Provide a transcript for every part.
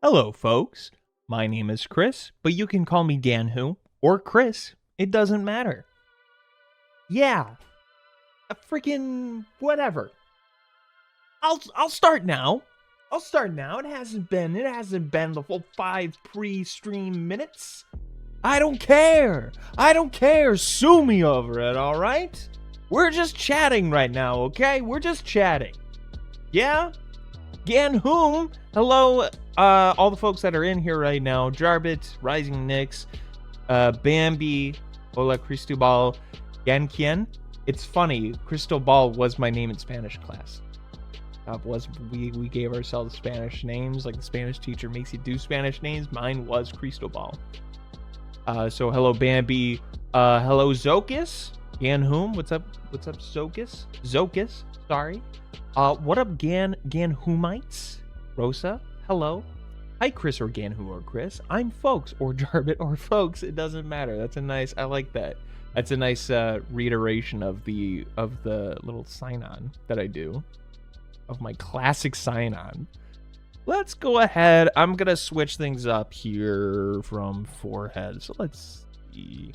Hello, folks. My name is Chris, but you can call me Ganwho or Chris. It doesn't matter. Yeah, a freaking whatever. I'll start now. It hasn't been the full 5 pre-stream minutes. I don't care. Sue me over it, all right? We're just chatting right now, okay? We're just chatting. Yeah? Ganwho, hello, all the folks that are in here right now. Jarbit, Rising Nix, Bambi, Hola Cristobal, Ganquien. It's funny, Cristobal was my name in Spanish class. We gave ourselves Spanish names, like the Spanish teacher makes you do Spanish names. Mine was Cristobal. So hello Bambi, hello Zokus, Ganwho, what's up Zokus, sorry. What up Ganwhomites? Rosa, hello. Hi Chris or Ganwho or Chris. I'm folks or Jarbit or folks. It doesn't matter. That's a nice, I like that. That's a nice reiteration of the little sign-on that I do. Of my classic sign-on. Let's go ahead. I'm gonna switch things up here from forehead. So let's see.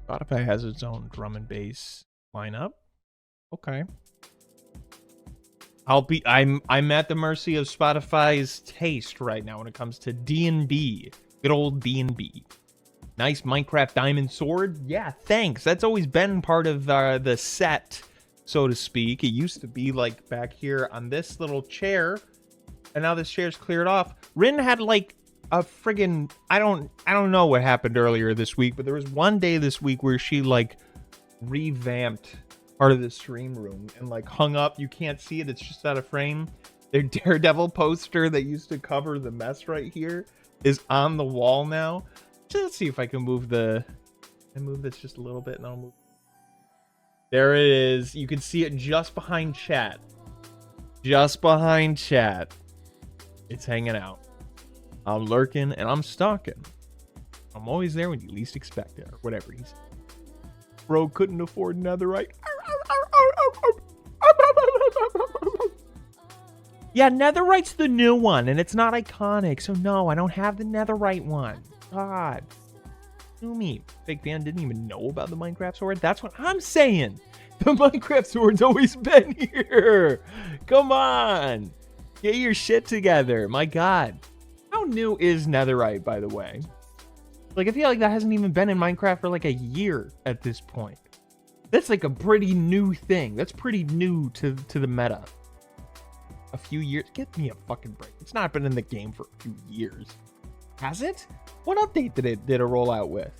Spotify has its own drum and bass lineup. Okay. I'm at the mercy of Spotify's taste right now when it comes to D&B. Good old D&B. Nice Minecraft diamond sword. Yeah, thanks. That's always been part of the set, so to speak. It used to be like back here on this little chair, and now this chair's cleared off. Rin had like a friggin' I don't know what happened earlier this week, but there was one day this week where she like revamped part of the stream room and like hung up. You can't see it, it's just out of frame. Their Daredevil poster that used to cover the mess right here is on the wall now. let's see if I can move the... And move this just a little bit and I'll move. There it is. You can see it just behind chat. Just behind chat. It's hanging out. I'm lurking and I'm stalking. I'm always there when you least expect it, or whatever he said. Bro couldn't afford netherite. Yeah, netherite's the new one, and it's not iconic, so no, I don't have the netherite one. God. Sue me. Fake fan didn't even know about the Minecraft sword. That's what I'm saying. The Minecraft sword's always been here. Come on. Get your shit together. My God. How new is netherite, by the way? Like, I feel like that hasn't even been in Minecraft for like a year at this point. That's like a pretty new thing. That's pretty new to the meta. A few years. Get me a fucking break. It's not been in the game for a few years. Has it? What update did it roll out with?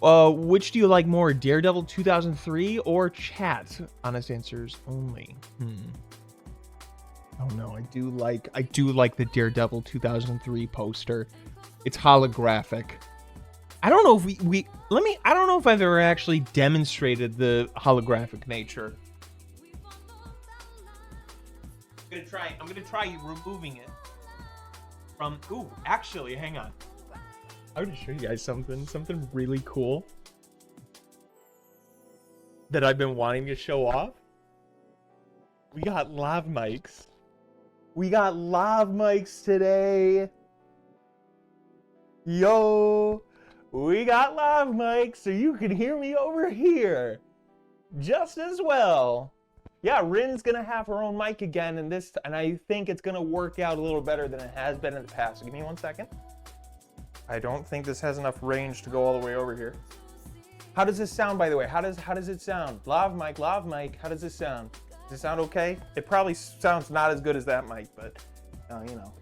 Which do you like more, Daredevil 2003 or chat? Honest answers only. Oh no, I do like the Daredevil 2003 poster. It's holographic. I don't know if I don't know if I've ever actually demonstrated the holographic nature. I'm gonna try removing it from. Ooh, actually, hang on. I'm gonna show you guys something really cool that I've been wanting to show off. We got lav mics. We got lav mics today. Yo, we got lav mics so you can hear me over here just as well. Yeah, Rin's gonna have her own mic again, and I think it's gonna work out a little better than it has been in the past. So give me 1 second. I don't think this has enough range to go all the way over here. How does this sound, by the way? How does it sound? Lav mic. How does this sound? Does it sound okay? It probably sounds not as good as that mic, but you know.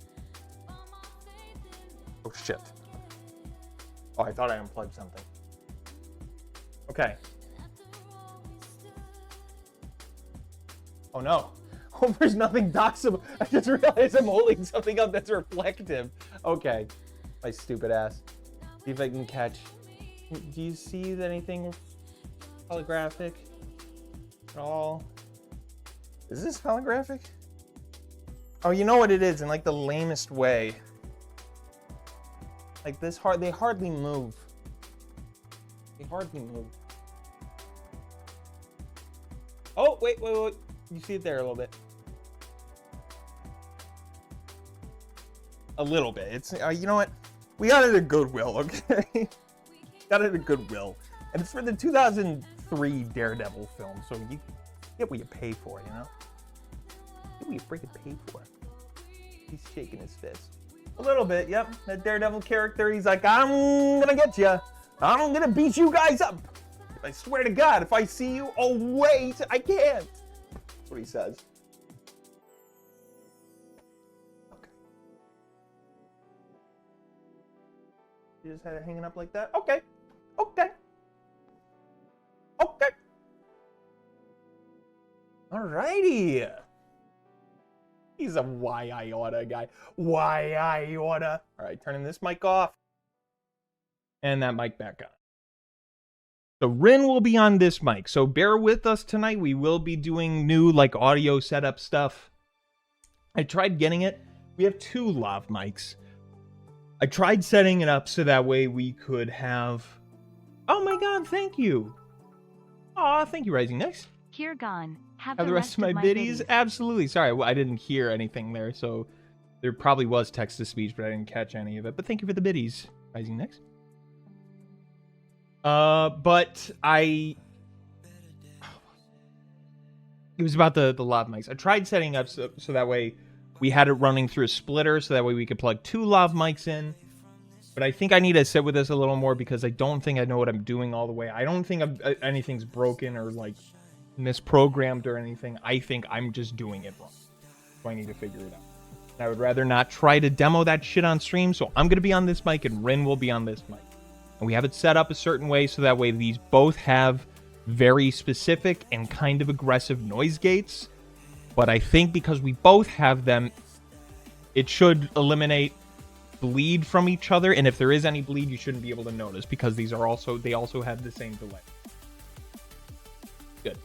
Oh shit. Oh, I thought I unplugged something. Okay. Oh no. Oh, there's nothing doxable. I just realized I'm holding something up that's reflective. Okay. My stupid ass. See if I can catch. Do you see anything holographic at all? Is this holographic? Oh, you know what it is in like the lamest way. Like this they hardly move. They hardly move. Oh, wait. You see it there a little bit. A little bit. It's you know what? We got it at Goodwill, okay? Got it at Goodwill. And it's for the 2003 Daredevil film, so you get what you pay for, you know? Get what you freaking pay for. He's shaking his fist. A little bit, yep. That Daredevil character, he's like, I'm gonna get you. I'm gonna beat you guys up. I swear to God, if I see you, oh wait, I can't. That's what he says. You just had it hanging up like that? Okay. Alrighty. He's a why I oughta guy. Why I oughta. Alright, turning this mic off. And that mic back on. So Rin will be on this mic. So bear with us tonight. We will be doing new like audio setup stuff. I tried getting it. We have 2 lav mics. I tried setting it up so that way we could have... Oh my God, thank you. Aw, thank you, Rising Next. Here gone. Have the rest of my biddies? Absolutely. Sorry, I didn't hear anything there, so there probably was text-to-speech, but I didn't catch any of it. But thank you for the biddies, Rising Next. But it was about the lav mics. I tried setting up so that way we had it running through a splitter, so that way we could plug 2 lav mics in. But I think I need to sit with this a little more because I don't think I know what I'm doing all the way. I don't think anything's broken or like misprogrammed or anything. I think I'm just doing it wrong. So I need to figure it out. And I would rather not try to demo that shit on stream, so I'm going to be on this mic and Rin will be on this mic. And we have it set up a certain way so that way these both have very specific and kind of aggressive noise gates. But I think because we both have them, it should eliminate bleed from each other, and if there is any bleed, you shouldn't be able to notice because they also have the same delay. Good.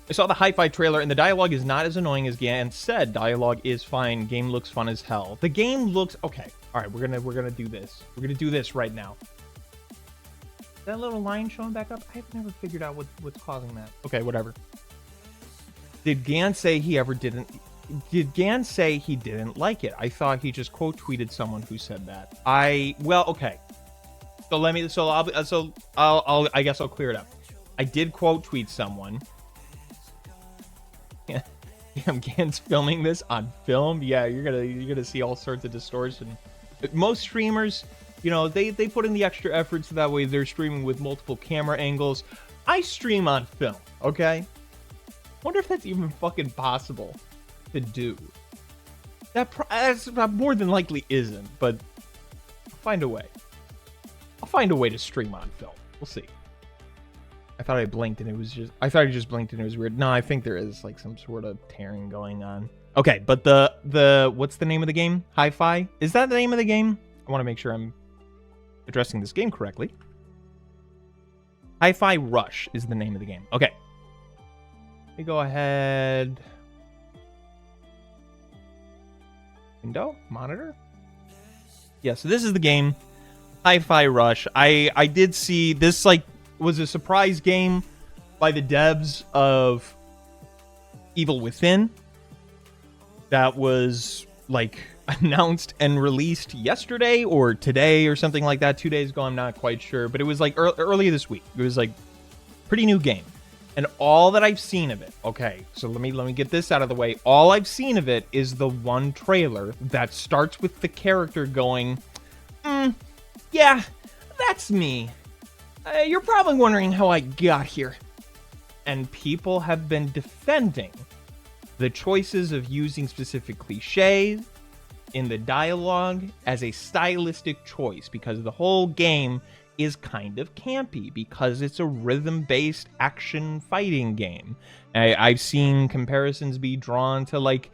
I saw the hi-fi trailer, and the dialogue is not as annoying as Gan said. Dialogue is fine. Game looks fun as hell. The game looks okay. All right, we're gonna do this. We're gonna do this right now. That little line showing back up? I've never figured out what's causing that. Okay, whatever. Did Gan say he didn't like it? I thought he just quote tweeted someone who said that. Well, okay. So I guess I'll clear it up. I did quote tweet someone. Yeah. Damn, Gan's filming this on film. Yeah, you're gonna see all sorts of distortion. Most streamers, you know, they put in the extra effort so that way they're streaming with multiple camera angles. I stream on film, okay? Wonder if that's even fucking possible to do. That's more than likely isn't, but I'll find a way. I'll find a way to stream on film. We'll see. I thought I blinked and it was just... I thought I just blinked and it was weird. No, I think there is like some sort of tearing going on. Okay, but the what's the name of the game? Hi-Fi? Is that the name of the game? I want to make sure I'm addressing this game correctly. Hi-Fi Rush is the name of the game. Okay. Let me go ahead. Window? Monitor? Yeah, so this is the game. Hi-Fi Rush. I did see this, like, was a surprise game by the devs of Evil Within that was, like, announced and released yesterday or today or something like that. 2 days ago, I'm not quite sure. But it was, like, early this week. It was, like, pretty new game. And all that I've seen of it, okay, so let me get this out of the way. All I've seen of it is the one trailer that starts with the character going, yeah, that's me. You're probably wondering how I got here. And people have been defending the choices of using specific cliches in the dialogue as a stylistic choice because the whole game is kind of campy because it's a rhythm-based action fighting game. I've seen comparisons be drawn to like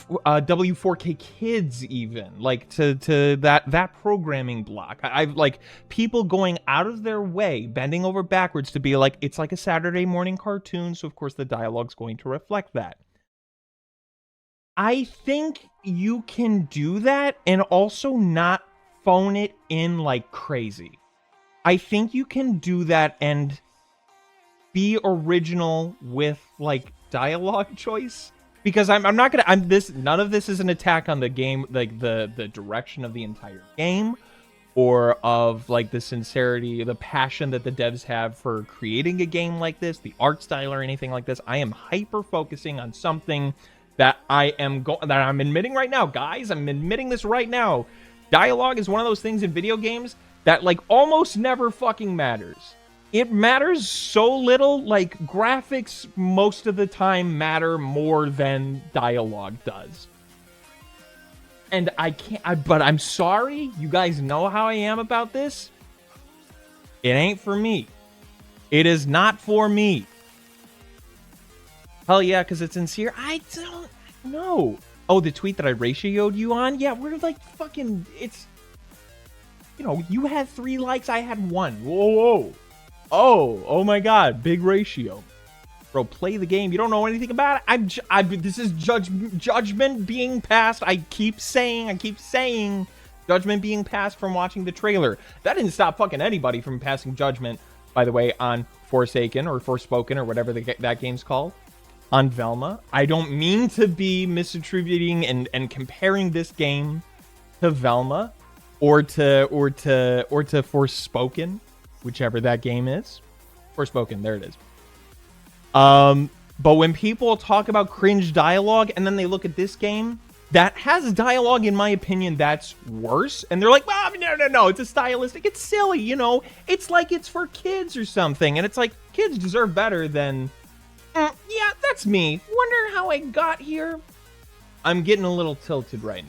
W4K Kids even, like to that programming block. I've like people going out of their way, bending over backwards to be like, it's like a Saturday morning cartoon, so of course the dialogue's going to reflect that. I think you can do that and also not phone it in like crazy. I think you can do that and be original with like dialogue choice, because none of this is an attack on the game, like the direction of the entire game or of like the sincerity, the passion that the devs have for creating a game like this, the art style or anything like this. I am hyper focusing on something that that I'm admitting right now, guys. I'm admitting this right now. Dialogue is one of those things in video games that like almost never fucking matters. It matters so little, like graphics most of the time matter more than dialogue does. And but I'm sorry, you guys know how I am about this. It ain't for me. It is not for me. Hell yeah, because it's sincere. I don't know. Oh, the tweet that I ratioed you on? Yeah, we're like fucking, it's, you know, you had 3 likes, I had 1. Whoa. Oh my God, big ratio. Bro, play the game. You don't know anything about it. This is judgment being passed. I keep saying judgment being passed from watching the trailer. That didn't stop fucking anybody from passing judgment, by the way, on Forsaken or Forspoken or whatever that game's called. On Velma. I don't mean to be misattributing and comparing this game to Velma or to Forspoken, whichever that game is. Forspoken, there it is. But when people talk about cringe dialogue and then they look at this game that has dialogue, in my opinion, that's worse, and they're like, well, no, it's a stylistic, it's silly, you know, it's like it's for kids or something, and it's like, kids deserve better than, yeah, that's me. Wonder how I got here. I'm getting a little tilted right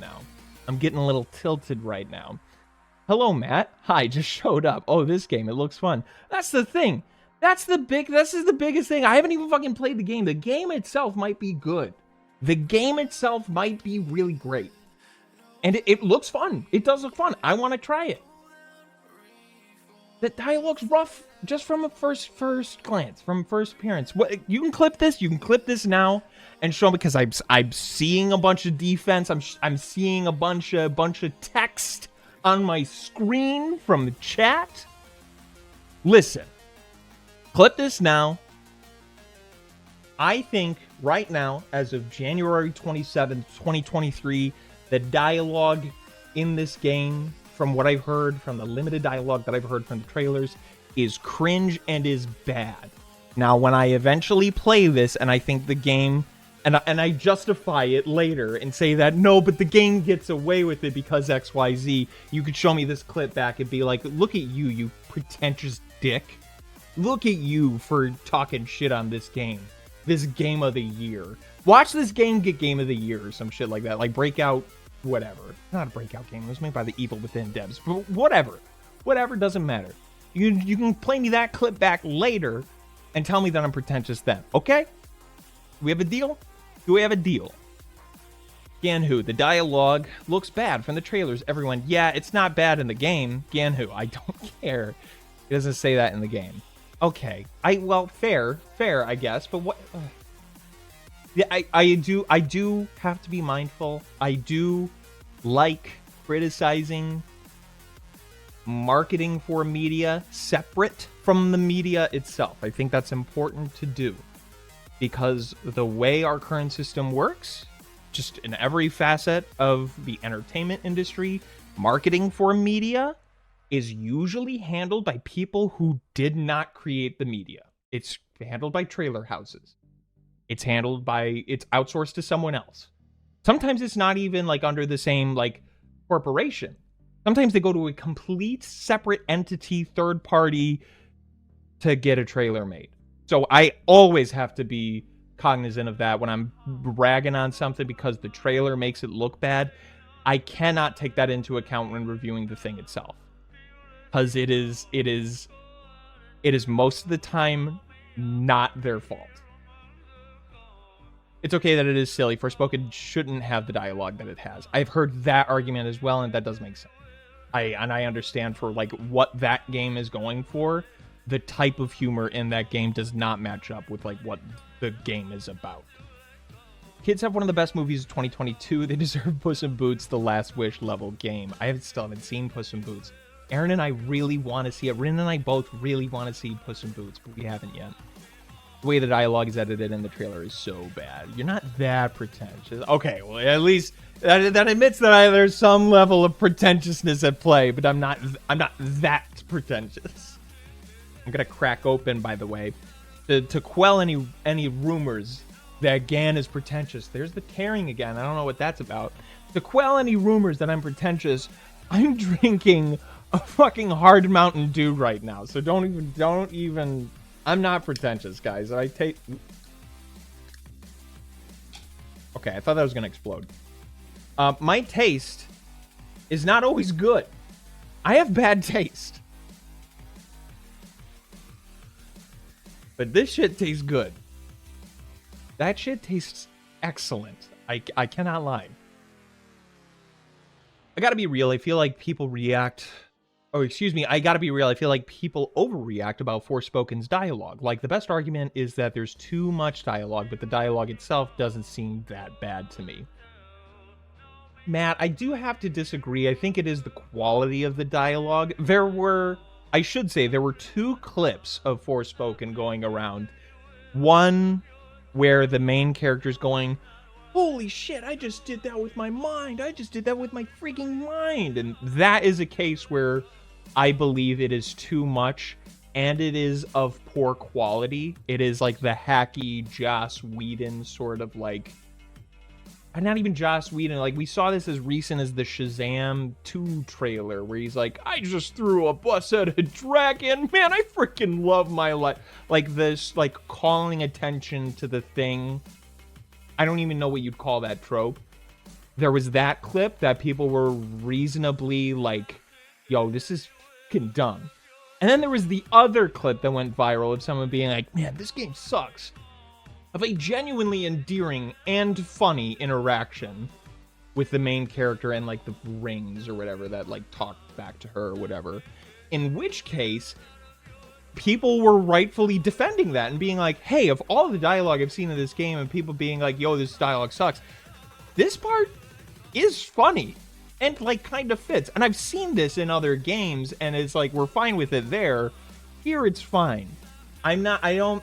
now. Hello, Matt. Hi, just showed up. Oh, this game, it looks fun. That's the thing. This is the biggest thing. I haven't even fucking played the game. The game itself might be good. The game itself might be really great. And it looks fun. It does look fun. I want to try it. The dialogue's rough just from a first glance, from first appearance. What, you can clip this. You can clip this now and show me, because I'm seeing a bunch of defense. I'm seeing a bunch of text on my screen from the chat. Listen, clip this now. I think right now, as of January 27th, 2023, the dialogue in this game, from what I've heard, from the limited dialogue that I've heard from the trailers, is cringe and is bad. Now, when I eventually play this, and I think the game, and I justify it later and say that, no, but the game gets away with it because XYZ, you could show me this clip back and be like, look at you, you pretentious dick. Look at you for talking shit on this game. This game of the year. Watch this game get game of the year or some shit like that. Like Breakout, whatever. Not a Breakout game. It was made by the Evil Within devs. But whatever. Whatever, doesn't matter. You can play me that clip back later and tell me that I'm pretentious then. Okay? Do we have a deal? Do we have a deal? Ganwho, the dialogue looks bad from the trailers. Everyone, yeah, it's not bad in the game. Ganwho, I don't care. It doesn't say that in the game. Okay. Well, fair, I guess, but what... Yeah, I do have to be mindful. I do like criticizing marketing for media separate from the media itself. I think that's important to do, because the way our current system works, just in every facet of the entertainment industry, marketing for media is usually handled by people who did not create the media. It's handled by trailer houses. It's outsourced to someone else. Sometimes it's not even like under the same like corporation. Sometimes they go to a complete separate entity, third party, to get a trailer made. So I always have to be cognizant of that when I'm ragging on something because the trailer makes it look bad. I cannot take that into account when reviewing the thing itself, because it is most of the time not their fault. It's okay that it is silly. Forspoken shouldn't have the dialogue that it has. I've heard that argument as well, and that does make sense. I understand for like what that game is going for. The type of humor in that game does not match up with like what the game is about. Kids have one of the best movies of 2022. They deserve Puss in Boots, the Last Wish level game. Still haven't seen Puss in Boots. Aaron and I really want to see it. Rin and I both really want to see Puss in Boots, but we haven't yet. The way the dialogue is edited in the trailer is so bad. You're not that pretentious. Okay, well, at least that admits that there's some level of pretentiousness at play, but I'm not that pretentious. I'm gonna crack open, by the way, to quell any rumors that Gan is pretentious. There's the tearing again. I don't know what that's about. To quell any rumors that I'm pretentious, I'm drinking a fucking hard Mountain Dew right now. So don't even. I'm not pretentious, guys. Okay, I thought that was gonna explode. My taste is not always good. I have bad taste. But this shit tastes good. That shit tastes excellent. I cannot lie. I gotta be real. I feel like people react... Oh, excuse me. I gotta be real. I feel like people overreact about Forspoken's dialogue. Like, the best argument is that there's too much dialogue, but the dialogue itself doesn't seem that bad to me. Matt, I do have to disagree. I think it is the quality of the dialogue. There were two clips of Forspoken going around. One where the main character's going, holy shit, I just did that with my mind. I just did that with my freaking mind. And that is a case where I believe it is too much, and it is of poor quality. It is like the hacky Joss Whedon sort of like... Not even Joss Whedon. Like, we saw this as recent as the Shazam 2 trailer, where he's like, I just threw a bus at a dragon. Man, I freaking love my life. Like, this, like, calling attention to the thing. I don't even know what you'd call that trope. There was that clip that people were reasonably like, yo, this is fucking dumb. And then there was the other clip that went viral of someone being like, man, this game sucks. Of a genuinely endearing and funny interaction with the main character and like the rings or whatever that like talk back to her or whatever. In which case, people were rightfully defending that and being like, hey, of all the dialogue I've seen in this game and people being like, yo, this dialogue sucks, this part is funny and like kind of fits. And I've seen this in other games and it's like, we're fine with it there. Here it's fine. I don't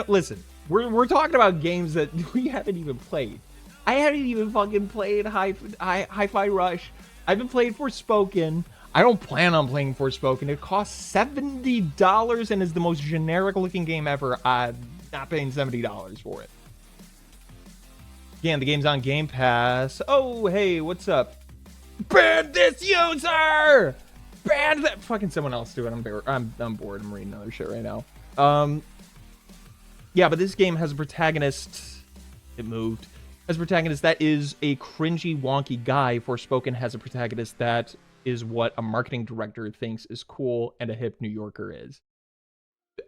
listen. We're talking about games that we haven't even played. I haven't even fucking played Hi-Fi Rush. I haven't played Forspoken. I don't plan on playing Forspoken. It costs $70 and is the most generic looking game ever. I'm not paying $70 for it. Again, the game's on Game Pass. Oh, hey, what's up? Ban this user! Ban that! Fucking someone else do it. I'm bored. I'm reading other shit right now. Yeah, but this game has a protagonist. It moved. Has a protagonist that is a cringy, wonky guy. Forspoken has a protagonist that is what a marketing director thinks is cool and a hip New Yorker is.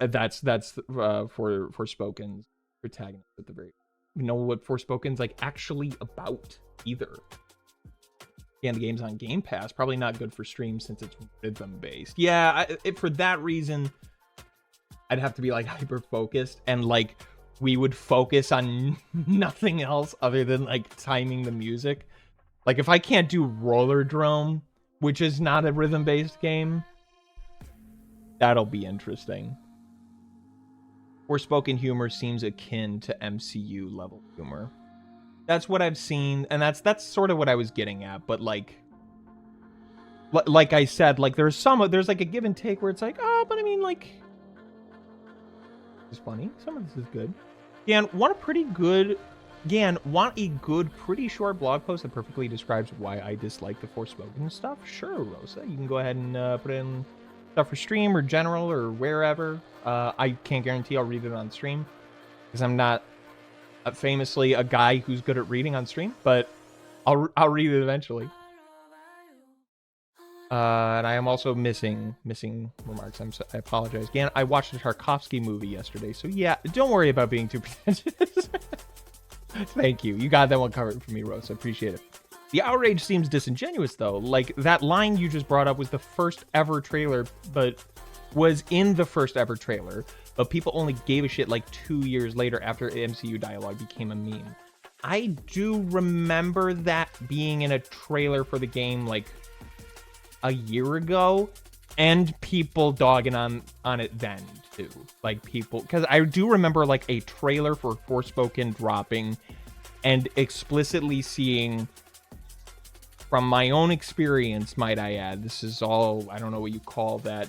That's for Forspoken's protagonist at the very. You know what Forspoken's like actually about either. Again, the game's on Game Pass. Probably not good for stream since it's rhythm based. Yeah, for that reason, I'd have to be like hyper focused and like we would focus on nothing else other than like timing the music. Like if I can't do Roller Drome, which is not a rhythm based game, that'll be interesting. Forspoken humor seems akin to MCU level humor. That's what I've seen, and that's sort of what I was getting at. But like I said, like there's like a give and take where it's like, oh, but I mean, like, it's funny. Some of this is good. Gan, want a good, pretty short blog post that perfectly describes why I dislike the Forspoken stuff? Sure, Rosa. You can go ahead and put in stuff for stream or general or wherever. I can't guarantee I'll read it on stream because I'm not famously a guy who's good at reading on stream, but I'll read it eventually. And I am also missing remarks. I apologize. Again, I watched a Tarkovsky movie yesterday, so yeah, don't worry about being too pretentious. Thank you. You got that one covered for me, Rose. I appreciate it. The outrage seems disingenuous, though. Like, that line you just brought up was the first ever trailer, but was in the first ever trailer, but people only gave a shit like 2 years later after MCU dialogue became a meme. I do remember that being in a trailer for the game, like, a year ago, and people dogging on it then too. Like people, because I do remember like a trailer for Forspoken dropping and explicitly seeing, from my own experience, might I add, this is all, I don't know what you call that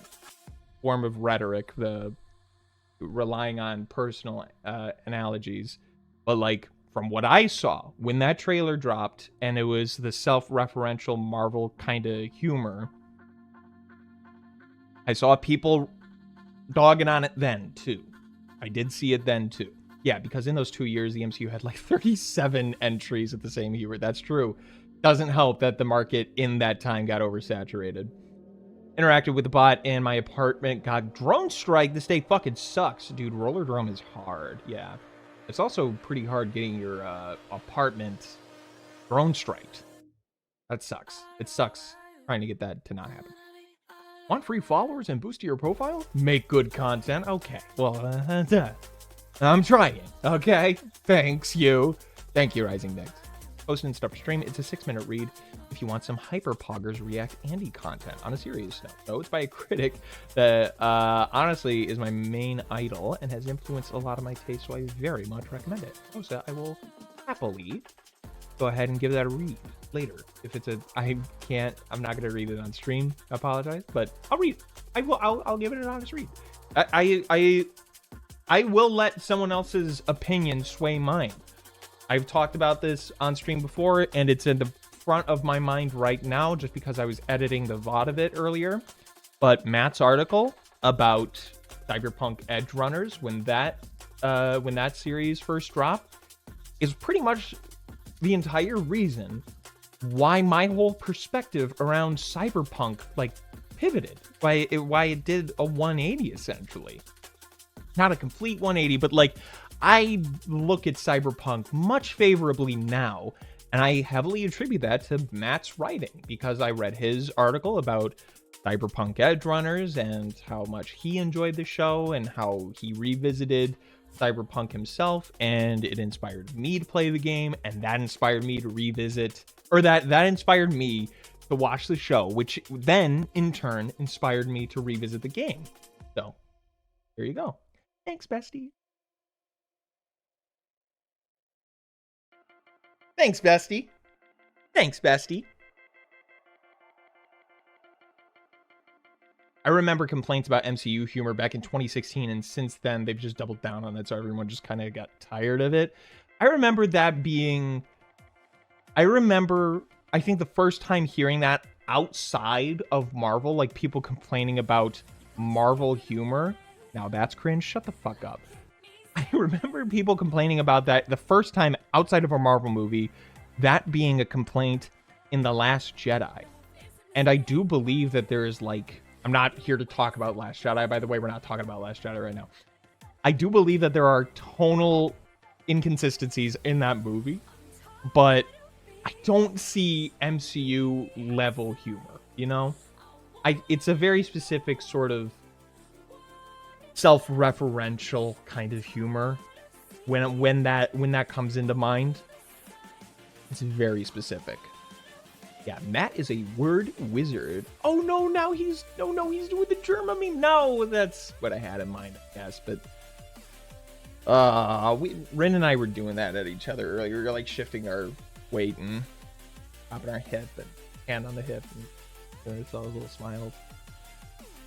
form of rhetoric, the relying on personal analogies, but like from what I saw when that trailer dropped and it was the self-referential Marvel kind of humor, I saw people dogging on it then too. I did see it then too. Yeah, because in those 2 years, the MCU had like 37 entries at the same humor. That's true. Doesn't help that the market in that time got oversaturated. Interacted with the bot in my apartment. God, drone strike. This day fucking sucks. Dude, Roller Drome is hard. Yeah. It's also pretty hard getting your apartment drone striked. That sucks. It sucks trying to get that to not happen. Want free followers and boost to your profile? Make good content? Okay. Well, I'm trying. Okay. Thanks, you. Thank you, Rising Next. Posting stuff for stream. It's a 6-minute read if you want some hyper-poggers react Andy content on a serious note. So it's by a critic that honestly is my main idol and has influenced a lot of my taste, so I very much recommend it. Also, I will happily go ahead and give that a read later. If it's I'm not going to read it on stream. I apologize, but I'll read. I'll give it an honest read. I will let someone else's opinion sway mine. I've talked about this on stream before, and it's in the front of my mind right now just because I was editing the VOD of it earlier. But Matt's article about Cyberpunk Edge Runners, when that series first dropped, is pretty much the entire reason why my whole perspective around Cyberpunk like pivoted. Why it did a 180 essentially. Not a complete 180, but like I look at Cyberpunk much favorably now And I heavily attribute that to Matt's writing, because I read his article about Cyberpunk Edge Runners and how much he enjoyed the show and how he revisited Cyberpunk himself, and it inspired me to play the game, and that inspired me to revisit, or that inspired me to watch the show, which then in turn inspired me to revisit the game. So there you go. Thanks, bestie. Thanks, bestie. Thanks, bestie. I remember complaints about MCU humor back in 2016, and since then they've just doubled down on it, so everyone just kind of got tired of it. I remember I think the first time hearing that outside of Marvel, like people complaining about Marvel humor. Now that's cringe. Shut the fuck up. I remember people complaining about that the first time outside of a Marvel movie, that being a complaint in The Last Jedi. And I do believe that there is like, I'm not here to talk about Last Jedi, by the way. We're not talking about Last Jedi right now. I do believe that there are tonal inconsistencies in that movie, but I don't see MCU level humor, you know? It's a very specific sort of self-referential kind of humor. When that comes into mind, it's very specific. Yeah, Matt is a word wizard. Oh no, now he's doing the German meme. No, that's what I had in mind, I guess. But Rin and I were doing that at each other earlier. We were like shifting our weight and popping our hip and hand on the hip, and it's all those little smiles.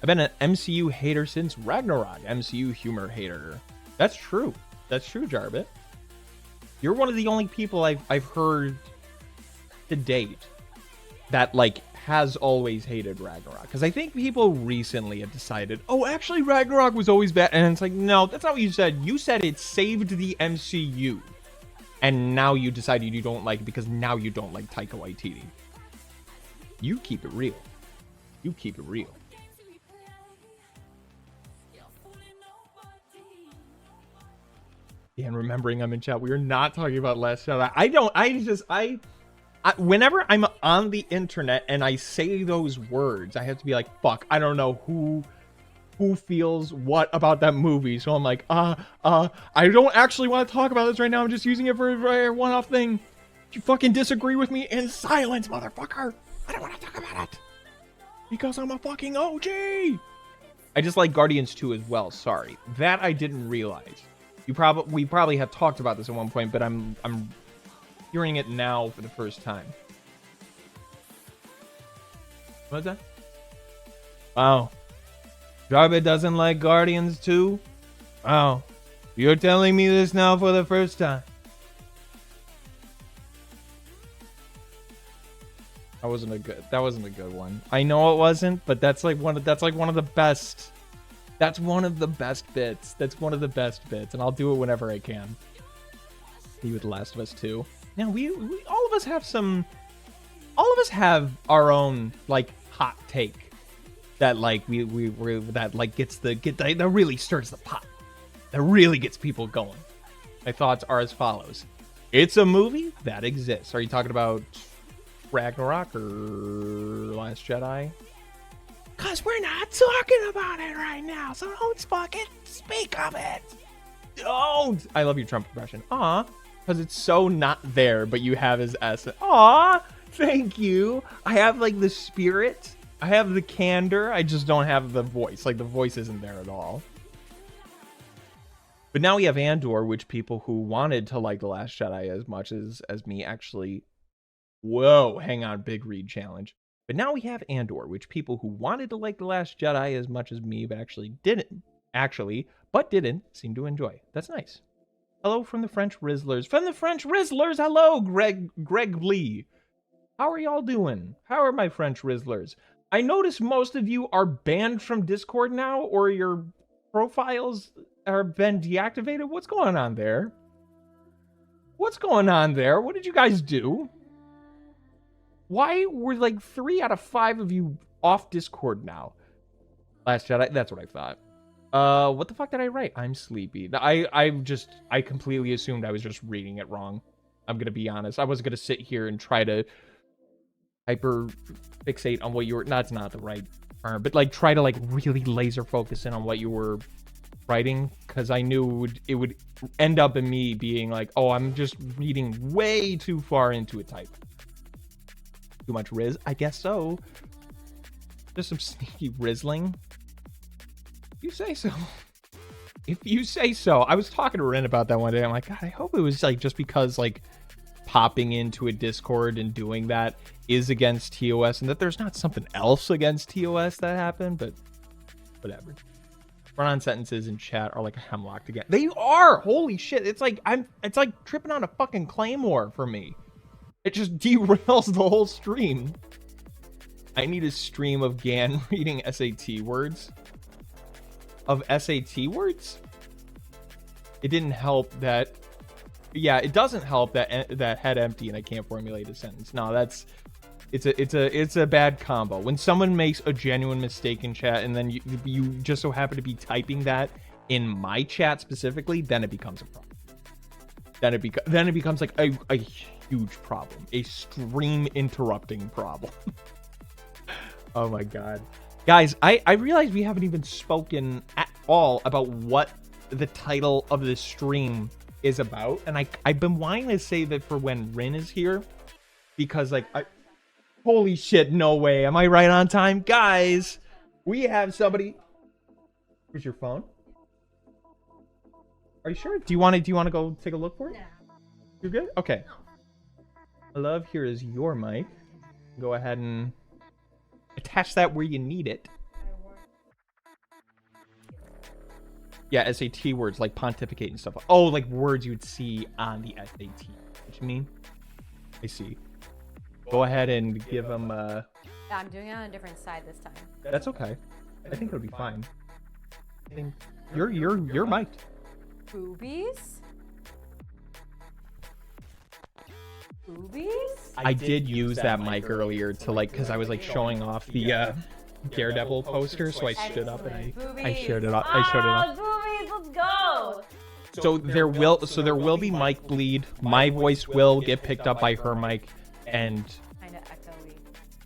I've been an MCU hater since Ragnarok. MCU humor hater. That's true. That's true, Jarbit. You're one of the only people I've heard to date that like has always hated Ragnarok. Because I think people recently have decided, oh, actually Ragnarok was always bad. And it's like, no, that's not what you said. You said it saved the MCU. And now you decided you don't like it because now you don't like Taika Waititi. You keep it real. You keep it real. Yeah, and remembering I'm in chat, we are not talking about Last Jedi. Whenever I'm on the internet and I say those words, I have to be like, fuck, I don't know who feels what about that movie. So I'm like, I don't actually want to talk about this right now. I'm just using it for a one-off thing. You fucking disagree with me in silence, motherfucker. I don't want to talk about it. Because I'm a fucking OG. I just like Guardians 2 as well, sorry. That I didn't realize. We probably have talked about this at one point, but I'm hearing it now for the first time. What's that? Wow. Jarbit doesn't like Guardians 2? Wow. You're telling me this now for the first time. That wasn't a good one. I know it wasn't, but that's one of the best. That's one of the best bits. And I'll do it whenever I can. See with The Last of Us 2. Now we all of us have our own like hot take that like that really stirs the pot. That really gets people going. My thoughts are as follows. It's a movie that exists. Are you talking about Ragnarok or Last Jedi? Cause we're not talking about it right now, so don't fucking speak of it. Don't. I love your Trump impression. Aw. Because it's so not there, but you have his essence. Aw, thank you. I have like the spirit. I have the candor. I just don't have the voice. Like the voice isn't there at all. But now we have Andor, which people who wanted to like The Last Jedi as much as me actually... Whoa, hang on, big read challenge. But now we have Andor, which people who wanted to like The Last Jedi as much as me, but didn't seem to enjoy. That's nice. Hello from the French Rizzlers. From the French Rizzlers, hello, Greg Lee. How are y'all doing? How are my French Rizzlers? I notice most of you are banned from Discord now, or your profiles have been deactivated. What's going on there? What's going on there? What did you guys do? Why were like 3 out of 5 of you off Discord now? Last Jedi, that's what I thought. What the fuck did I write? I'm sleepy. I completely assumed I was just reading it wrong. I'm gonna be honest. I wasn't gonna sit here and try to hyper fixate on what you were. That's not the right term, but like try to like really laser focus in on what you were writing, because I knew it would end up in me being like, oh, I'm just reading way too far into a type. Too much riz? I guess so. Just some sneaky rizzling. You say so. If you say so. I was talking to Ren about that one day. I'm like, God, I hope it was like just because like popping into a Discord and doing that is against TOS, and that there's not something else against TOS that happened, but whatever. Run-on sentences in chat are like hemlocked again. They are! Holy shit. It's like tripping on a fucking claymore for me. It just derails the whole stream. I need a stream of Gan reading SAT words. Of SAT words? It didn't help that. Yeah, it doesn't help that head empty and I can't formulate a sentence. No, it's a bad combo. When someone makes a genuine mistake in chat and then you just so happen to be typing that in my chat specifically, then it becomes a problem. Then it becomes like a huge problem, a stream interrupting problem. Oh my god, guys, I realize we haven't even spoken at all about what the title of this stream is about, and I've been wanting to say that for when Rin is here, because like holy shit, no way, am I right on time? Guys, we have somebody. Where's your phone? Are you sure? Do you want to go take a look for it? No. You're good? Okay. Love, here is your mic. Go ahead and attach that where you need it. Yeah, SAT words like pontificate and stuff. Oh, like words you would see on the SAT. What you mean? I see. Go ahead and give them. Yeah, I'm doing it on a different side this time. That's okay. I think it'll be fine. I think you're mic'd. Boobies? Boobies? I did use that mic earlier to like, because I was like showing off the Daredevil poster, so I stood up and I showed it up. Boobies, let's go! So there will be mic bleed. My voice will get picked up by her mic, and Kinda echoey.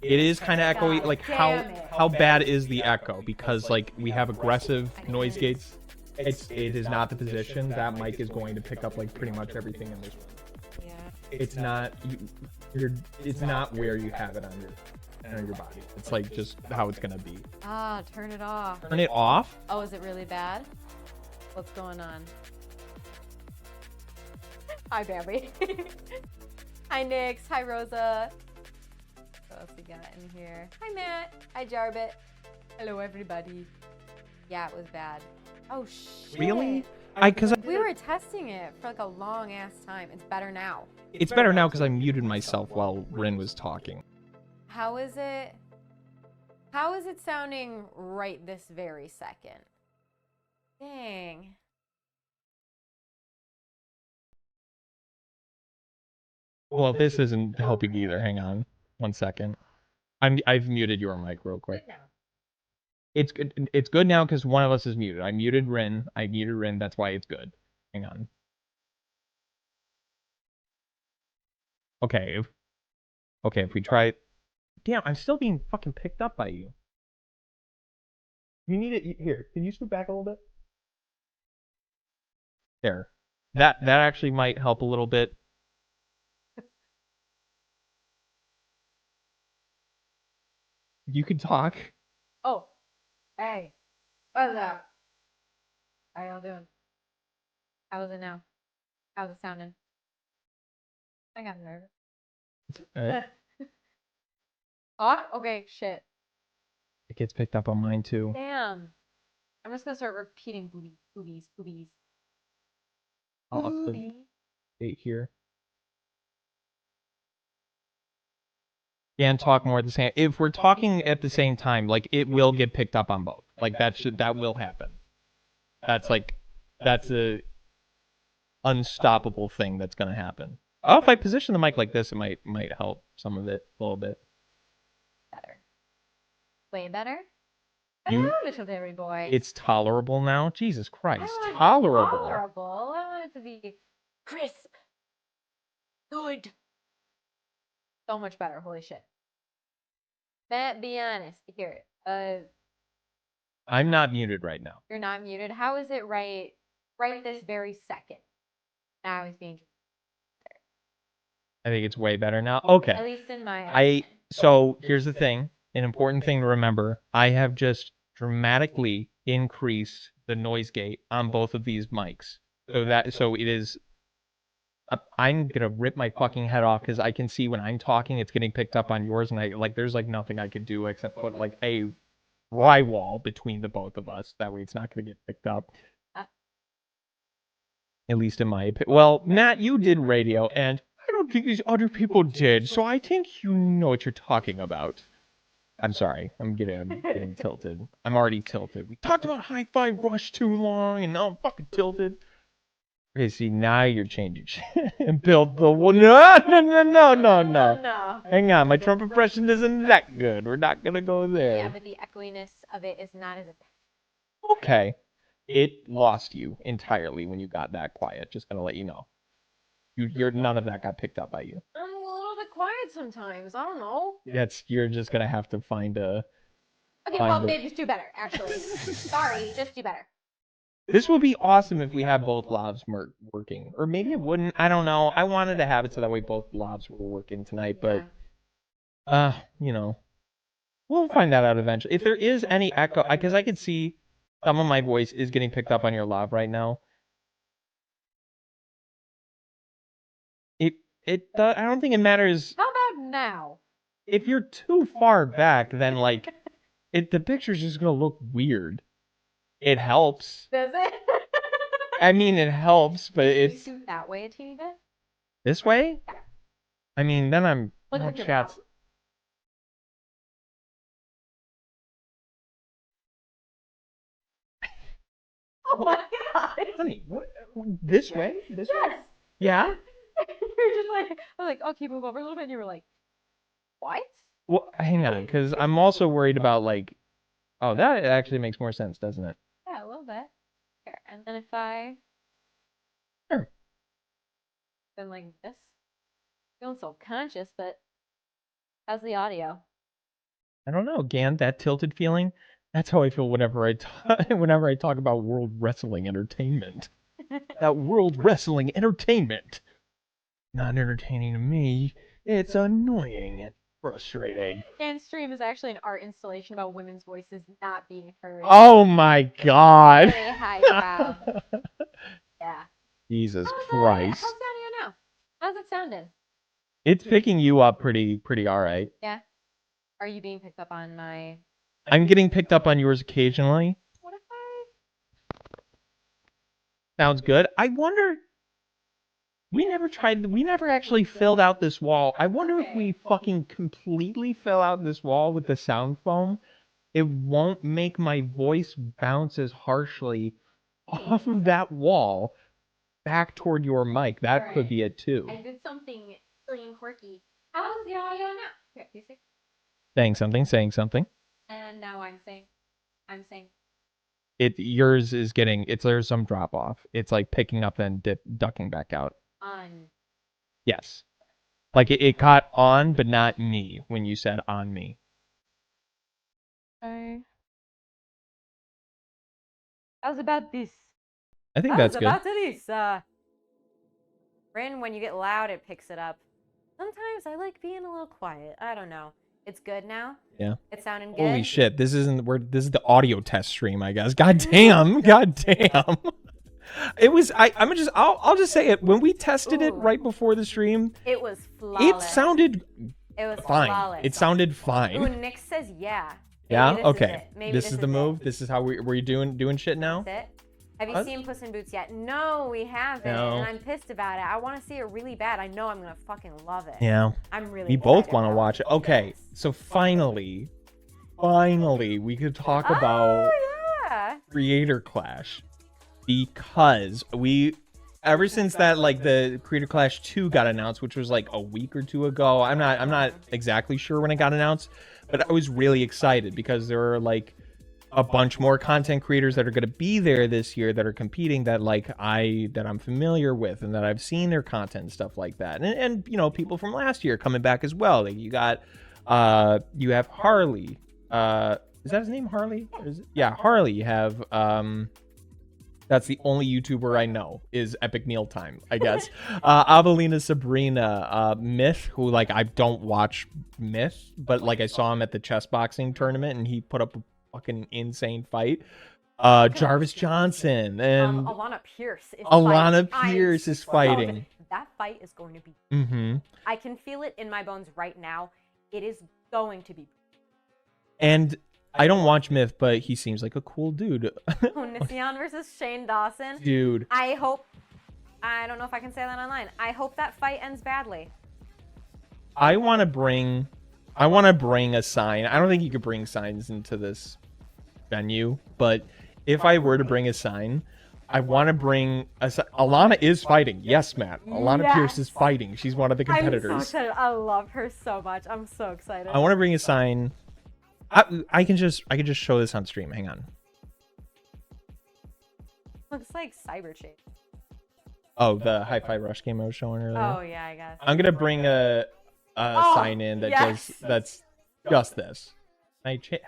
it is kind of echoey. Like how bad is the echo? Because like we have aggressive noise gates. It is not the position. That mic is going to pick up like pretty much everything in this room. Yeah. It's not it's not where you have it on your body. It's like just how it's gonna be. Ah, turn it off. Turn it off? Oh, is it really bad? What's going on? Hi, Bambi. Hi, Nix. Hi, Rosa. What else we got in here? Hi, Matt. Hi, Jarbit. Hello, everybody. Yeah, it was bad. Oh, shit. Really? We were testing it for like a long ass time. It's better now. It's better now because I muted myself while Rin was talking. How is it? How is it sounding right this very second? Dang. Well, this isn't helping either. Hang on 1 second. I've muted your mic real quick. It's good. It's good now because one of us is muted. I muted Rin. That's why it's good. Hang on. Okay. If we try. Damn, I'm still being fucking picked up by you. You need it here. Can you scoot back a little bit? There. That actually might help a little bit. You can talk. Oh. Hey. What's up? How y'all doing? How's it now? How's it sounding? I got nervous. Oh, okay, shit. It gets picked up on mine too. Damn. I'm just gonna start repeating boobies. I'll update here. And talk more at the same. If we're talking at the same time, like it will get picked up on both. Like that will happen. That's a unstoppable thing that's gonna happen. Oh, if I position the mic like this, it might help some of it a little bit. Better. Way better? You, little dairy boy. It's tolerable now? Jesus Christ. I want Tolerable. tolerable. I want it to be crisp. good. So much better. Holy shit. Matt, be honest. Here. I'm not muted right now. You're not muted. How is it right this very second? Now he's being. I think it's way better now. Okay. At least in my. So here's the thing. An important thing to remember. I have just dramatically increased the noise gate on both of these mics. So it is. I'm gonna rip my fucking head off because I can see when I'm talking, it's getting picked up on yours, and there's like nothing I could do except put like a drywall between the both of us. That way, it's not gonna get picked up. At least in my opinion. Well, Matt, you did radio, and I don't think these other people did. So I think you know what you're talking about. I'm sorry. I'm getting tilted. I'm already tilted. We talked about Hi-Fi Rush too long, and now I'm fucking tilted. Okay, see, now you're changing shit. And build the one. No. Hang on, my Trump impression isn't that good. We're not gonna go there. Yeah, but the echoiness of it is not as. Okay. It lost you entirely when you got that quiet. Just gonna let you know. You're none of that got picked up by you. I'm a little bit quiet sometimes. I don't know. You're just gonna have to find a. Okay, well, maybe just do better. Actually, sorry, just do better. This would be awesome if we had both lavs working. Or maybe it wouldn't. I don't know. I wanted to have it so that way both lavs were working tonight, but we'll find that out eventually. If there is any echo, because I could see some of my voice is getting picked up on your lav right now. I don't think it matters. How about now? If you're too far back, then the picture's just gonna look weird. It helps. Does it? I mean, it helps, but it's. Can we do that way a teeny bit? This way? Yeah. I mean, then I'm. Look at your mouth. Oh my god. Honey, what? This way? This way? Yes. Yeah? You're just like, I was like, okay, move over a little bit, and you were like, what? Well, hang on, because I'm also worried about oh, that actually makes more sense, doesn't it? Yeah, a little bit. Here, and then if I. Sure. Then like this. Feeling so conscious, but how's the audio? I don't know, Gan, that tilted feeling. That's how I feel whenever I talk about World Wrestling Entertainment. That World Wrestling Entertainment. Not entertaining to me. It's annoying and frustrating. Dan's stream is actually an art installation about women's voices not being heard. Oh my god. Really high crowd. Yeah. Jesus Christ. How's it sounding now? How's it sounding? It's picking you up pretty alright. Yeah. Are you being picked up on my... I'm getting picked up on yours occasionally. What if I... Sounds good. I wonder... We never actually filled out this wall. I wonder if we fucking completely fill out this wall with the sound foam, it won't make my voice bounce as harshly off of that wall back toward your mic. That could be it too. I did something silly and quirky. How is the audio now? Here, you see? Saying something. And now I'm saying. Yours is there's some drop off. It's like picking up and ducking back out. On. Yes. Like it caught on, but not me when you said on me. Okay. How's about this? I think that's good. How's about this? Rin, when you get loud, it picks it up. Sometimes I like being a little quiet. I don't know. It's good now? Yeah. It's sounding good? Holy shit, this is the audio test stream, I guess. God damn. It was I'll just say it. When we tested it right before the stream, it was flawless. It sounded fine. Flawless. It sounded fine. Ooh, Nick says yeah. Yeah? Okay. This is the move. This is how we're doing shit now? That's it. Have you seen Puss in Boots yet? No, we haven't. No. And I'm pissed about it. I want to see it really bad. I know I'm going to fucking love it. Yeah. I'm really We both want to watch it. Okay. So finally, we could talk about Creator Clash. Because ever since that, the Creator Clash 2 got announced, which was a week or two ago, I'm not exactly sure when it got announced, but I was really excited because there were a bunch more content creators that are going to be there this year that are competing that like that I'm familiar with and that I've seen their content and stuff like that. And you know, people from last year coming back as well. Like you got you have Harley. Is that his name, Harley? Yeah, Harley. You have that's the only YouTuber I know is Epic Mealtime, I guess. Avelina Sabrina, Myth, who like I don't watch Myth, but like I saw him at the chess boxing tournament and he put up a fucking insane fight. Jarvis Johnson and Alana Pierce is fighting. That fight is going to be. Mm-hmm. I can feel it in my bones right now. It is going to be. And I don't watch Myth, but he seems like a cool dude. Onision versus Shane Dawson. Dude. I don't know if I can say that online. I hope that fight ends badly. I want to bring a sign. I don't think you could bring signs into this venue, but if I were to bring a sign, I want to bring a sign. Alana is fighting. Yes, Matt. Alana Pierce is fighting. She's one of the competitors. I'm so excited. I love her so much. I'm so excited. I want to bring a sign. I can just show this on stream. Hang on. Looks like Cyber Chase. Oh, the Hi-Fi Rush game I was showing earlier. Oh yeah, I guess. I'm gonna bring a sign in that that's just this.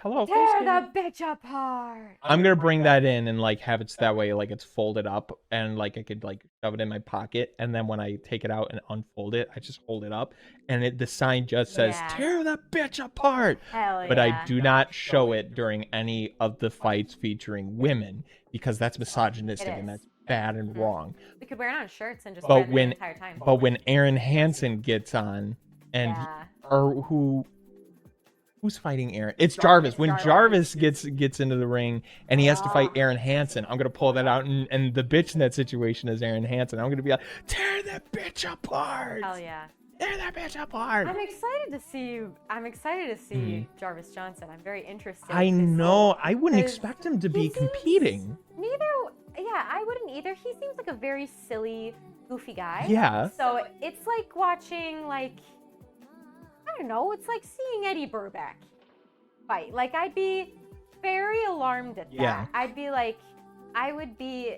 Hello. Tear the bitch apart. I'm gonna bring that in and like have it that way, like it's folded up and like I could like shove it in my pocket, and then when I take it out and unfold it, I just hold it up, and the sign just says "Tear that bitch apart." Hell yeah. But I do not show it during any of the fights featuring women because that's misogynistic and that's bad and wrong. We could wear it on shirts and just wear it the entire time. But when Aaron Hansen gets on, and who's fighting Aaron? It's Jarvis. When Jarvis gets into the ring and he has to fight Aaron Hansen, I'm gonna pull that out, and the bitch in that situation is Aaron Hansen. I'm gonna be like, tear that bitch apart. Hell yeah. Tear that bitch apart. I'm excited to see you. I'm excited to see Jarvis Johnson. I'm very interested. I know. I wouldn't expect him to be competing. Yeah, I wouldn't either. He seems like a very silly, goofy guy. Yeah. So it's like watching like. I don't know, it's like seeing Eddie Burback fight. Like, I'd be very alarmed at that. Yeah. I'd be like, I would be,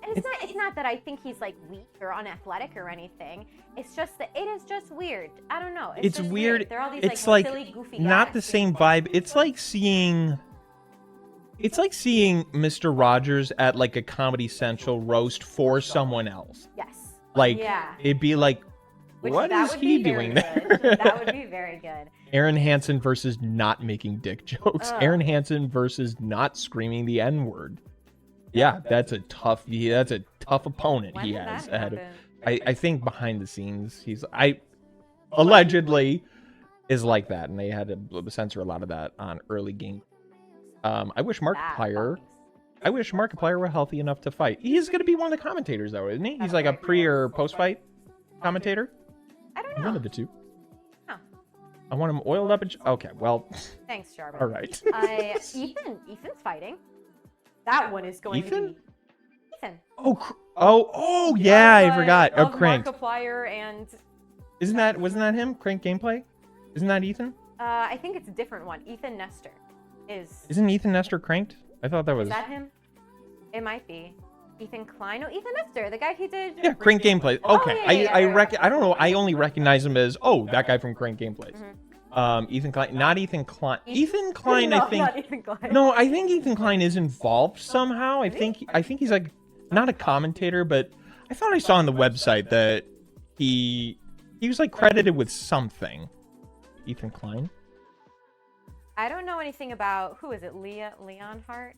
and it's not that I think he's like weak or unathletic or anything. It's just that it is just weird. I don't know. It's just weird. They're all these it's like silly, goofy guys. Not the same vibe. It's like seeing Mr. Rogers at like a Comedy Central roast for someone else. Yes. Like, it'd be like, what is he doing there? That would be very good. Aaron Hansen versus not making dick jokes. Aaron Hansen versus not screaming the N-word. Yeah, that's a tough opponent he has ahead of. I think behind the scenes he's allegedly is like that, and they had to censor a lot of that on early game. I wish Markiplier were healthy enough to fight. He's gonna be one of the commentators though, isn't he? He's like a pre or post fight commentator. I don't know. One of the two. Oh. I want him oiled up and okay, well. Thanks, Jarvis. All right. Ethan's fighting. That one is going to be Ethan. Oh yeah, I forgot. Oh, Crank. Markiplier and wasn't that him? Crank Gameplay? Isn't that Ethan? I think it's a different one. Ethan Nestor Isn't Ethan Nestor cranked? I thought that was. Is that him? It might be. Ethan Klein? No, Ethan Nestor, the guy he did. Yeah, Crank Gameplay. Okay, I don't know. I only recognize him as that guy from Crank Gameplays. Ethan Klein, not Ethan Klein. Ethan Klein, I think. Not Ethan Klein. No, I think Ethan Klein is involved somehow. I think he's like not a commentator, but I thought I saw on the website that he was like credited with something. Ethan Klein. I don't know anything about who is it? Leon Hart.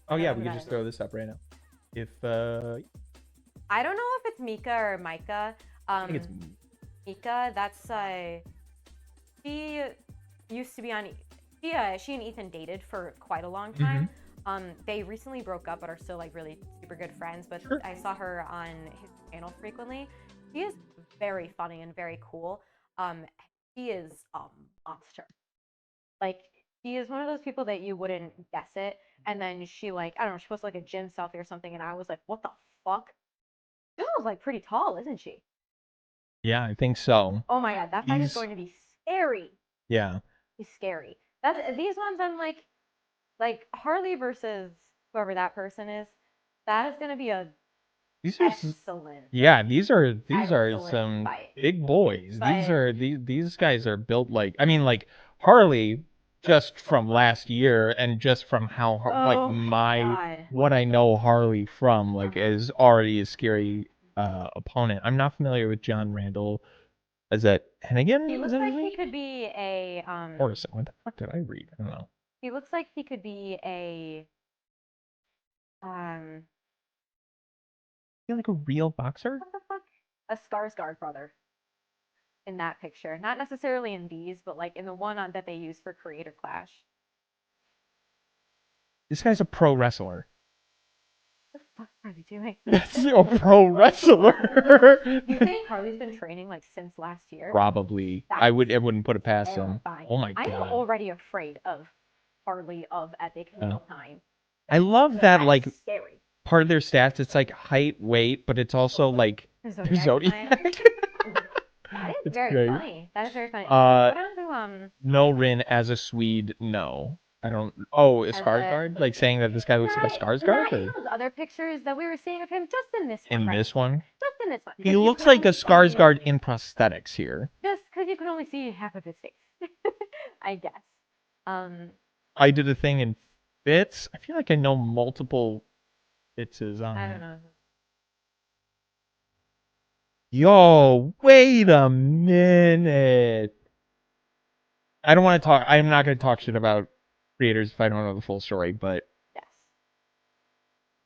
Oh yeah, we can just throw this up right now. If I don't know if it's Mika or Micah. I think it's Mika. That's she used to be on. She and Ethan dated for quite a long time. They recently broke up, but are still like really super good friends. But I saw her on his channel frequently. She is very funny and very cool. She is monster. Like, she is one of those people that you wouldn't guess it. And then she like, I don't know, she posted like a gym selfie or something, and I was like, what the fuck? She was like pretty tall, isn't she? Yeah, I think so. Oh my god, that fight is going to be scary. Yeah. He's scary. These ones I'm like, Like Harley versus whoever that person is, that is gonna be a These are excellent, yeah, these are excellent some fight. big boys. These But are these guys are built like I mean like Harley just from last year and just from how like oh my god. what I know Harley from like Uh-huh. is already a scary opponent. I'm not familiar with John Randall. Is that Hennigan? He Is looks that his like he name? could be a Morrison. What the fuck did I read? I don't know. he looks like he could be a Is he like a real boxer? what the fuck? A Skarsgård brother in that picture. Not necessarily in these, but like in the one that they use for Creator Clash. This guy's a pro wrestler. What the fuck are they doing? That's a pro wrestler. You think Harley's been training like since last year? Probably. That's I wouldn't put it past him. terrifying. Oh my I'm god. already afraid of Harley of Epic Meal Time. I love that like That's scary. part of their stats it's like height, weight, but it's also like their zodiac. That is It's very great. funny. That is very funny. Uh Go down to no Rin as a Swede, no. I don't oh, is As a- Skarsgård? Like saying that this guy looks like a Skarsgård in or those other pictures that we were seeing of him, just in this one. in right? this one? Just in this one. He because you looks can like a only see- Skarsgård in prosthetics here. Just because you can only see half of his face, I guess. I did a thing in Fitz. I feel like I know multiple Fitz's on. I don't know. Yo, wait a minute. I don't want to talk. I'm not going to talk shit about creators if I don't know the full story, but Yes.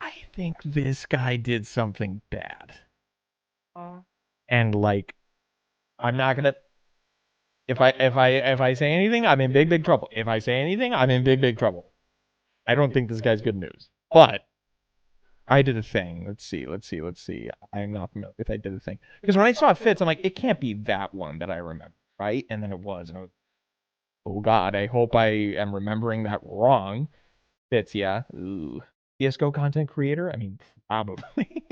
I think this guy did something bad. Oh. And like, I'm not gonna. If I say anything, I'm in big trouble. If I say anything, I'm in big trouble. I don't think this guy's good news, but I did a thing. Let's see. I'm not familiar if I did a thing because when I saw Fitz, I'm like, it can't be that one that I remember, right? And then it was, and I was, oh God, I hope I am remembering that wrong. Fitz, yeah. Ooh. CS:GO content creator? I mean, probably.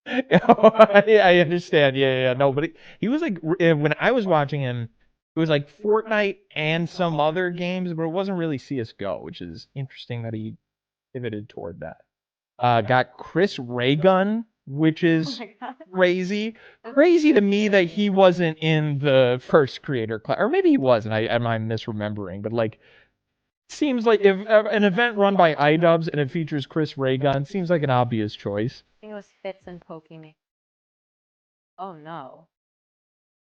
I understand. Yeah. No, but he was like when I was watching him, it was like Fortnite and some other games, but it wasn't really CS:GO, which is interesting that he pivoted toward that. Got Chris Raygun, which is crazy. Crazy to me that he wasn't in the first creator class, or maybe he was, and am I misremembering? But like, seems like if an event run by iDubbbz and it features Chris Raygun, seems like an obvious choice. I think it was Fitz and Pokemon. Oh no.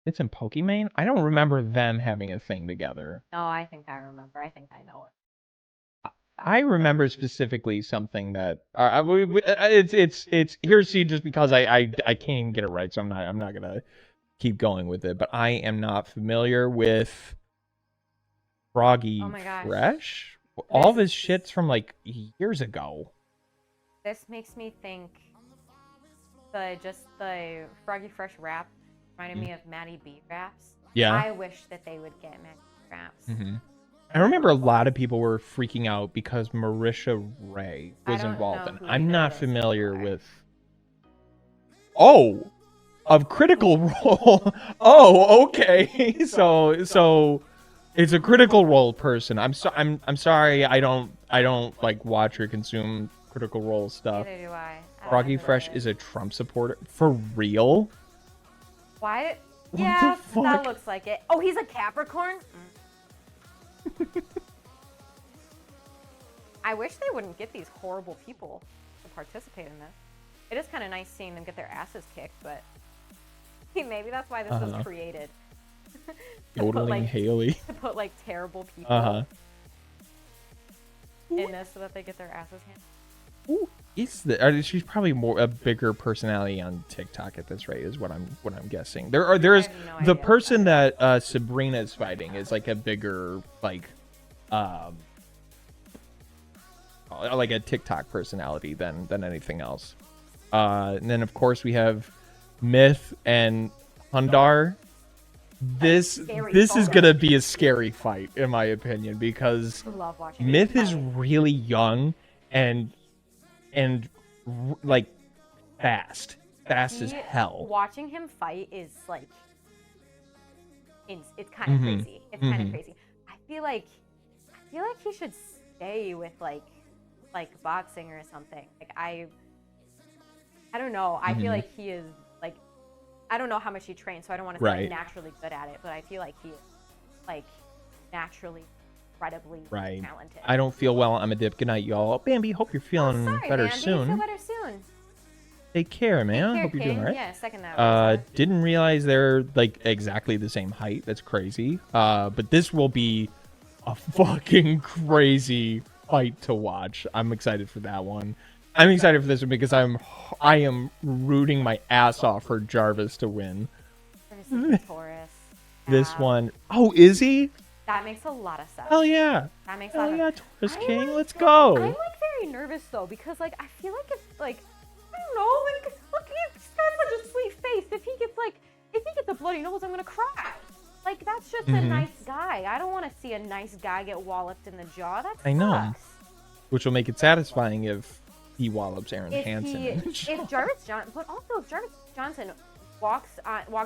It's in Pokimane? I don't remember them having a thing together. No, I think I remember. I think I know it. I remember specifically something that it's heresy just because I can't even get it right, so I'm not gonna keep going with it. But I am not familiar with Froggy Oh my gosh. Fresh. All this shit's from like years ago. This makes me think the Froggy Fresh rap reminded me of Maddie B raps. Yeah. I wish that they would get Maddie B raps. Mm-hmm. I remember a lot of people were freaking out because Marisha Ray was involved in it. I'm not familiar with. Oh, of Critical Role. Oh, okay. So it's a Critical Role person. I'm sorry. I don't like watch or consume Critical Role stuff. Neither do I. Froggy Fresh is a Trump supporter for real. Why? What Yeah, the fuck? that looks like it. Oh, he's a Capricorn? I wish they wouldn't get these horrible people to participate in this. It is kind of nice seeing them get their asses kicked, but maybe that's why this was created. Yodeling Haley. To put like terrible people in this so that they get their asses handed. Who is she's probably a bigger personality on TikTok at this rate, is what I'm guessing. There's the person that Sabrina is fighting is like a bigger like a TikTok personality than anything else. And then of course we have Myth and Hundar. This is gonna be a scary fight in my opinion because Myth is really young and like fast as hell. Watching him fight is like it's kind of crazy. It's kind of crazy. I feel like he should stay with like boxing or something. Like I don't know. I feel like he is like I don't know how much he trains, so I don't want to say Right. naturally good at it, but I feel like he is like naturally incredibly Right. talented. I don't feel well. I'm a dip. Good night, y'all. Bambi, hope you're feeling Sorry, better Bambi. soon. Feel better soon. Take care, man. Take care, Hope you're doing King. all right. Yeah, second that. Didn't realize they're like exactly the same height. That's crazy. But this will be a fucking crazy fight to watch. I'm excited for that one. I'm excited for this one because I am rooting my ass off for Jarvis to win. Taurus. This one. Oh, is he? That makes a lot of sense. Hell yeah. That makes Hell a lot yeah, of Taurus I King. like Let's that. go. I'm like very nervous though because like I feel like it's like I don't know like look he's got such a sweet face. If he gets a bloody nose, I'm gonna cry. Like that's just a nice guy. I don't want to see a nice guy get walloped in the jaw. That sucks. I know. Which will make it satisfying if he wallops Aaron Hansen. If Jarvis Johnson, but also if Jarvis Johnson walks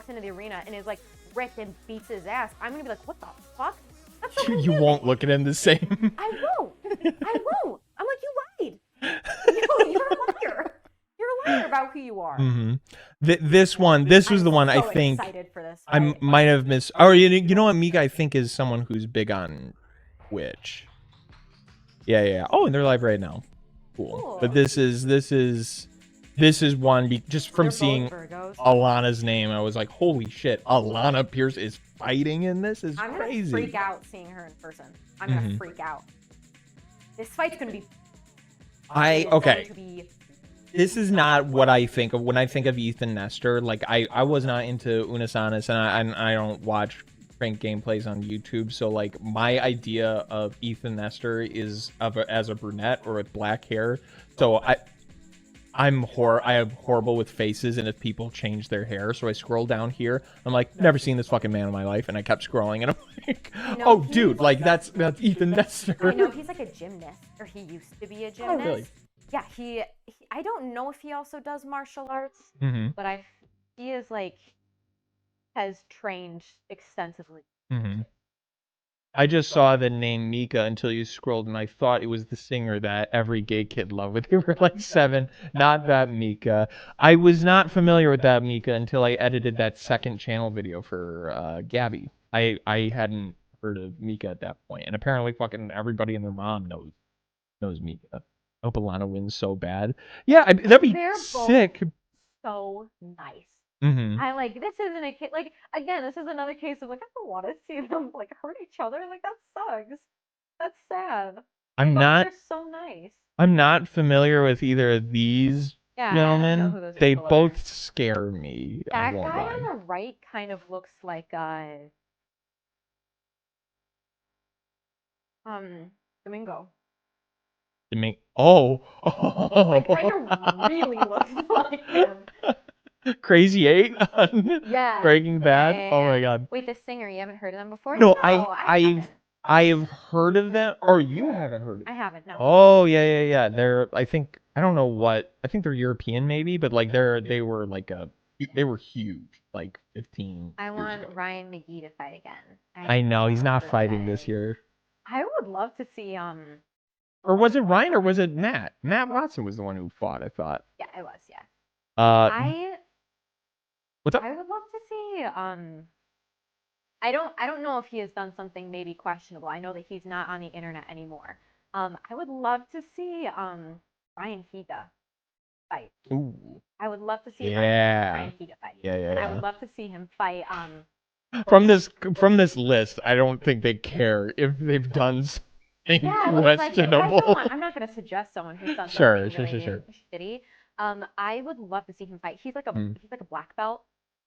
into the arena and is like ripped and beats his ass, I'm gonna be like, what the fuck? That's so You won't look at him the same. I won't. I won't. I'm like, you lied. You're a liar. You're a liar about who you are. This was the one so I think excited for this I fight. might have missed. Oh, you know what? Mika, I think, is someone who's big on Twitch. Yeah. Oh, and they're live right now. Cool. But this is one just from seeing Alana's name. I was like, holy shit! Alana Pierce is fighting in this. Is I'm crazy. gonna freak out seeing her in person. I'm gonna freak out. This fight's gonna be. This is not what I think of when I think of Ethan Nestor. Like I was not into Unasanas, and I don't watch prank gameplays on YouTube. So like my idea of Ethan Nestor is as a brunette or with black hair. So I am horrible with faces, and if people change their hair, so I scroll down here. I'm like, never seen this fucking man in my life, and I kept scrolling, and I'm like, oh dude, like that's Ethan Nestor. I know he's like a gymnast, or he used to be a gymnast. Oh, really? Yeah, he I don't know if he also does martial arts, but he is like has trained extensively. I just saw the name Mika until you scrolled, and I thought it was the singer that every gay kid loved when they were like 7. Not that Mika. I was not familiar with that Mika until I edited that second channel video for Gabby. I hadn't heard of Mika at that point, and apparently fucking everybody and their mom knows Mika. I hope Alana wins so bad. Yeah, that'd be sick. So nice. I like this isn't a case like again this is another case of like I don't want to see them like hurt each other, like that sucks. That's sad. They're so nice. I'm not familiar with either of these gentlemen. They both scare me. That guy on the right kind of looks like Domingo. Oh. Like, kind of really looks like him. Crazy 8 on Breaking Bad. Oh my god. Wait, the singer, you haven't heard of them before? No, I've heard of them. Or you haven't heard of them. I haven't, no. Oh yeah. They're I think they're European maybe, but like they were huge, like 15. I want Ryan McGee to fight again. I know he's not fighting this year. I would love to see or was it Ryan or was it Matt? Matt Watson was the one who fought, I thought. Yeah, it was, yeah. What's up? I would love to see I don't know if he has done something maybe questionable. I know that he's not on the internet anymore. I would love to see Ryan Higa fight. Ooh. I would love to see Ryan Higa fight. Yeah. And I would love to see him fight from this list, I don't think they care if they've done something questionable. Like, I'm not going to suggest someone who's done something really shitty. I would love to see him fight. He's like a black belt.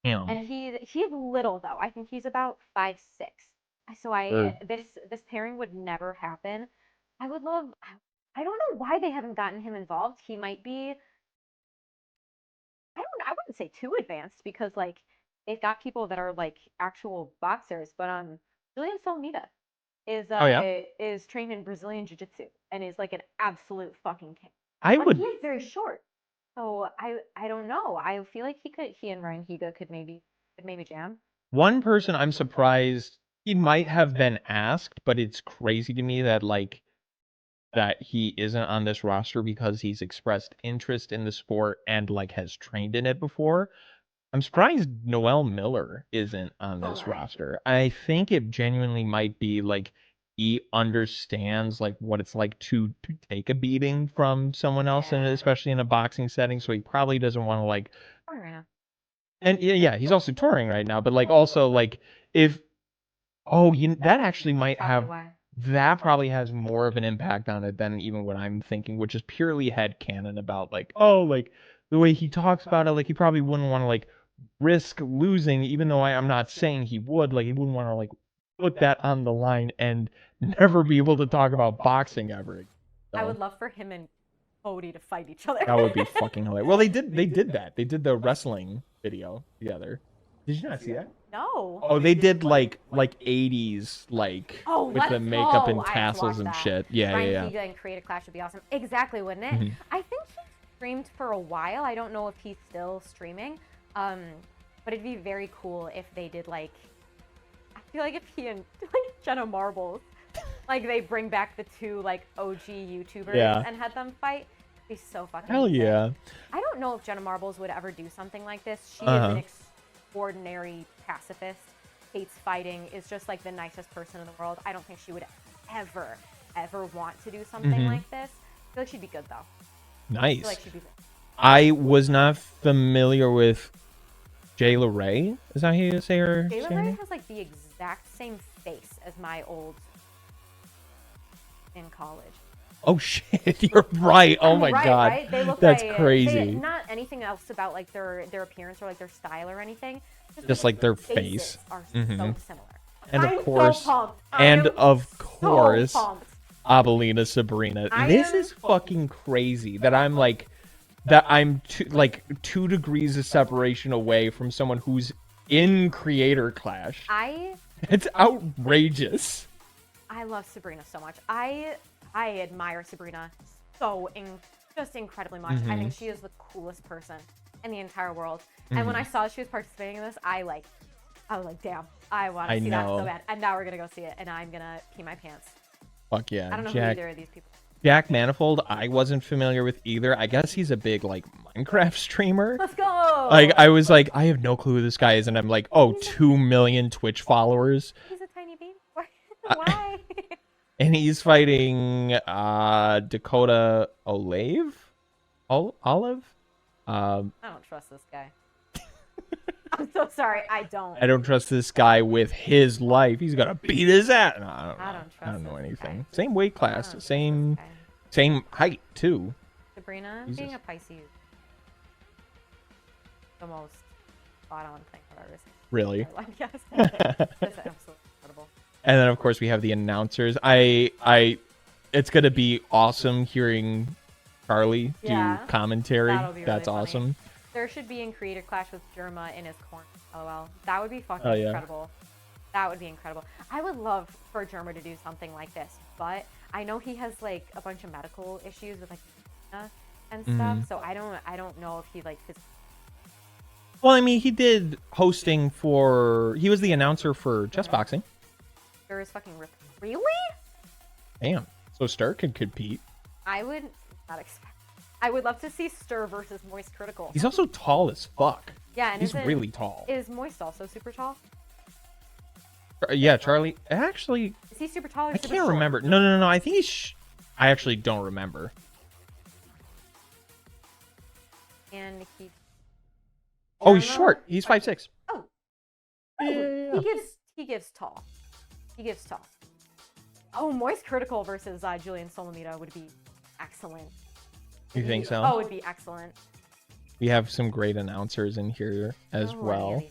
Damn. And he's little though. I think he's about 5'6". So this pairing would never happen. I would love. I don't know why they haven't gotten him involved. He might be. I wouldn't say too advanced because like they've got people that are like actual boxers, but Julian Solnita is trained in Brazilian Jiu-Jitsu and is like an absolute fucking king. But he is very short. So I don't know. I feel like he and Ryan Higa could maybe jam. One person I'm surprised he might have been asked, but it's crazy to me that like that he isn't on this roster because he's expressed interest in the sport and like has trained in it before. I'm surprised Noel Miller isn't on this roster. I think it genuinely might be like he understands like what it's like to take a beating from someone else, and especially in a boxing setting. So he probably doesn't want to like. And yeah, he's also touring right now. But like also like if that actually might have that probably has more of an impact on it than even what I'm thinking, which is purely headcanon about like like the way he talks about it, like he probably wouldn't want to like risk losing, even though I'm not saying he would, like he wouldn't want to like put that on the line and never be able to talk about boxing ever again. I would love for him and Cody to fight each other. That would be fucking hilarious. Well, they did that. They did the wrestling video together. Did you not see that? No. Oh, they did like 80s like with the makeup and tassels and shit. Yeah, Ryan Higa and Create a Clash would be awesome. Exactly, wouldn't it? Mhm. I think he streamed for a while. I don't know if he's still streaming. But it'd be very cool if they did like, I feel like if he and like Jenna Marbles, like they bring back the two like OG YouTubers and had them fight. It'd be so fucking hell insane. yeah. I don't know if Jenna Marbles would ever do something like this. She is an extraordinary pacifist, hates fighting, is just like the nicest person in the world. I don't think she would ever want to do something like this. I feel like she'd be good though. Nice. I feel like she'd be good. I was not familiar with Jayla Ray. Is that how you say her? Jayla Ray has like the exact same face as my old in college. Oh shit, you're right. Oh my god. Right? They look That's like, crazy. Not anything else about like their appearance or like their style or anything. Just like their faces face are so similar. And I'm of course, so pumped. Abelina Sabrina. This is fucking crazy that I'm like like 2 degrees of separation away from someone who's in Creator Clash. It's outrageous. I love Sabrina so much. I admire Sabrina just incredibly much. I think she is the coolest person in the entire world. And when I saw she was participating in this, I was like, damn, I want to see that so bad. And now we're gonna go see it, and I'm gonna pee my pants. Fuck yeah. I don't know who either of these people. Jack Manifold, I wasn't familiar with either. I guess he's a big like Minecraft streamer. Let's go. Like I was like, I have no clue who this guy is, and I'm like, 2 million Twitch followers. He's a tiny baby. Why? And he's fighting Dakota Olive. Olive? I don't trust this guy. I'm so sorry. I don't trust this guy with his life. He's gonna beat his ass. No, I don't know anything. Guy. Same weight class, same height too. Sabrina, being a Pisces, the most spot on thing I've ever seen. Really? Yes. That's absolutely incredible. And then of course we have the announcers. It's gonna be awesome hearing Charlie do commentary. Really That's funny. awesome. There should be in Creator Clash with Germa in his corner. LOL. That would be fucking incredible. That would be incredible. I would love for Germa to do something like this, but I know he has like a bunch of medical issues with like and stuff. So I don't know if he like his. Well, I mean, he did hosting for. He was the announcer for chess boxing. There is fucking really. Damn. So Stir could compete. I would not expect. I would love to see Stir versus Moist Critical. He's also tall as fuck. Yeah, and he's really tall. Is Moist also super tall? Yeah, Charlie. Actually, is he super tall or I super can't short? remember. No. I think he's. I actually don't remember. And he. Oh, he's short. He's 5'6". Oh. Yeah. He gives tall. He gives tall. Oh, Moist Critical versus Julian Solomita would be excellent. You think so? Oh, it would be excellent. We have some great announcers in here as well.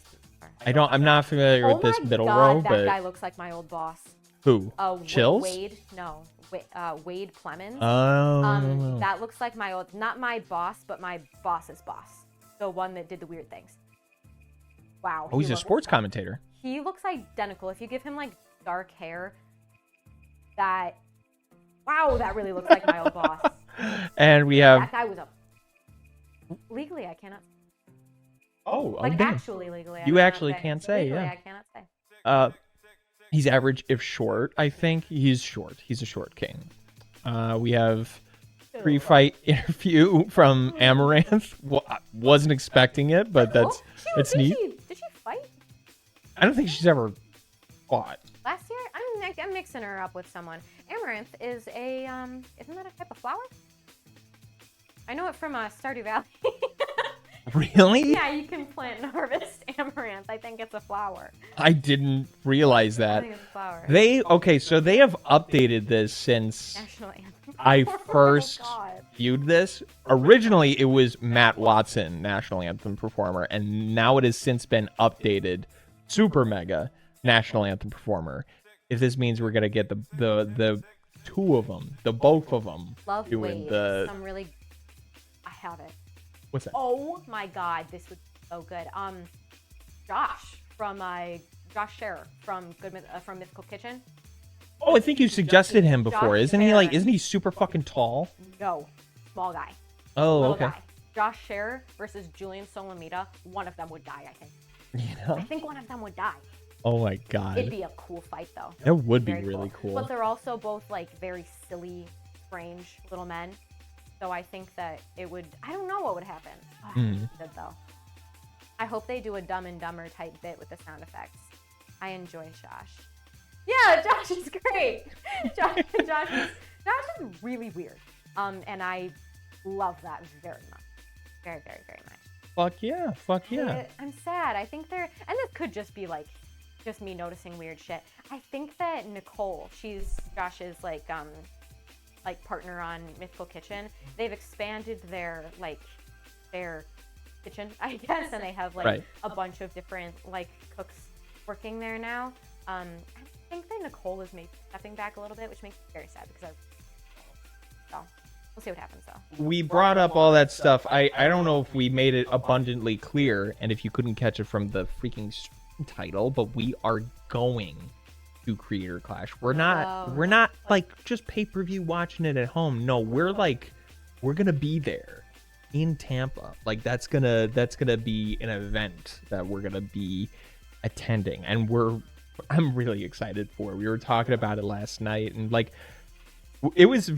I'm not familiar with this middle row, but that guy looks like my old boss. Who? Chills? Wade? No. Wade Plemons. Oh. That looks like my old, not my boss, but my boss's boss. The one that did the weird things. Wow. Oh, he's a sports commentator. He looks identical. If you give him like dark hair, wow, that really looks like my old boss. And we have. That guy was legally, I cannot. Oh, like damn. Actually, legally. You actually can't say, legally, yeah. I cannot say. He's average if short. I think he's short. He's a short king. We have pre-fight interview from Amaranth. Well, I wasn't expecting it, but it's neat. Did she fight? I don't think she's ever fought. Last year? I'm mixing her up with someone. Amaranth is a, isn't that a type of flower? I know it from Stardew Valley. Really? Yeah, you can plant and harvest amaranth. I think it's a flower. I didn't realize I that. think it's a flower. So they have updated this since National anthem. I Oh first God. viewed this. Originally, it was Matt Watson, National Anthem performer, and now it has since been updated, Super Mega National Anthem performer. If this means we're gonna get the two of them, the both of them Love doing waves. the. Some really. I have it. What's that? Oh my God, this would be so good. Josh Scherer from from Mythical Kitchen. Oh, I think you suggested him before. Josh Isn't he Barron. isn't he super fucking tall? No, small guy. Oh, Little okay. guy. Josh Scherer versus Julian Solomita. One of them would die, I think. Yeah. I think one of them would die. Oh my god. It'd be a cool fight, though. That would be Very really cool. But they're also both like very silly, strange little men. So I think that it would. I don't know what would happen. Oh, good though. I hope they do a Dumb and Dumber type bit with the sound effects. I enjoy Josh. Yeah, Josh is great. Josh is really weird. And I love that very much. Very, very, very much. Fuck yeah. Fuck yeah. I'm sad. I think and this could just be like, just me noticing weird shit. I think that Nicole, she's Josh's like partner on Mythical Kitchen. They've expanded their kitchen, I guess, and they have like a bunch of different like cooks working there now. I think that Nicole is maybe stepping back a little bit, which makes me very sad because so we'll see what happens though. We brought up all that stuff. I don't know if we made it abundantly clear, and if you couldn't catch it from the freaking title, but we are going to Creator Clash. We're not like just pay-per-view watching it at home. No, we're gonna be there in Tampa. Like that's gonna be an event that we're gonna be attending, and I'm really excited for. We were talking about it last night, and like it's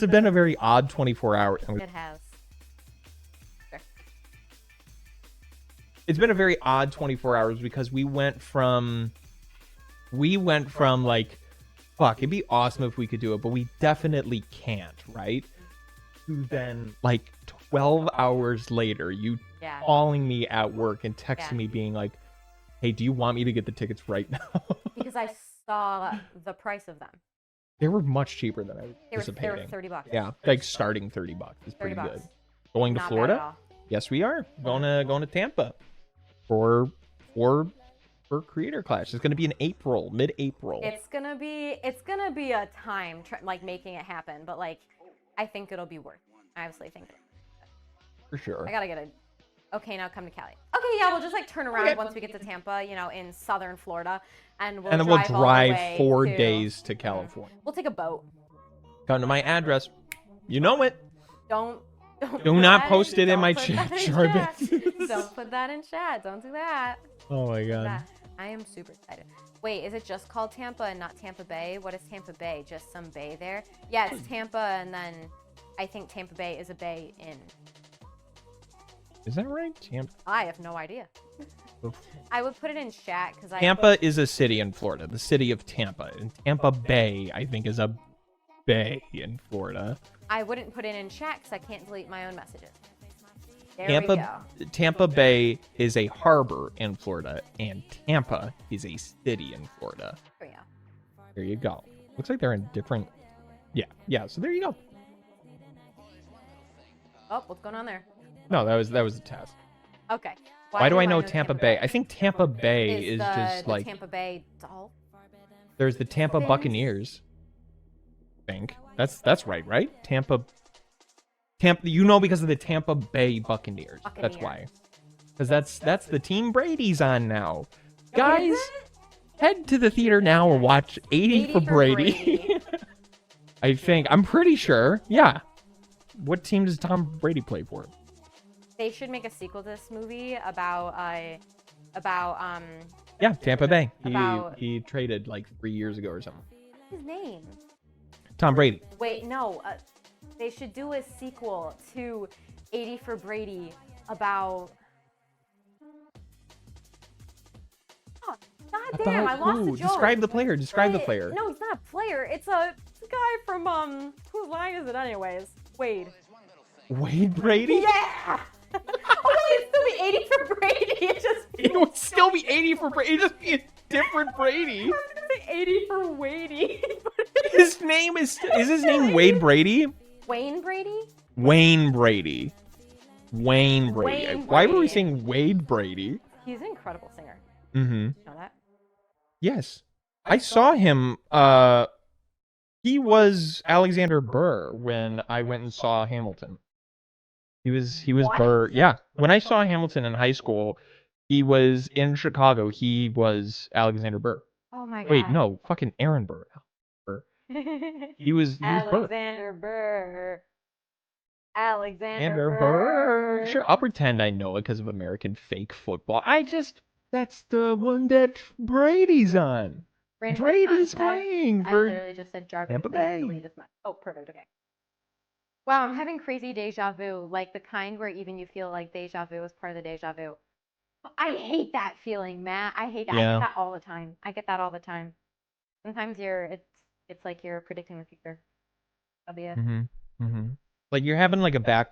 been a very odd 24 hours. It has. It's been a very odd 24 hours because we went from like, fuck, it'd be awesome if we could do it, but we definitely can't, right? To then like 12 hours later, you calling me at work and texting me being like, hey, do you want me to get the tickets right now? Because I saw the price of them. They were much cheaper than I was anticipating. They were $30. Yeah, like starting $30 is pretty good. Going to Not Florida? bad at all. Yes, we are. Going to Tampa for Creator Clash. It's going to be in April, mid-April. It's gonna be a time like making it happen, but like I think it'll be worth it. I obviously think For sure. I gotta get it. Okay, now come to Cali. Okay, yeah, we'll just like turn around once we get to Tampa, in southern Florida, and then we'll drive 4 days to California. We'll take a boat. Come to my address. You know it. Do not post it in my chat, Jarvis. Don't put that in chat. Don't do that. Oh my god. I am super excited. Wait, is it just called Tampa and not Tampa Bay? What is Tampa Bay? Just some bay there? Yeah, it's Tampa, and then I think Tampa Bay is a bay in... Is that right? Tampa? I have no idea. I would put it in chat because Tampa is a city in Florida. The city of Tampa. And Tampa Bay, I think, is a bay in Florida. I wouldn't put it in chat because I can't delete my own messages. There we go. Tampa Bay is a harbor in Florida, and Tampa is a city in Florida. There we go. There you go. Looks like they're in different... Yeah, so there you go. Oh, what's going on there? No, that was a test. Okay. Why do I know Tampa Bay? I think Tampa Bay is just the like... Tampa Bay doll? There's the Tampa Buccaneers. I think. That's right? Tampa, because of the Tampa Bay Buccaneers. That's why. Because that's the team Brady's on now. Guys, head to the theater now and watch 80 for Brady. I'm pretty sure. Yeah. What team does Tom Brady play for? They should make a sequel to this movie about Yeah, Tampa Bay. He traded like 3 years ago or something. his name. Tom Brady. Wait, no. They should do a sequel to 80 for Brady about... Oh, God damn, I lost the joke. Describe the player. Describe the player. No, he's not a player. It's a guy from, whose line is it anyways? Wade. Wade Brady? Yeah! Oh, wait, it'd still be 80 for Brady. It would still be 80 for Brady. It'd just be a different Brady. I was gonna say 80 for Wadey. His name is his name Wade Brady? Wayne Brady? Wayne Brady. Wayne Brady. Wayne Why were we Brady. saying Wade Brady? He's an incredible singer. Mm-hmm. You know that? Yes. I saw him. He was Alexander Burr when I went and saw Hamilton. He was What? Burr. Yeah. When I saw Hamilton in high school, he was in Chicago. He was Alexander Burr. Oh my God. Wait, no, fucking Aaron Burr. He was Burr. Alexander Burr. Alexander Burr. Burr. Sure, I'll pretend I know it because of American fake football. That's the one that Brady's on. Brady's playing I for literally just said Jarvis. Tampa Bay. Oh, perfect. Okay. Wow, I'm having crazy deja vu, like the kind where even you feel like deja vu is part of the deja vu. I hate that feeling, Matt. I hate that. Yeah. I get that all the time. I get that all the time. Sometimes it's like you're predicting the future. That'll be it. Like you're having like I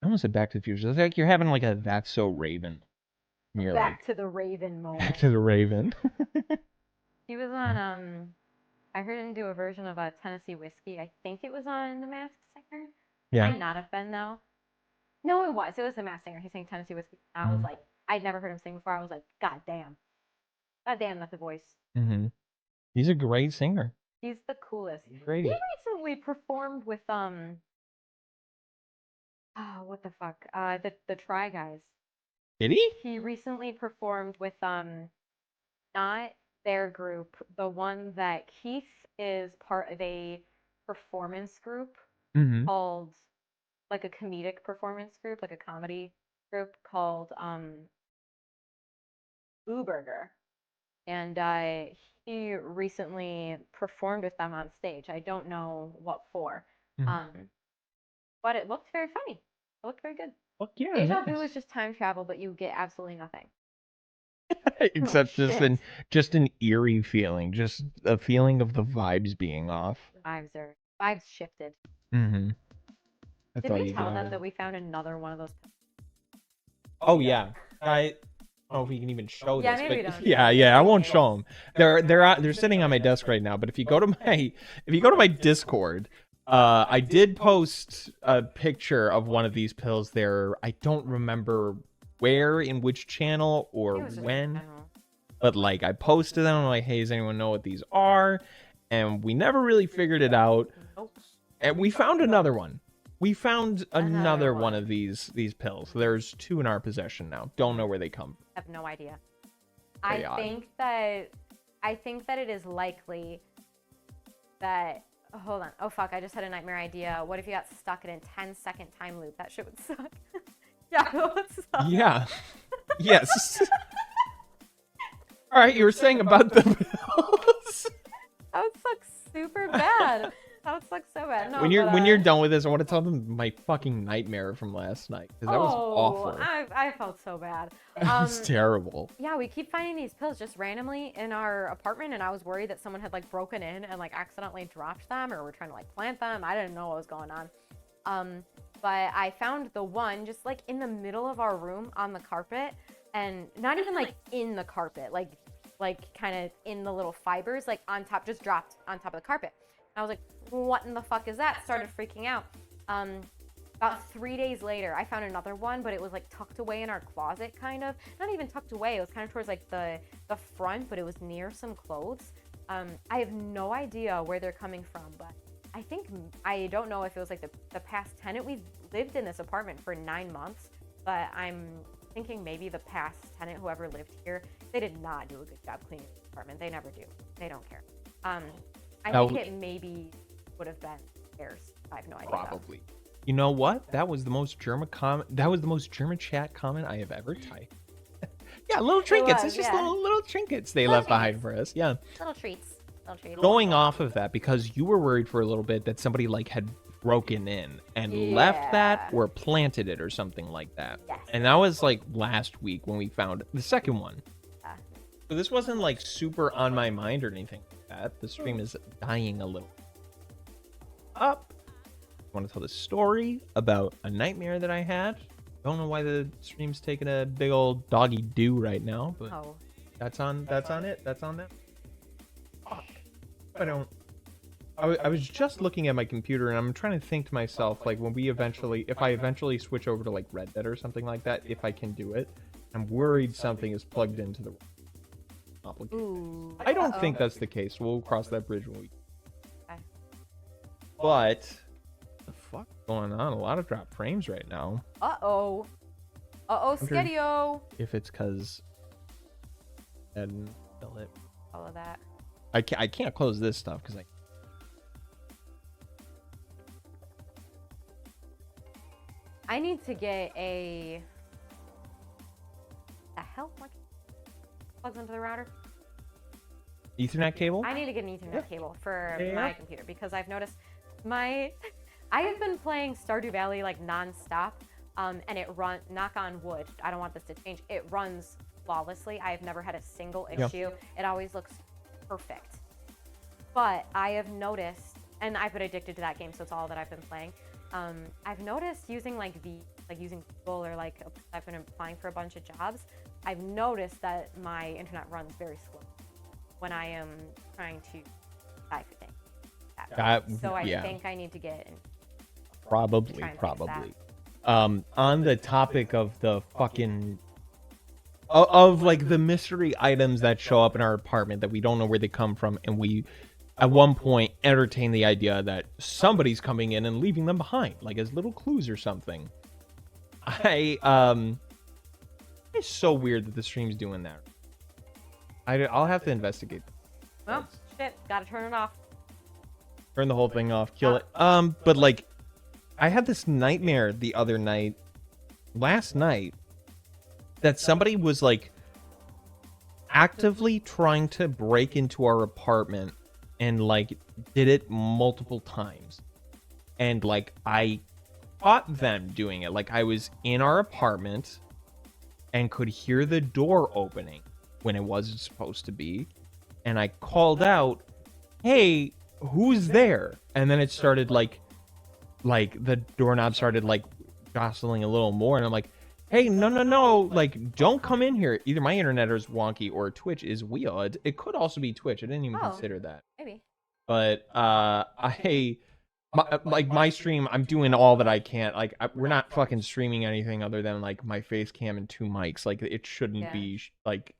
almost said Back to the Future. It's like you're having like a That's So Raven. And you're Back to the Raven moment. Back to the Raven. He was on I heard him do a version of Tennessee Whiskey. I think it was on The Masked Singer. Yeah. Might not have been though. No, it was. It was The Masked Singer. He sang Tennessee Whiskey. I was like, I'd never heard him sing before. I was like, God damn. God damn, that's a voice. He's a great singer. He's the coolest. Great. He recently performed with what the fuck? The Try Guys. Did he? He recently performed with not their group, the one that Keith is part of a performance group called, like a comedic performance group, like a comedy group called Boo Burger. And he recently performed with them on stage. I don't know what for. But it looked very funny. It looked very good. Fuck yeah. Deja vu is just time travel, but you get absolutely nothing. Except shit. just an eerie feeling, just a feeling of the vibes being off. Vibes shifted. That's Did all we you tell got. them that we found another one of those? Oh yeah. I don't know if we can even show Yeah, this, maybe but we don't. yeah, I won't show them. They're sitting on my desk right now. But if you go to my Discord, I did post a picture of one of these pills there. I don't remember where, in which channel, or when, but like I posted them. I'm like, hey, does anyone know what these are? And we never really figured it out. Nope. And we found another one. We found another one of these pills. There's 2 in our possession now. Don't know where they come from. I have no idea. Very I odd. think that it is likely that. Oh, hold on. Oh fuck! I just had a nightmare idea. What if you got stuck in a 10-second time loop? That shit would suck. Yeah, it would suck. Yeah. Yes. All right, you were saying about the pills. That would suck super bad. That would suck so bad. No, when you're done with this, I want to tell them my fucking nightmare from last night, because that was awful. I felt so bad. It was terrible. Yeah, we keep finding these pills just randomly in our apartment, and I was worried that someone had like broken in and like accidentally dropped them, or were trying to like plant them. I didn't know what was going on. But I found the one just like in the middle of our room on the carpet, and not even like in the carpet, like kind of in the little fibers, like on top, just dropped on top of the carpet. And I was like, what in the fuck is that? Started freaking out. About 3 days later, I found another one, but it was like tucked away in our closet, kind of. Not even tucked away. It was kind of towards like the front, but it was near some clothes. I have no idea where they're coming from, but I don't know if it was like the past tenant. We've lived in this apartment for 9 months, but I'm thinking maybe the past tenant, whoever lived here, they did not do a good job cleaning the apartment. They never do. They don't care. I think it maybe would have been theirs. I have no idea. Probably. You know what? That was the most German That was the most German chat comment I have ever typed. Yeah, little trinkets. It's just little trinkets they left behind for us. Yeah. Little treats. Don't trade. going off of that, because you were worried for a little bit that somebody like had broken in and left that or planted it or something like that. Yes. And that was like last week when we found the second one. Yeah. So this wasn't like super on my mind or anything like that. The stream is dying a little. Up. I want to tell the story about a nightmare that I had. Don't know why the stream's taking a big old doggy do right now, but that's on it. That's on that. Fuck. I was just looking at my computer and I'm trying to think to myself, like, when if I eventually switch over to like Red Dead or something like that, if I can do it. I'm worried something is plugged into the application. Ooh. I don't think that's the case. We'll cross that bridge when we. Okay. But the fuck is going on? A lot of drop frames right now. Skedio. If it's because and all of that. I can't close this stuff because I need to get a. The hell? What plugs into the router? Ethernet cable? I need to get an Ethernet cable for my computer because I've noticed I have been playing Stardew Valley like nonstop, and it knock on wood, I don't want this to change. It runs flawlessly. I have never had a single issue. It always looks perfect. But I have noticed, and I've been addicted to that game, so it's all that I've been playing. I've noticed using using Google or I've been applying for a bunch of jobs. I've noticed that my internet runs very slow when I am trying to apply for things. So I think I need to get probably. On the topic of the fucking of like the mystery items that show up in our apartment that we don't know where they come from, and we at one point entertain the idea that somebody's coming in and leaving them behind, like as little clues or something. It's so weird that the stream's doing that. I'll have to investigate. Well, shit, gotta turn it off. Turn the whole thing off, kill it. But like, I had this nightmare the other night, last night, that somebody was like actively trying to break into our apartment and like did it multiple times. And like, I caught them doing it. Like, I was in our apartment and could hear the door opening when it wasn't supposed to be. And I called out, "Hey, who's there?" And then it started like the doorknob started like jostling a little more. And I'm like, "Hey, no. Like, don't come in here." Either my internet is wonky or Twitch is weird. It could also be Twitch. I didn't even consider that. Maybe. But my stream, I'm doing all that I can. Like, we're not fucking streaming anything other than like my face cam and 2 mics. Like, it shouldn't be like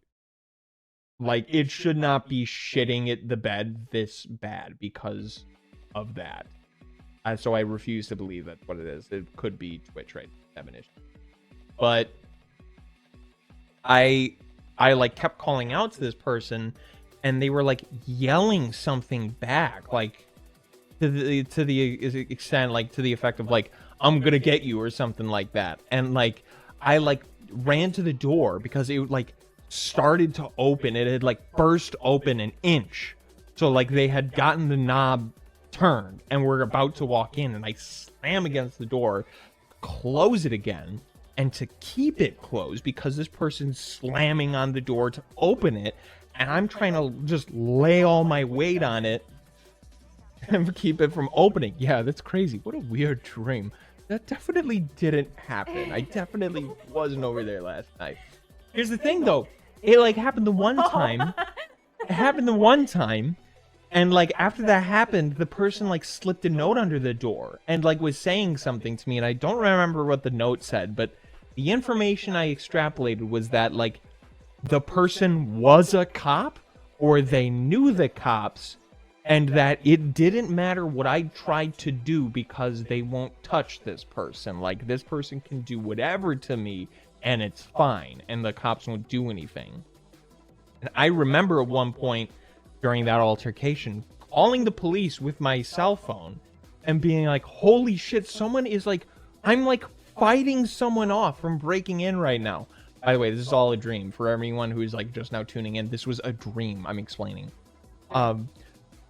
it should not be shitting at the bed this bad because of that. So I refuse to believe that's what it is. It could be Twitch, right? Definition. But I like kept calling out to this person, and they were like yelling something back, like to the extent, like to the effect of like, "I'm gonna get you" or something like that. And like, I like ran to the door because it like started to open. It had like burst open an inch. So like they had gotten the knob turned and were about to walk in, and I slam against the door, close it again, and to keep it closed because this person's slamming on the door to open it, and I'm trying to just lay all my weight on it and keep it from opening. Yeah, that's crazy. What a weird dream. That definitely didn't happen. I definitely wasn't over there last night. Here's the thing though. It like happened the one time. It happened the one time. And like after that happened, the person like slipped a note under the door and like was saying something to me, and I don't remember what the note said, but the information I extrapolated was that like the person was a cop or they knew the cops, and that it didn't matter what I tried to do because they won't touch this person. Like, this person can do whatever to me and it's fine, and the cops won't do anything. And I remember at one point during that altercation calling the police with my cell phone and being like, "Holy shit, someone is like, I'm like fighting someone off from breaking in right now." By the way, this is all a dream. For everyone who's like just now tuning in, this was a dream I'm explaining.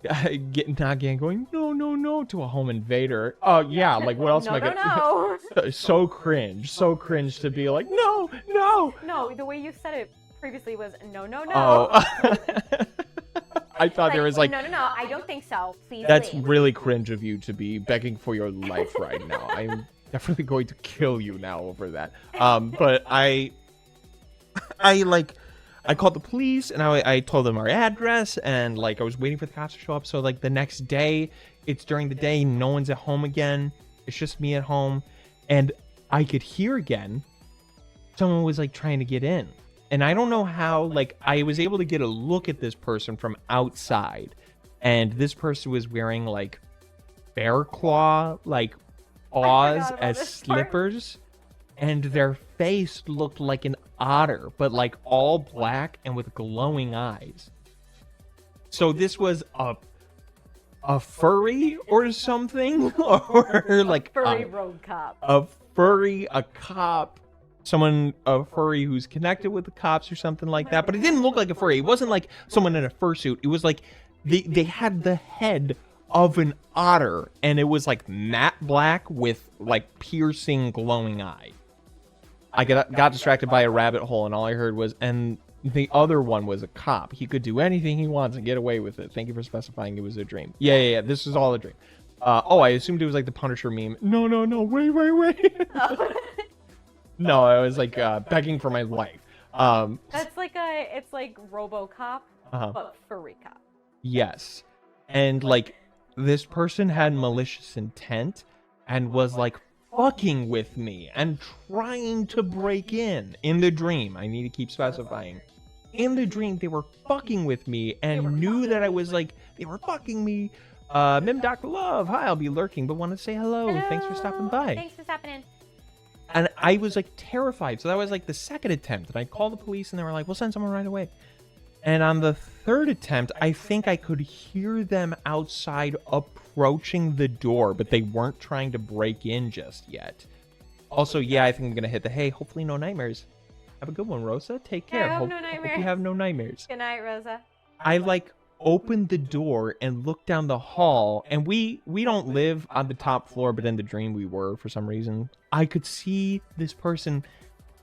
Not getting going, no, no, no, to a home invader. Oh, yeah, like, what else no, am I no, gonna... no. So cringe to be like, no, no. No, the way you said it previously was no, no, no. Oh. I thought there was like... No, no, no, I don't think so. Please That's leave. really cringe of you to be begging for your life right now. I'm definitely going to kill you now over that. But I called the police and I told them our address and like I was waiting for the cops to show up. So like the next day, it's during the day, no one's at home again. It's just me at home, and I could hear again. Someone was like trying to get in, and I don't know how. Like I was able to get a look at this person from outside, and this person was wearing like bear claw like paws as slippers. And their face looked like an otter, but like all black and with glowing eyes. So this was a furry or something, or like furry road cop. A cop, a furry who's connected with the cops or something like that. But it didn't look like a furry. It wasn't like someone in a fursuit. It was like they had the head of an otter, and it was like matte black with like piercing glowing eyes. I got distracted by a rabbit hole, and all I heard was, and the other one was a cop. He could do anything he wants and get away with it. Thank you for specifying it was a dream. Yeah. This is all a dream. I assumed it was like the Punisher meme. No. Wait. Oh. No, I was like begging for my life. That's like it's like RoboCop, but furry cop. Yes. And like this person had malicious intent and was like fucking with me and trying to break in the dream. I need to keep specifying. In the dream, they were fucking with me and knew that I was like, they were fucking me. Mim Dr. Love, hi, I'll be lurking, but want to say hello. Thanks for stopping by. Thanks for stopping in. And I was like terrified. So that was like the second attempt. And I called the police and they were like, we'll send someone right away. And on the third attempt, I think I could hear them outside approaching the door, but they weren't trying to break in just yet. Also, yeah, I think I'm going to hit the hey, hopefully no nightmares. Have a good one, Rosa. Take care. Yeah, hope no nightmares. Hope you have no nightmares. Good night, Rosa. I like opened the door and looked down the hall, and we don't live on the top floor, but in the dream we were for some reason. I could see this person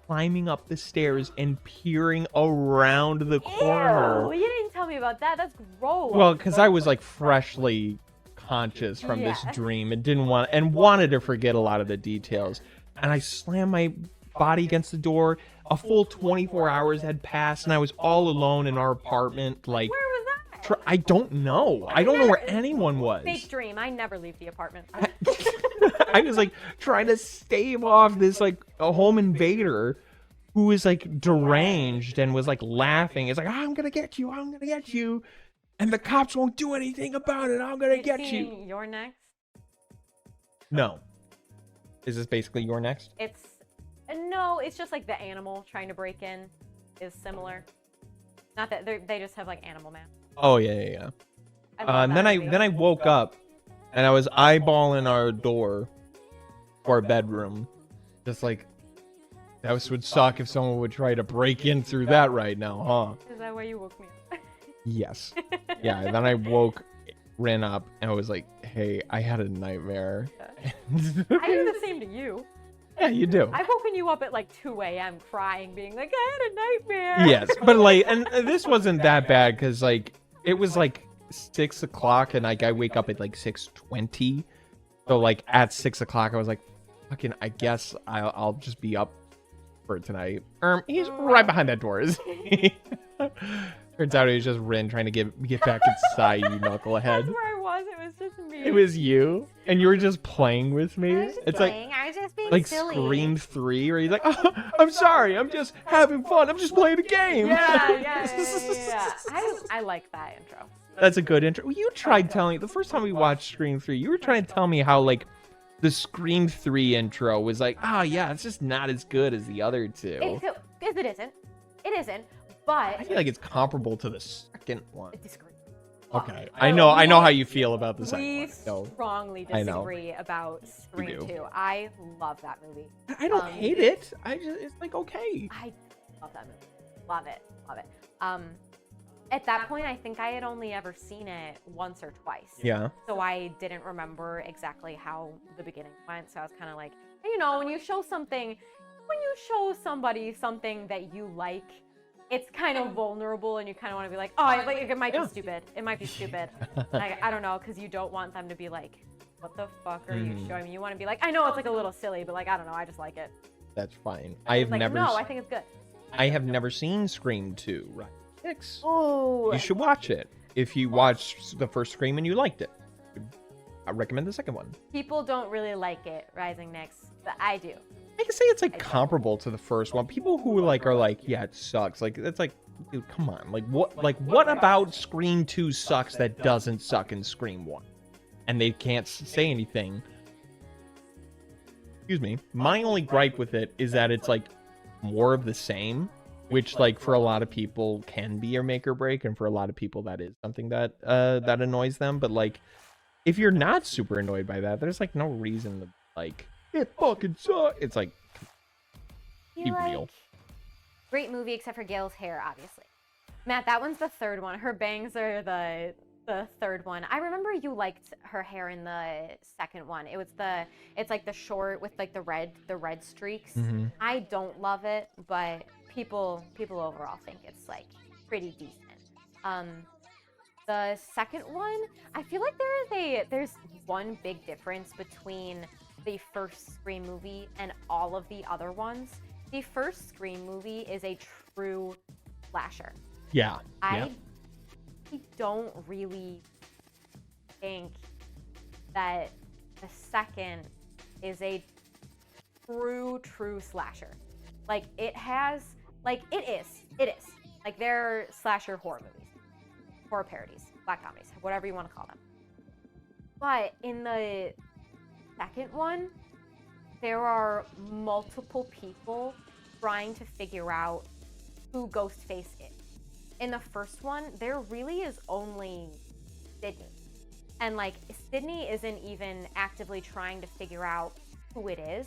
climbing up the stairs and peering around the corner. Ew, you didn't tell me about that. That's gross. Well, because I was like freshly conscious from this dream and wanted to forget a lot of the details. And I slammed my body against the door. A full 24 hours had passed, and I was all alone in our apartment. Like, where was that? I don't know. I don't know where anyone was. Fake dream. I never leave the apartment. I was like trying to stave off this like a home invader who was like deranged and was like laughing. It's like, I'm gonna get you, and the cops won't do anything about it. I'm gonna get you. You're next. No. Is this basically You're Next? No, it's just like the animal trying to break in is similar. Not that they just have like Animal Man. Oh yeah. And then I woke up and I was eyeballing our door for our bedroom. Just like, that would suck if someone would try to break in through that right now, huh? Is that why you woke me up? Yes. Yeah, and then I ran up, and I was like, hey, I had a nightmare. I do the same to you. Yeah, you do. I've woken you up at like 2 a.m. crying, being like, I had a nightmare. Yes, but like, and this wasn't that bad, because like, it was like 6 o'clock, and like I wake up at like 6:20. So like at 6 o'clock, I was like, fucking, I guess I'll just be up for tonight. He's right behind that door, is he? Turns out it was just Rin trying to get back inside, you knucklehead. That's where I was. It was just me. It was you, and you were just playing with me. It's playing. I was just being like silly. Scream 3, where he's like, oh, I'm sorry, I'm just having fun. I'm just playing a game. Yeah. I like that intro. That's a good intro. Well, you tried telling the first time we watched Scream 3, you were trying to tell me how like the Scream 3 intro was like, oh yeah, it's just not as good as the other two. It isn't. It isn't. But I feel like it's comparable to the second one. I disagree. Okay, I know how you feel about the second We one. No, strongly disagree about Scream 2. I love that movie. I don't hate it. It's like okay. I love that movie. Love it. at that point, I think I had only ever seen it once or twice. Yeah. So I didn't remember exactly how the beginning went. So I was kind of like, you know, when you show somebody something that you like, it's kind of vulnerable, and you kind of want to be like, oh, like it might be stupid. It might be stupid. Like, I don't know, because you don't want them to be like, what the fuck are you showing me? You want to be like, I know it's like a little silly, but like, I don't know, I just like it. That's fine. I think it's good. I have never seen Scream 2, right? 6. Oh, You should watch it. If you watched the first Scream and you liked it, I recommend the second one. people don't really like it, Rising Nyx, but I do. I can say it's like comparable to the first one. People who are like, yeah, it sucks. Like, it's like, dude, come on. Like, what about Scream 2 sucks that doesn't suck in Scream 1? And they can't say anything. Excuse me. My only gripe with it is that it's like more of the same, which like for a lot of people can be a make or break, and for a lot of people that is something that that annoys them. But like, if you're not super annoyed by that, there's like no reason to like, it fucking sucks. It's like, be real. Great movie, except for Gail's hair, obviously. Matt, that one's the third one. Her bangs are the third one. I remember you liked her hair in the second one. It's like the short with like the red streaks. Mm-hmm. I don't love it, but people overall think it's like pretty decent. The second one, I feel like there's one big difference between the first Scream movie and all of the other ones. The first Scream movie is a true slasher. Yeah. I don't really think that the second is a true slasher. Like, it is. Like, they're slasher horror movies. Horror parodies, black comedies, whatever you want to call them. But in the second one, there are multiple people trying to figure out who Ghostface is. In the first one, there really is only Sydney. And like, Sydney isn't even actively trying to figure out who it is.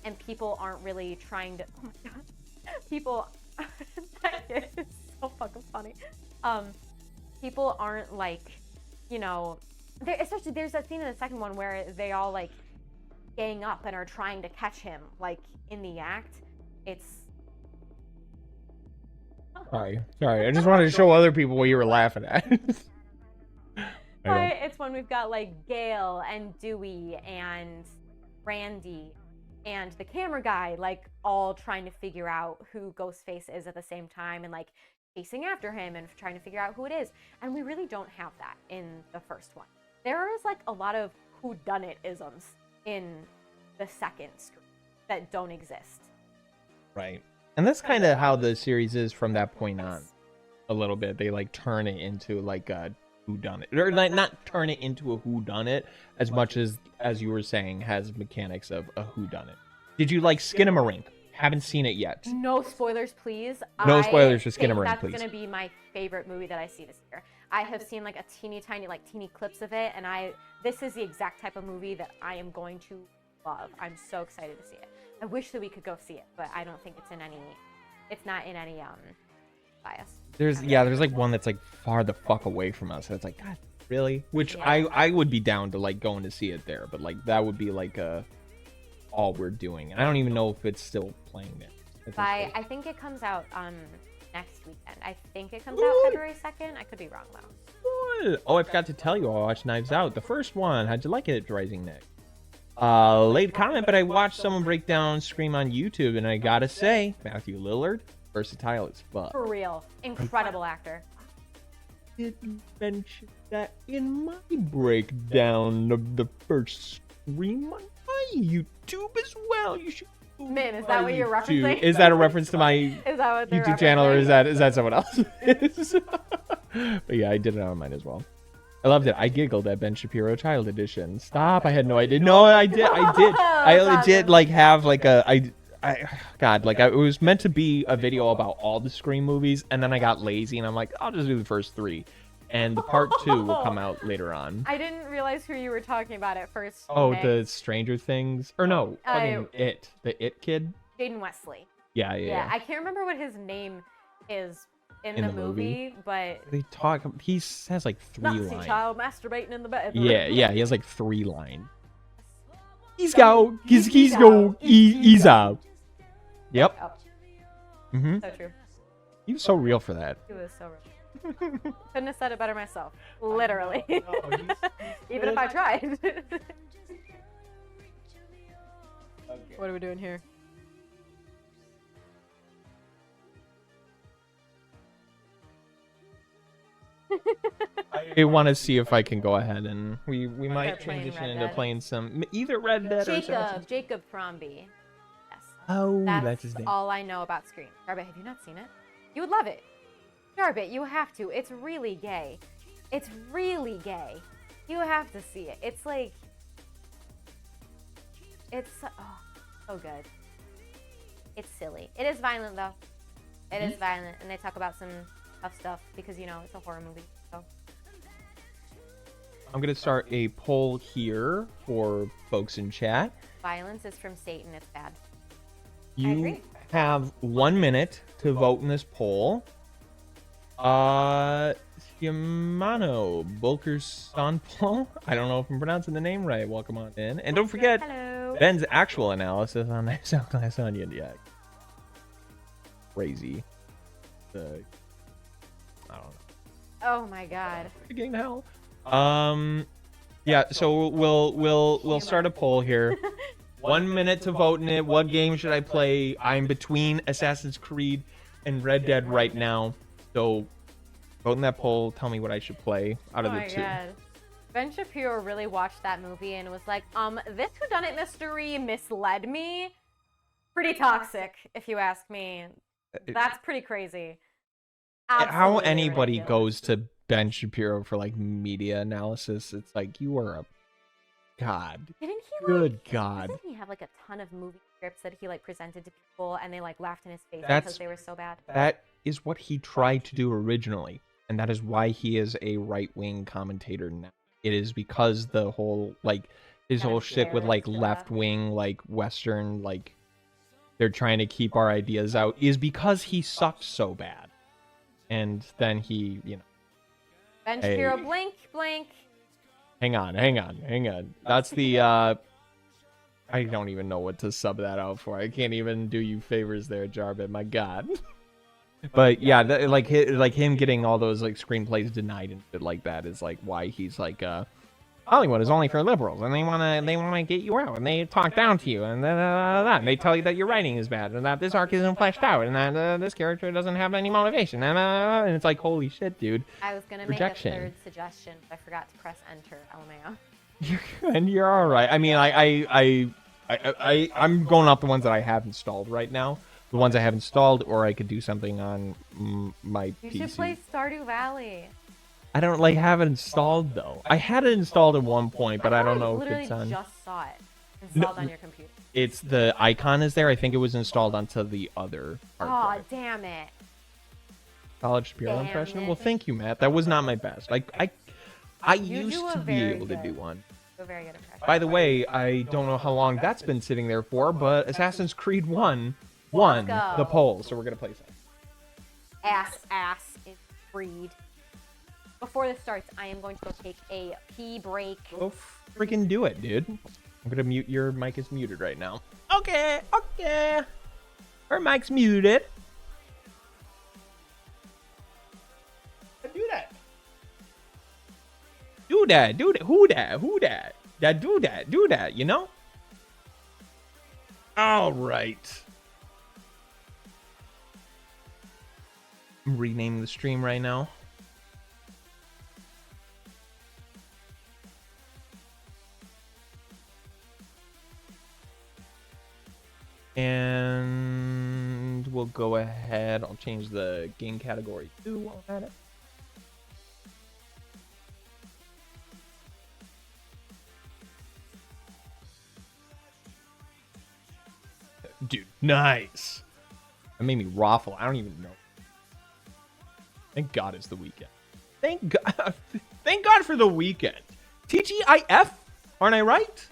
And people aren't really trying to, oh my god. People, that is so fucking funny. People aren't like, you know, especially there's that scene in the second one where they all like gang up and are trying to catch him like in the act. It's Sorry. I just wanted to show other people what you were laughing at. but it's when we've got like Gail and Dewey and Randy and the camera guy like all trying to figure out who Ghostface is at the same time and like chasing after him and trying to figure out who it is. And we really don't have that in the first one. There is like a lot of whodunit-isms in the second Scream that don't exist. Right. And that's kind of how the series is from that point on. A little bit. They like turn it into like a whodunit. Or like not turn it into a whodunit as much as you were saying, has mechanics of a whodunit. Did you like Skinamarink? Haven't seen it yet. No spoilers, please. No spoilers for Skinamarink, please. That's going to be my favorite movie that I see this year. I have seen like a teeny clips of it, and this is the exact type of movie that I am going to love. I'm so excited to see it. I wish that we could go see it, but I don't think it's not in any bias. There's like one that's like far the fuck away from us. And it's like, God, really? Which Yeah. I would be down to like going to see it there, but like that would be like all we're doing. And I don't even know if it's still playing there. I think it comes out next weekend. I think it comes out February 2nd. I could be wrong though. Good. Oh, I forgot to tell you, I watched Knives Out, the first one. How'd you like it, Rising Nick? Late comment, but I watched someone break down Scream on YouTube, and I gotta say, Matthew Lillard, versatile as fuck. For real. Incredible actor. Didn't mention that in my breakdown of the first Scream on my YouTube as well. You should. Man, is that what you're referencing? Is that a reference to my Is that what they're YouTube channel, or referencing? is that someone else? But yeah, I did it on mine as well. I loved it. I giggled at Ben Shapiro Child Edition. Stop! I had no idea. No, I did. I legit like have like it was meant to be a video about all the Scream movies, and then I got lazy, and I'm like, I'll just do the first 3, and the part 2 will come out later on. I didn't realize who you were talking about at first. Oh, Nick. the Stranger Things, or no, fucking the It kid. Jaden Wesley. Yeah. I can't remember what his name is in the movie, but they talk. He has like 3 Nazi lines. child masturbating in the bedroom. Yeah, he has like 3 lines. He's out. He's out. Yep. Oh, Mm-hmm. so true. He was so real for that. He was so real. Couldn't have said it better myself. Literally. Even if I tried. What are we doing here? I want to see if I can go ahead and we might Start playing transition Red into Dead. playing some either Red Dead or Assassin's. Jacob Crombie. Yes. Oh, that's That's his name. all I know about Scream. Jarbit, have you not seen it? You would love it. Jarbit, you have to. It's really gay. It's really gay. You have to see it. It's like... It's so good. It's silly. It is violent, though. It is violent, and they talk about some tough stuff because, you know, it's a horror movie. So. I'm going to start a poll here for folks in chat. Violence is from Satan. It's bad. You agree. have 1 minute to vote in this poll. Yamano Bulkersanpol. I don't know if I'm pronouncing the name right. Welcome on in. And don't forget Hello. Ben's actual analysis on that Soundclass Onion. Yeah. Crazy. I don't know. Oh my god. Getting to hell. Yeah, so we'll start a poll here. 1 minute to vote in it. What game should I play? I'm between Assassin's Creed and Red Dead right now. So vote in that poll. Tell me what I should play out of the two. God. Ben Shapiro really watched that movie and was like, this whodunit mystery misled me. Pretty toxic, if you ask me. That's pretty crazy. How Absolutely anybody ridiculous. goes to Ben Shapiro for like media analysis, it's like you are a god. Didn't he Good God. Doesn't he have like a ton of movie scripts that he like presented to people and they like laughed in his face That's- because they were so bad? That is what he tried to do originally, and that is why he is a right-wing commentator now. It is because the whole like his Kind whole of shit with like terrorist, left-wing, like Western, like they're trying to keep our ideas out is because he sucked so bad. And then he, you know, Ben Hey. Shapiro, blink, blink. hang on. That's the I don't even know what to sub that out for. I can't even do you favors there, Jarbit. My God. But yeah, like him getting all those like screenplays denied and shit like that is like why he's like Hollywood is only for liberals and they wanna get you out and they talk down to you and and they tell you that your writing is bad and that this arc isn't fleshed out and that this character doesn't have any motivation and it's like holy shit, dude. I was gonna Rejection. make a third suggestion, but I forgot to press enter. LMAO. And you're all right. I mean, I'm going off the ones that I have installed right now. The ones I have installed, or I could do something on my You PC. should play Stardew Valley. I don't like have it installed though. I had it installed at one point, but I don't know if literally it's on. just saw it installed on your computer. It's the icon is there. I think it was installed onto the other hard Oh, drive. damn it. College Shapiro damn impression. it. Well, thank you, Matt. That was not my best. I You used do a to be very able to good- do one. A very good impression. By the way, I don't know how long that's been sitting there for, but Assassin's Creed 1 won Let's go. the poll, so we're gonna play some. Ass is freed. Before this starts, I am going to go take a pee break. Go freaking do it, dude. I'm gonna mute your mic is muted right now. Okay. Her mic's muted. Do that. Do that. Who that? Do that, you know? All right. I'm renaming the stream right now. And we'll go ahead. I'll change the game category to while I'm at it. Dude, nice. That made me raffle. I don't even know. Thank God it's the weekend. Thank God. Thank God for the weekend. TGIF? Aren't I right?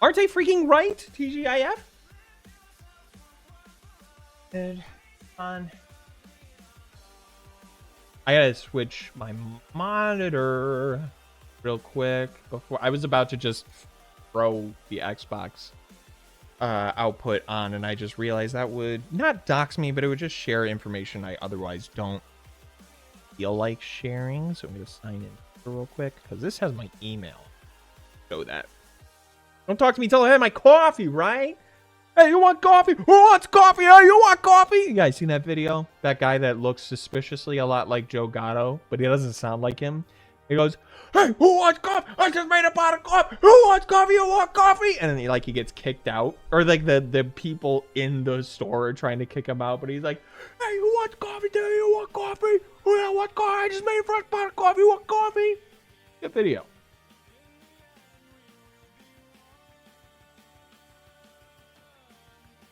Aren't I freaking right? TGIF? Good. On. I gotta switch my monitor real quick before I was about to just throw the Xbox output on, and I just realized that would not dox me, but it would just share information I otherwise don't feel like sharing. So I'm gonna sign in real quick because this has my email. Show that. Don't talk to me till I have my coffee, right? Hey, you want coffee? Who wants coffee? Hey, you want coffee? You guys seen that video? That guy that looks suspiciously a lot like Joe Gatto, but he doesn't sound like him. He goes, hey, who wants coffee? I just made a pot of coffee. Who wants coffee? You want coffee? And then he gets kicked out. Or like the people in the store are trying to kick him out. But he's like, hey, who wants coffee? Do you want coffee? Who wants coffee? I just made a fresh pot of coffee. You want coffee? Good video.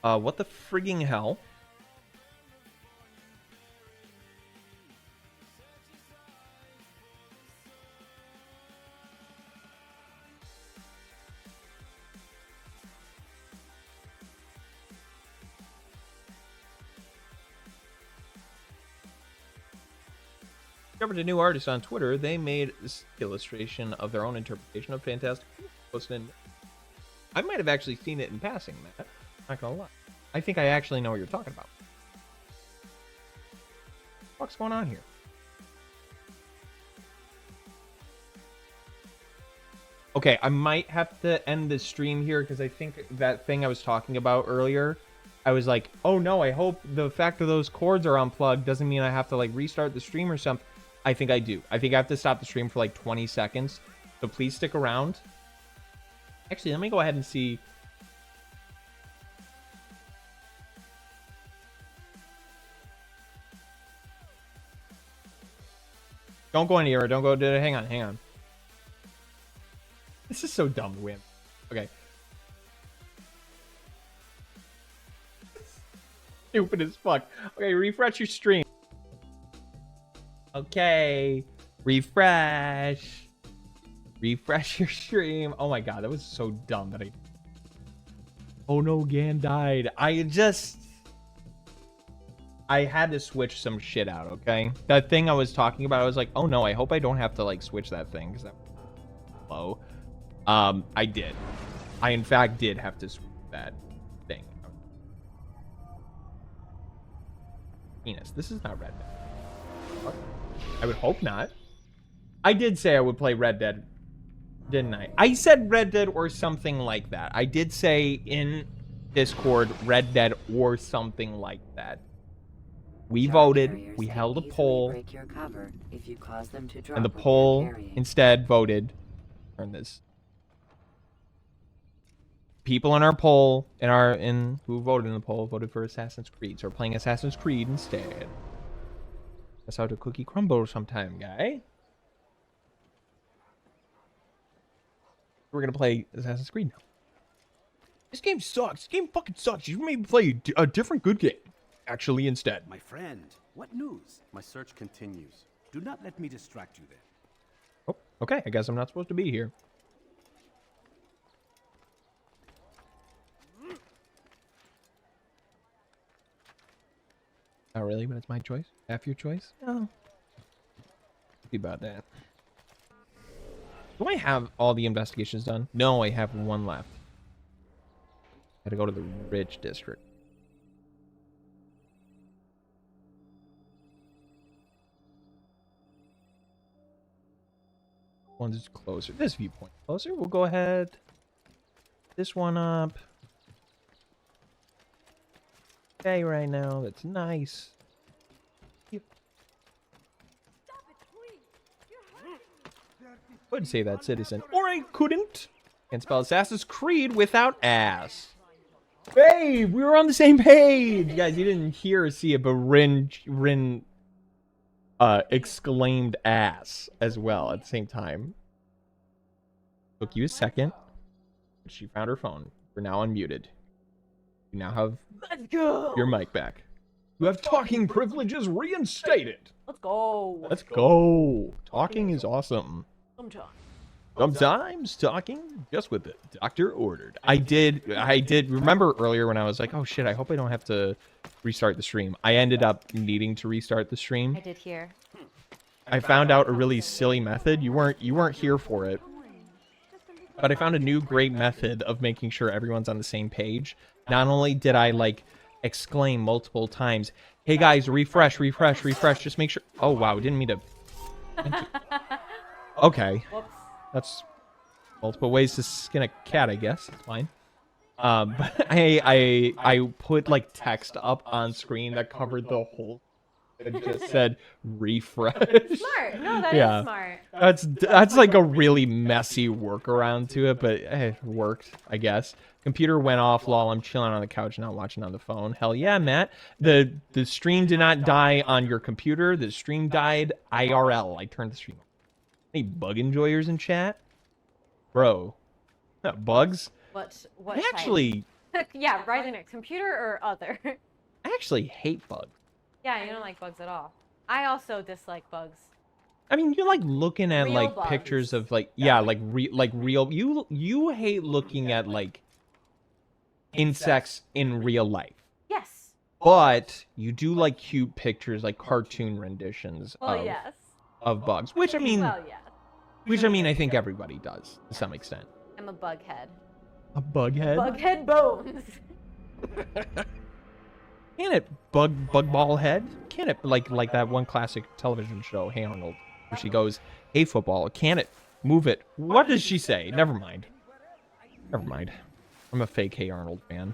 What the frigging hell? Discovered a new artist on Twitter. They made this illustration of their own interpretation of Fantastic Beasts. I might have actually seen it in passing, Matt. Not gonna lie. I think I actually know what you're talking about. What's going on here? Okay, I might have to end the stream here because I think that thing I was talking about earlier, I was like, oh no, I hope the fact that those cords are unplugged doesn't mean I have to like restart the stream or something. I think I do. I think I have to stop the stream for like 20 seconds. So please stick around. Actually, let me go ahead and see. Don't go anywhere. Don't go. Hang on. Hang on. This is so dumb to win. Okay. Stupid as fuck. Okay, refresh your stream. Okay. Refresh. Refresh your stream. Oh my god, that was so dumb that I... Oh no, Gan died. I had to switch some shit out, okay? That thing I was talking about, I was like, oh no, I hope I don't have to like switch that thing because that was low. I did. I in fact did have to switch that thing. Penis. This is not Red Dead. I would hope not. I did say I would play Red Dead, didn't I? I said Red Dead or something like that. I did say in Discord Red Dead or something like that. We voted. We held a poll. And the poll instead voted. Turn this. People in our poll, who voted in the poll, voted for Assassin's Creed. So we're playing Assassin's Creed instead. That's how the cookie crumble sometime, guy. We're gonna play Assassin's Creed now. This game sucks. This game fucking sucks. You made me play a different good game, actually, instead. My friend, what news? My search continues. Do not let me distract you then. Oh, okay. I guess I'm not supposed to be here. Not really, but it's my choice. Half your choice? Oh. Happy about that. Do I have all the investigations done? No, I have one left. Gotta go to the Ridge District. One's closer. This viewpoint closer. We'll go ahead. This one up. Okay, right now. That's nice. I would say that, citizen. Or I couldn't. Can't spell Assassin's Creed without ass. Babe, we were on the same page. Guys, you didn't hear or see it, but Rin exclaimed ass as well at the same time. Took you a second. She found her phone. We're now unmuted. You now have your mic back. You have talking privileges reinstated. Let's go. Let's go. Talking is awesome. Sometimes talking just with the doctor ordered. I did remember earlier when I was like, oh shit, I hope I don't have to restart the stream. I ended up needing to restart the stream. I did hear. I found out a really silly method. You weren't here for it. But I found a new great method of making sure everyone's on the same page. Not only did I like exclaim multiple times, "Hey guys, refresh, refresh, refresh." Just make sure. Oh wow, didn't mean to. Okay, Whoops. that's multiple ways to skin a cat, I guess. It's fine. But I put like text up on screen that covered the whole. It just said refresh. Smart. No, that is smart. That's like a really messy workaround to it, but it worked, I guess. Computer went off, lol. I'm chilling on the couch, not watching on the phone. Hell yeah, Matt. The stream did not die on your computer. The stream died IRL. I turned the stream off. Any bug enjoyers in chat? Bro. Bugs? What Actually, yeah, rising it. Computer or other? I actually hate bugs. Yeah, you don't like bugs at all. I also dislike bugs. I mean, you like looking at Real like bugs. pictures of like like real. You hate looking at like insects in real life, Yes. but you do like cute pictures, like cartoon renditions Well, yes. of bugs. Which I mean, Well, yes. I think everybody does to some extent. I'm a bug head. A bug head? Bughead bones. Can it bug ball head? Can it like that one classic television show, Hey Arnold, where she goes, "Hey football, can it move it?" What does she say? Never mind. Never mind. I'm a fake Hey Arnold fan.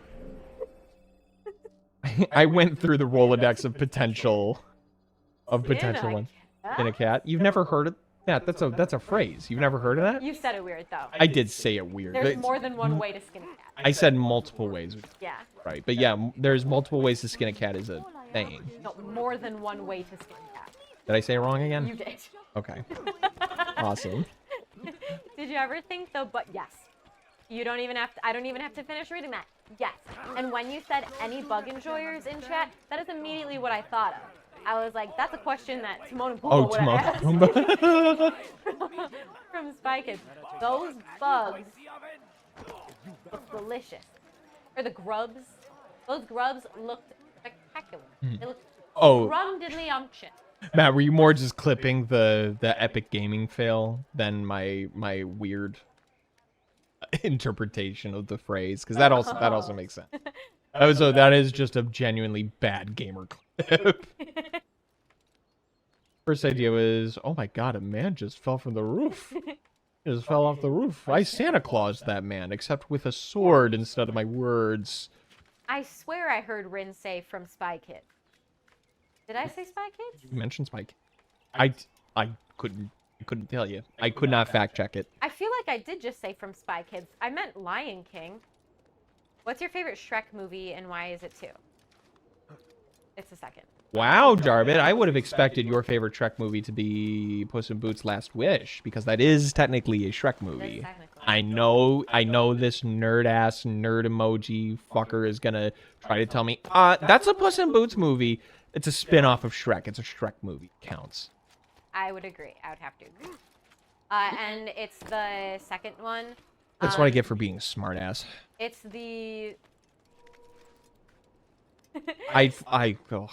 I went through the Rolodex of potential ones in a cat. You've never heard of that? That's a phrase. You've never heard of that? You said it weird though. I did say it weird. There's more than one way to skin a cat. I said multiple ways. Yeah. Right, but yeah, there's multiple ways to skin a cat is a thing. No, more than one way to skin a cat. Did I say it wrong again? You did. Okay. Awesome. Did you ever think though? But yes. You don't even have to. I don't even have to finish reading that. Yes. And when you said any bug enjoyers in chat, that is immediately what I thought of. I was like, that's a question that Timon and Pumbaa would have asked. Pumbaa. From Spy Kids. Those bugs look delicious. Or the grubs. Those grubs looked spectacular. They looked rum-diddly-umptious. Matt, were you more just clipping the epic gaming fail than my weird interpretation of the phrase? Because that also makes sense. That is just a genuinely bad gamer clip. First idea was, oh my god, a man just fell from the roof. He just fell off the roof. I Santa Claus that man, except with a sword instead of my words. I swear I heard Rin say from Spy Kids. Did I say Spy Kids? You mentioned Spike. I couldn't tell you. I could not fact check it. I feel like I did just say from Spy Kids. I meant Lion King. What's your favorite Shrek movie and why is it 2? It's the second. Wow, Jarbit, I would have expected your favorite Shrek movie to be Puss in Boots' Last Wish, because that is technically a Shrek movie. I know this nerd emoji fucker is gonna try to tell me, that's a Puss in Boots movie. It's a spin-off of Shrek. It's a Shrek movie. Counts. I would agree. I would have to agree. And it's the second one. That's what I get for being a smartass. It's the... ugh.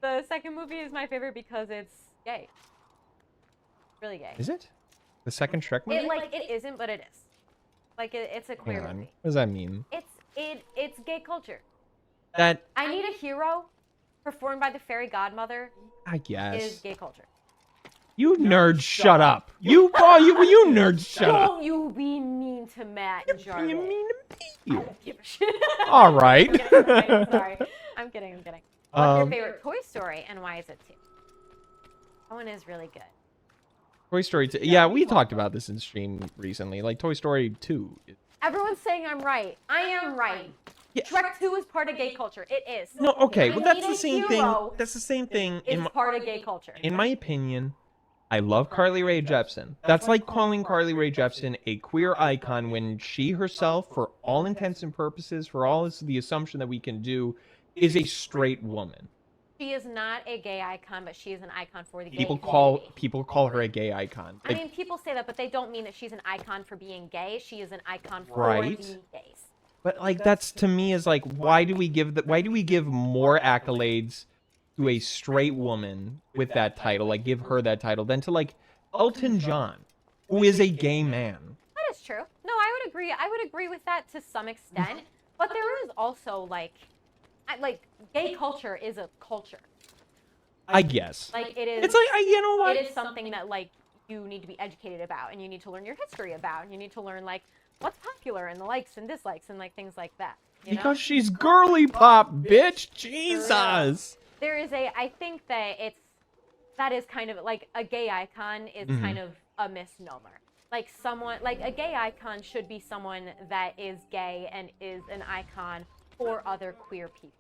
The second movie is my favorite because it's gay. Really gay. Is it? The second Shrek movie? It isn't, but it is. Like it's a queer movie. What does that mean? It's gay culture. That I Need a Hero, performed by the fairy godmother, I guess is gay culture. You nerds, shut up. You nerds, shut up. Don't you be mean to Matt and Jarvis. You mean to me? I don't give a shit. All right. I'm sorry. I'm kidding. What's your favorite Toy Story and why is it 2? That one is really good. Toy Story 2. Yeah, we talked about this in stream recently. Like Toy Story 2. Everyone's saying I'm right. I am right. Yeah. Shrek 2 is part of gay culture. It is. No, okay, but that's Need a the same thing. Hero That's the same thing. It's part of gay culture. In my opinion, I love Carly Rae Jepsen. That's like calling Carly Rae Jepsen a queer icon when she herself, for all intents and purposes, for all the assumption that we can do, is a straight woman. She is not a gay icon, but she is an icon for the gay People community. call her a gay icon. I mean, people say that, but they don't mean that she's an icon for being gay. She is an icon for Right. the gays. But like that's to me is like why do we give more accolades to a straight woman with that title, like give her that title, than to like Elton John, who is a gay man. That is true. No, I would agree. I would agree with that to some extent. But there is also like gay culture is a culture. I guess. Like it is. It's like you know what? It is something that like you need to be educated about, and you need to learn your history about, and you need to learn like what's popular and the likes and dislikes and like things like that. You know? Because she's girly pop, bitch. Jesus. There is I think that that is kind of like a gay icon is kind of a misnomer. Like a gay icon should be someone that is gay and is an icon for other queer people.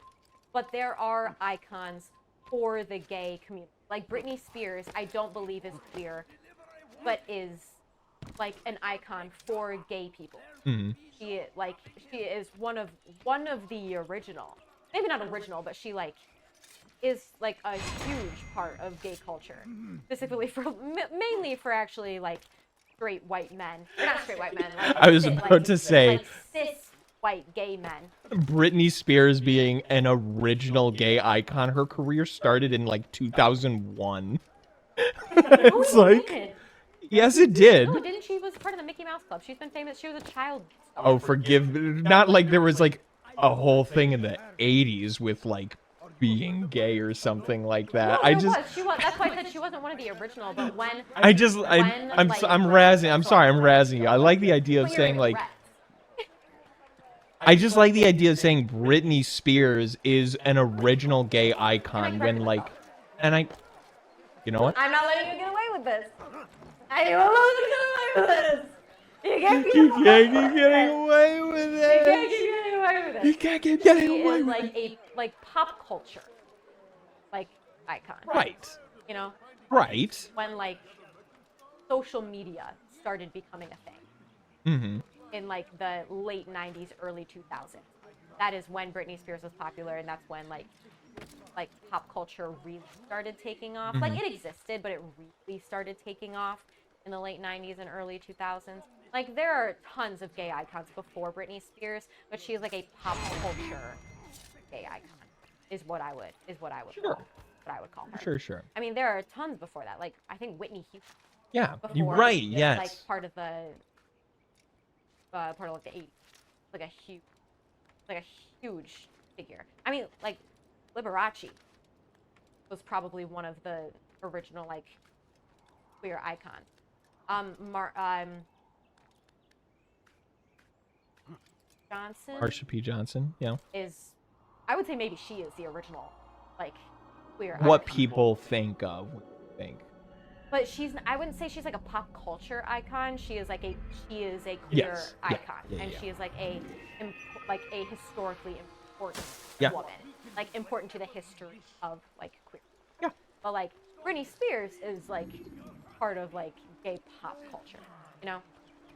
But there are icons for the gay community. Like Britney Spears, I don't believe is queer, but is like an icon for gay people. She is one of the original, maybe not original, but she like is like a huge part of gay culture, specifically for mainly for actually like straight white men. Or not straight white men. Like, I was about to say like cis white gay men. Britney Spears being an original gay icon. Her career started in like 2001. It's like, yes, it did. No, didn't she was part of the Mickey Mouse Club? She's been famous. She was a child star. Oh, forgive. Not like there was like a whole thing in the 80s with like being gay or something like that. No, she was. That's why I said she wasn't one of the original. But when I'm razzing. I'm sorry, I'm razzing you. I like the idea of saying like. I just like the idea of saying Britney Spears is an original gay icon when like, you know what? I'm not letting you get away with this. I won't let you get away with this. You can't keep getting away with it. You can't keep getting away with it. You can't keep getting She away is with like it. like pop culture, like icon. Right. You know, Right. when like social media started becoming a thing. In like the late 90s, early 2000s. That is when Britney Spears was popular, and that's when like pop culture really started taking off. Like it existed, but it really started taking off in the late 90s and early 2000s. Like there are tons of gay icons before Britney Spears, but she's like a pop culture gay icon. Is what I would call her. Sure. I mean, there are tons before that. Like I think Whitney Houston. Yeah, Before, you're right. was, Yes. like part of like the 80s, like a huge figure. I mean, like Liberace was probably one of the original like queer icons. Johnson. Marsha P. Johnson. Yeah. Is, I would say maybe she is the original like queer. What icon. people think of. But I wouldn't say she's like a pop culture icon. She is a queer Yes. Yeah. icon, Yeah. and she is like a historically important Yeah. woman, like important to the history of like queer. Yeah. But like Britney Spears is like part of like gay pop culture, you know.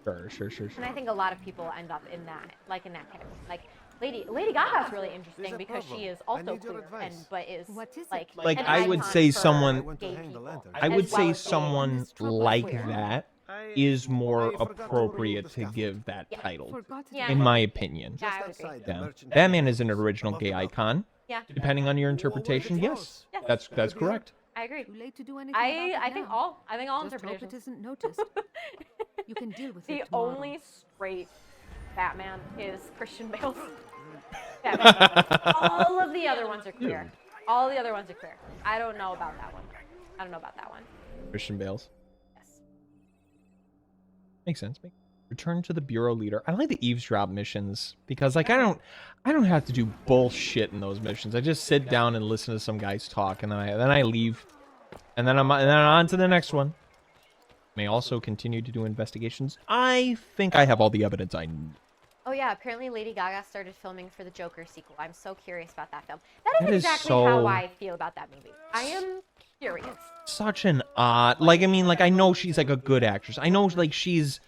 Sure. And I think a lot of people end up in that category. Like Lady Gaga is really interesting because she is also queer but is like an I would icon say for someone. gay people, I would as well say as someone gay like queer. that is more appropriate to give that title, Yeah. in my opinion. Yeah, I would agree. Yeah. Batman is an original gay icon. Yeah, Depending on your interpretation, yes, Yes. that's correct. I agree. Too late to do anything about it I think now. all Just hope it interpretations. isn't noticed. You can deal with The it tomorrow. only straight Batman is Christian Bale's Batman. All of the other ones are queer. All the other ones are queer. I don't know about that one. Christian Bale's. Yes. Makes sense. Return to the bureau leader. I like the eavesdrop missions because like I don't have to do bullshit in those missions. I just sit down and listen to some guys talk, and then I leave, and then I'm on to the next one. May also continue to do investigations. I think I have all the evidence I need. Oh yeah, apparently Lady Gaga started filming for the Joker sequel. I'm so curious about that film. That That is exactly so- how I feel about that movie. I am curious. Such an odd, like, I mean, like, I know she's like a good actress. I know like she's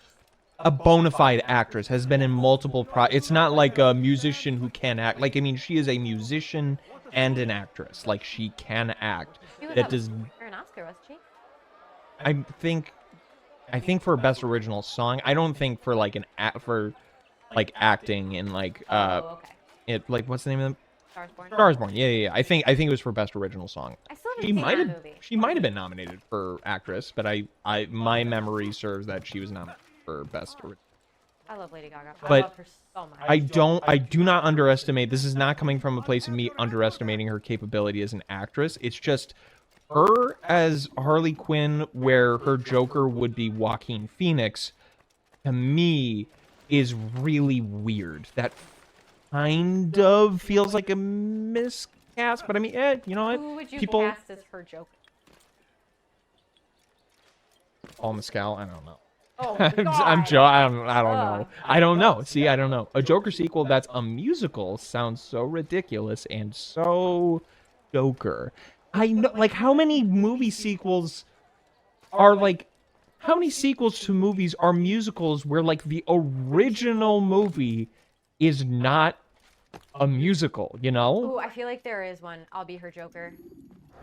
a bona fide actress, has been in multiple it's not like a musician who can act. Like, I mean, she is a musician and an actress. Like, she can act. She was That up does. for an Oscar, wasn't she? I think for best original song. I don't think for like acting and like Oh, okay. it, like, what's the name of Stars Born. Stars Born. Yeah. I think it was for best original song. I still She haven't seen might that have movie. she might have been nominated for actress, but my memory serves that she was nominated for best original. I love Lady Gaga. I But love her so much. I do not underestimate. This is not coming from a place of me underestimating her capability as an actress. It's just her as Harley Quinn, where her Joker would be Joaquin Phoenix, to me is really weird. That kind of feels like a miscast, but I mean, you know what? Who would you People, cast as her Joker? Paul Mescal, I don't know. Oh, I'm God. Joe. I don't know. Ugh. I don't know. See, I don't know. A Joker sequel that's a musical sounds so ridiculous and so Joker. I know, like, how many movie sequels are like, how many sequels to movies are musicals where like the original movie is not a musical? You know? Ooh, I feel like there is one. I'll be her Joker.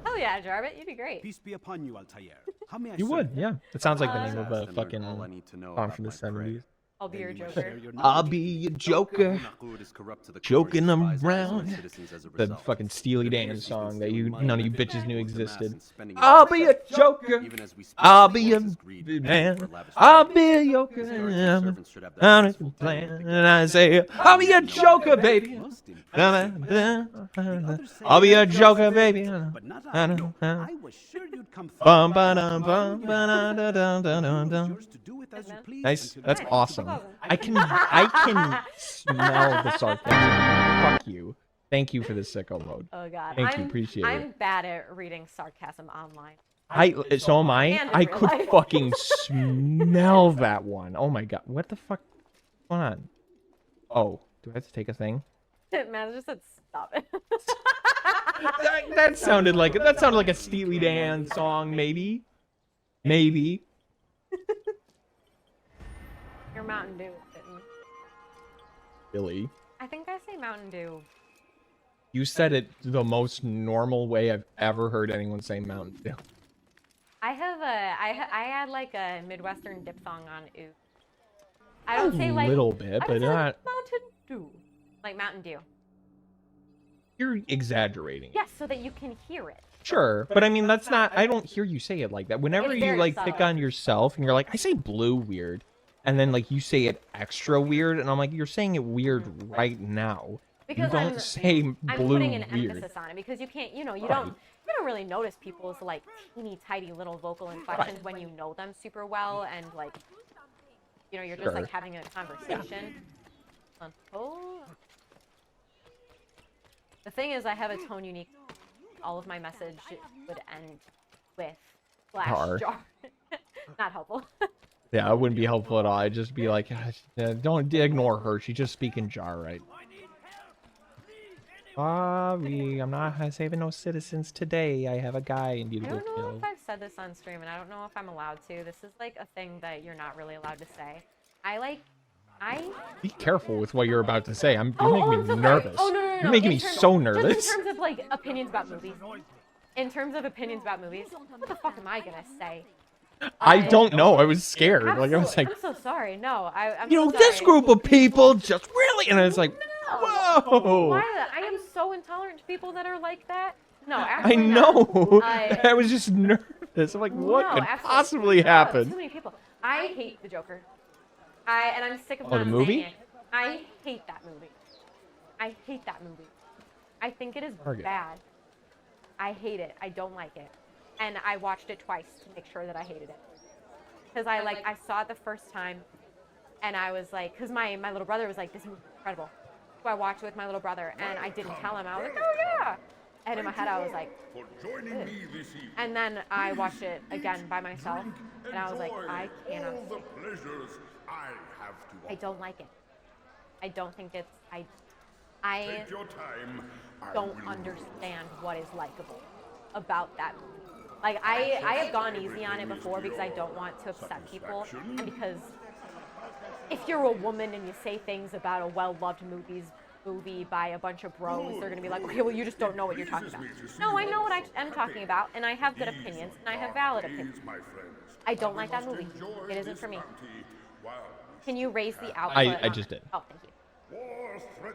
Hell yeah, Jarbit, you'd be great. Peace be upon you, Altair. How may I You serve would, yeah. It sounds like the name of a Fast and learn fucking all I need to know song about from the my prey. 70s. I'll be Then your you must Joker. share your I'll knowledge. be your Al Joker, Naqud is corrupt to the core, joking despises his own around. citizens as a The result. fucking Steely It Dan appears he's song been that stealing you money none of you and bitches knew making the mass existed. and spending it I'll on be a themselves. Joker. Even as we speak, I'll he be a wants his greed paid man. for lavish I'll weddings. be a His Joker. guardian servants should have that I'm peaceful time playing, with the and I say, I'll be a Joker, baby. Most impressive. The others say I'll be a you're Joker, baby. But not I. I was sure you'd come through. Bum ba dum bum ba dum dum dum dum dum. Yours to do with as you please Nice. until That's you- awesome. I can smell the sarcasm. Fuck you. Thank you for the sicko mode. Oh God. Thank you, appreciate it. I'm bad at reading sarcasm online. So am I. And in I real could life. fucking smell that one. Oh my god. What the fuck? What's going on? Oh, do I have to take a thing? Man just said stop it. That sounded like a Steely Dan song, maybe. Maybe. Your Mountain Dew. Didn't. Billy. I think I say Mountain Dew. You said it the most normal way I've ever heard anyone say Mountain Dew. I had like a Midwestern diphthong on ooh. I don't say like little bit, I but would say, like, not. Mountain Dew. Like Mountain Dew. You're exaggerating. Yes, so that you can hear it. Sure, but I mean that's not. I don't hear you say it like that. Whenever It's you very like pick subtle. on yourself and you're like, I say blue weird, and then like you say it extra weird, and I'm like, you're saying it weird right now. Because you don't I'm, say I'm blue putting an weird. emphasis on it because you can't, you Right. don't really notice people's like teeny tiny little vocal inflections when you know them super well and like, you're just Sure. like having a conversation. Oh. The thing is, I have a tone unique. All of my message would end with Jar. jar. Not helpful. Yeah, it wouldn't be helpful at all. I'd just be like, don't ignore her. She's just speaking jar, right? Sorry, I'm not saving no citizens today. I have a guy and need I to go don't know kill. if I've said this on stream, and I don't know if I'm allowed to. This is like a thing that you're not really allowed to say. Be careful with what you're about to say. You're I'm making so me sorry. nervous. Oh, no. You're making In me terms- so nervous. Just in terms of like opinions about movies. In terms of opinions about movies, what the fuck am I gonna say? I don't know. I was scared. I'm Like I was so, like, I'm so sorry. No, I'm you know, so this sorry. group of people just really, and I was like, whoa. Why? I am so intolerant to people that are like that. No, I absolutely not. know. I- I was just nervous. I'm like, what No, could absolutely. possibly No, happen? too many people. I hate the Joker. And I'm sick of Oh, the not movie? saying it. I hate that movie. I hate that movie. I think it is Target. bad. I hate it. I don't like it. And I watched it twice to make sure that I hated it. Because I saw it the first time, and I was like, because my little brother was like, this movie's incredible. So I watched it with my little brother, and I didn't tell him. I was like, oh yeah. And in my head, I was like, ugh. And then I watched it again by myself, and I was like, I cannot. I don't like it. I don't think it's. I don't understand what is likable about that movie. Like I have gone easy on it before because I don't want to upset people, and because if you're a woman and you say things about a well-loved movie by a bunch of bros, they're gonna be like, okay, well, you just don't know what you're talking about. No, I know what I am talking about, and I have good opinions, and I have valid opinions. I don't like that movie. It isn't for me. Can you raise the output? I just did. Oh, thank you.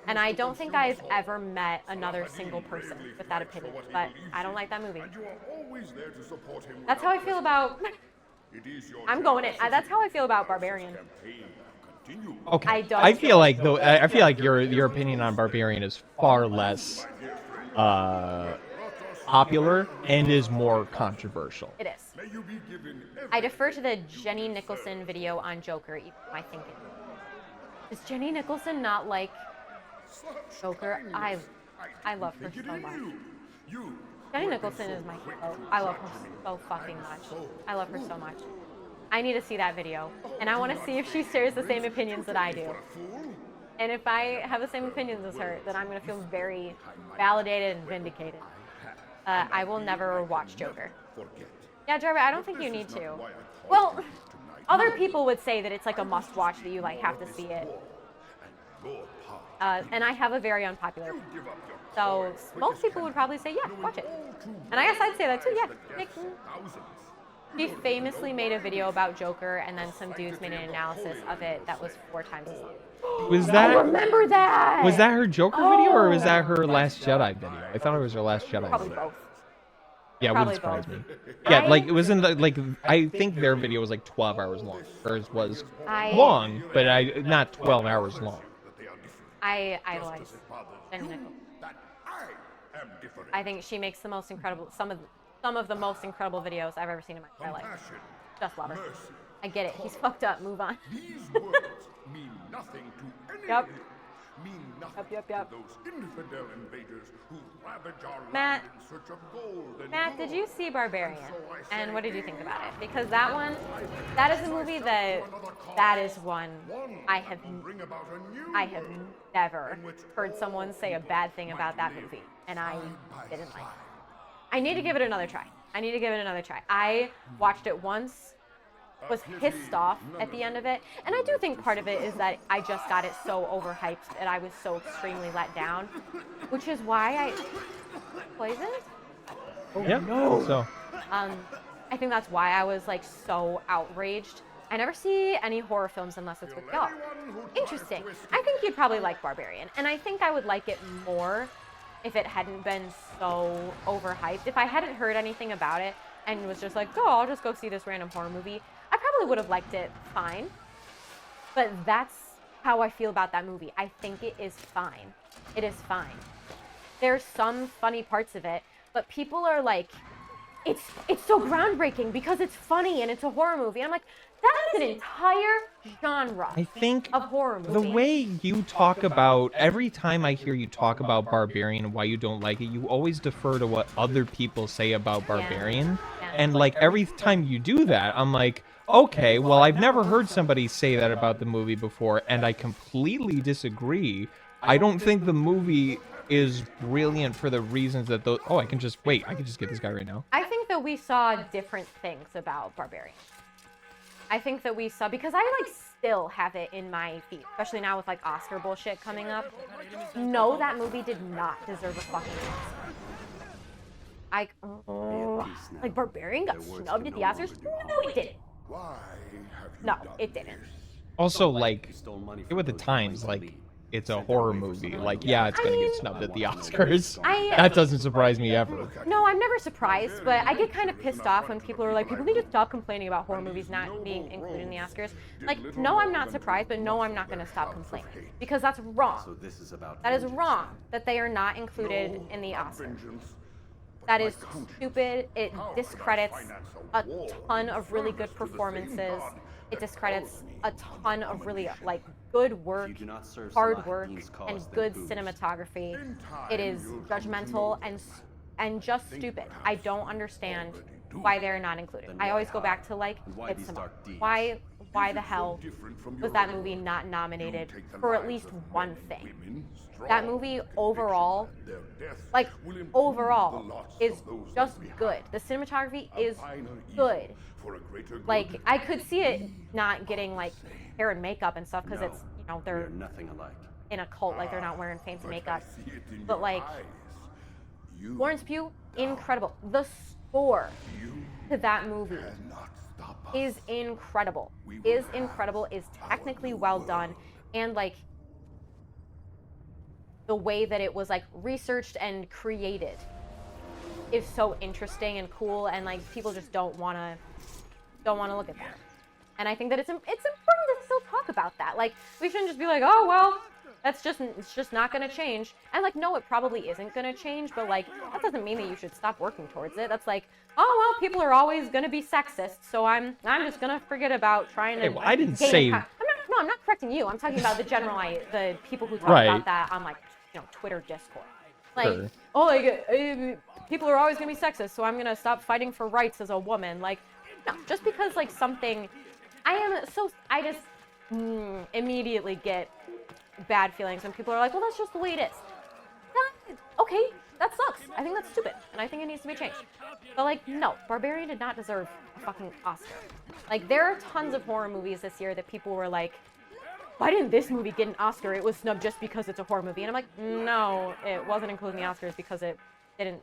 And I don't think I've ever met another single person with that opinion, but I don't like that movie. That's how I feel about... I'm going in. That's how I feel about Barbarian. Okay. I don't I feel like though. I feel like your opinion on Barbarian is far less popular and is more controversial. It is. I defer to the Jenny Nicholson video on Joker, even my thinking. Is Jenny Nicholson not like Joker? I love her so much. Jenny Nicholson is my hero. I love her so fucking much. I love her so much. I need to see that video, and I want to see if she shares the same opinions that I do. And if I have the same opinions as her, then I'm going to feel very validated and vindicated. I will never watch Joker. Yeah, Jarvis, I don't think you need to. Well, other people would say that it's like a must-watch, that you like have to see it. And I have a very unpopular opinion. So most people would probably say, yeah, watch it. And I guess I'd say that too, yeah. She famously made a video about Joker, and then some dudes made an analysis of it that was 4 times as long. Was that? I remember that! Was that her Joker video, or was that her Last Jedi video? I thought it was her Last Jedi Probably video. both. Yeah, it Probably wouldn't surprise both. me. Yeah, like it was in the like. I think their video was like 12 hours long. Hers was long, but not 12 hours long. I idolize Jenny Nicholson. I think she makes the most incredible, some of the most incredible videos I've ever seen in my entire life. Just love her. I get it. He's fucked up. Move on. These words mean nothing to any Yep. mean nothing Yep. to those infidel invaders who ravage our Matt, land in search of gold and Matt, did glory. you see Barbarian? And what did you think about it? Because that one, that is a movie that is one I have never heard someone say a bad thing about that movie, and I didn't like it. I need to give it another try. I watched it once, was pissed off at the end of it, and I do think part of it is that I just got it so overhyped and I was so extremely let down, which is why I... Poison? Yeah. No. So. I think that's why I was like so outraged. I never see any horror films unless it's with y'all. Interesting. I think you'd probably like Barbarian, and I think I would like it more if it hadn't been so overhyped. If I hadn't heard anything about it and was just like, oh, I'll just go see this random horror movie, I probably would have liked it fine. But that's how I feel about that movie. I think it is fine. It is fine. There's some funny parts of it, but people are like, it's so groundbreaking because it's funny and it's a horror movie. And I'm like, that is an entire genre I think of horror movie. the way you talk about, every time I hear you talk about Barbarian and why you don't like it, you always defer to what other people say about Barbarian. Yeah. And like every time you do that, I'm like, okay, well, I've never heard somebody say that about the movie before, and I completely disagree. I don't think the movie is brilliant for the reasons that those... Oh, I can just get this guy right now. I think that we saw different things about Barbarian. I think that we saw, because I like still have it in my feed, especially now with like Oscar bullshit coming up. No, that movie did not deserve a fucking Oscar. Like Barbarian got snubbed at the Oscars? No, it didn't. Why have you No, done it didn't. Also, like, with the times, like, it's a horror movie. Like, yeah, it's gonna get snubbed at the Oscars. That doesn't surprise me ever. No, I'm never surprised, but I get kind of pissed off when people are like, people need to stop complaining about horror movies not being included in the Oscars. Like, no, I'm not surprised, but no, I'm not going to stop complaining. Because that's wrong. That is wrong that they are not included in the Oscars. That is stupid. It discredits a ton of really good performances. It discredits a ton of really, like, good work, hard work, and good cinematography. It is judgmental and just stupid. I don't understand why they're not included. I always go back to, like, why the hell was that movie not nominated for at least one thing? That movie overall, is just good. The cinematography is good. Like, I could see it not getting, like, hair and makeup and stuff because it's, you know, they're in a cult, like, they're not wearing fancy makeup. But, like, Florence Pugh, incredible. The score to that movie is incredible. Is technically well done. And, like, the way that it was like researched and created is so interesting and cool, and like people just don't want to look at that. And I think that it's important to still talk about that. Like, we shouldn't just be like, oh well, it's just not gonna change. And like, no, it probably isn't gonna change, but like, that doesn't mean that you should stop working towards it. That's like, oh well, people are always gonna be sexist, so I'm just gonna forget about trying to. Hey, well, I didn't say. I'm not correcting you. I'm talking about the people who talk Right. about that on like, Twitter Discord. Like, Sure. oh, like people are always gonna be sexist, so I'm gonna stop fighting for rights as a woman. Like, no, just because like something, I just immediately get bad feelings when people are like, well, that's just the way it is. Okay, that sucks. I think that's stupid, and I think it needs to be changed. But like, no, Barbarian did not deserve a fucking Oscar. Like, there are tons of horror movies this year that people were like, why didn't this movie get an Oscar? It was snubbed just because it's a horror movie. And I'm like, no, it wasn't including the Oscars because it didn't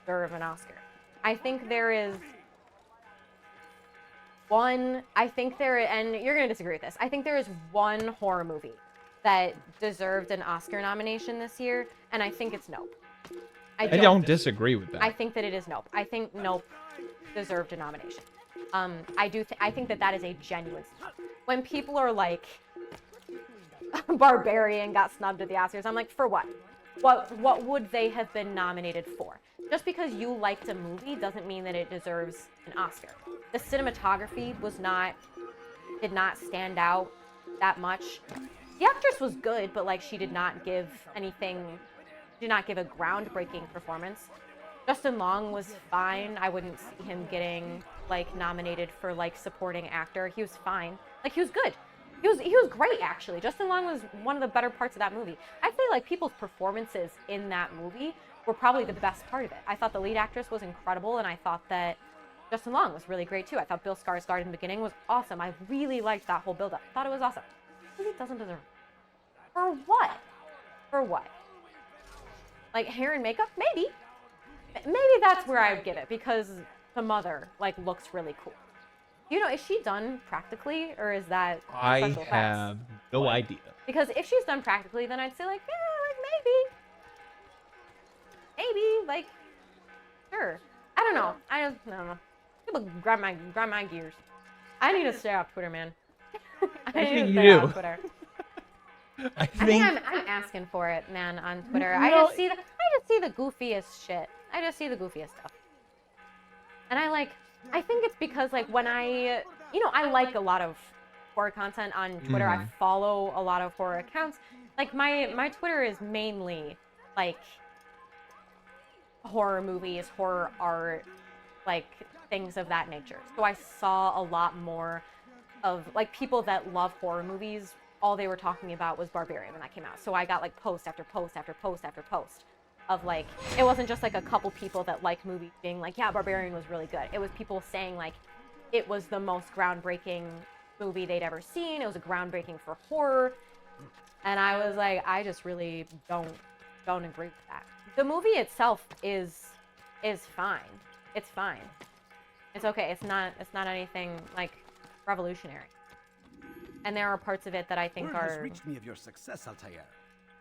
deserve an Oscar. I think there is one, and you're going to disagree with this, I think there is one horror movie that deserved an Oscar nomination this year, and I think it's Nope. I don't disagree with that. I think that it is Nope. I think Nope deserved a nomination. I think that is a genuine snub. When people are like, Barbarian got snubbed at the Oscars, I'm like, for what? What would they have been nominated for? Just because you liked a movie doesn't mean that it deserves an Oscar. The cinematography did not stand out that much. The actress was good, but like, she did not give a groundbreaking performance. Justin Long was fine. I wouldn't see him getting like nominated for like supporting actor. He was fine. Like, he was good. He was great, actually. Justin Long was one of the better parts of that movie. I feel like people's performances in that movie were probably the best part of it. I thought the lead actress was incredible, and I thought that Justin Long was really great too. I thought Bill Skarsgård in the beginning was awesome. I really liked that whole build-up. Thought it was awesome. Maybe it doesn't deserve it. For what? For what? Like, hair and makeup? Maybe. Maybe that's where I would give it, because the mother like looks really cool. Is she done practically, or is that I special effects? have no idea. Because if she's done practically, then I'd say like, yeah, like maybe, like, sure. I don't know. I don't know. People grind my gears. I need to stay off Twitter, man. I need to stay off Twitter. I I think I'm asking for it, man, on Twitter. I just see the goofiest shit. I just see the goofiest stuff. And I think it's because like when I like a lot of horror content on Twitter. I follow a lot of horror accounts. Like my Twitter is mainly like horror movies, horror art, like things of that nature. So I saw a lot more of like people that love horror movies. All they were talking about was Barbarian when that came out. So I got like post after post after post after post of like, it wasn't just like a couple people that like movies being like, yeah, Barbarian was really good. It was people saying like it was the most groundbreaking movie they'd ever seen. It was a groundbreaking for horror. And I was like, I just really don't agree with that. The movie itself is fine. It's fine. It's okay. It's not anything like revolutionary. And there are parts of it that I think Word has are reached me of your success, Altair.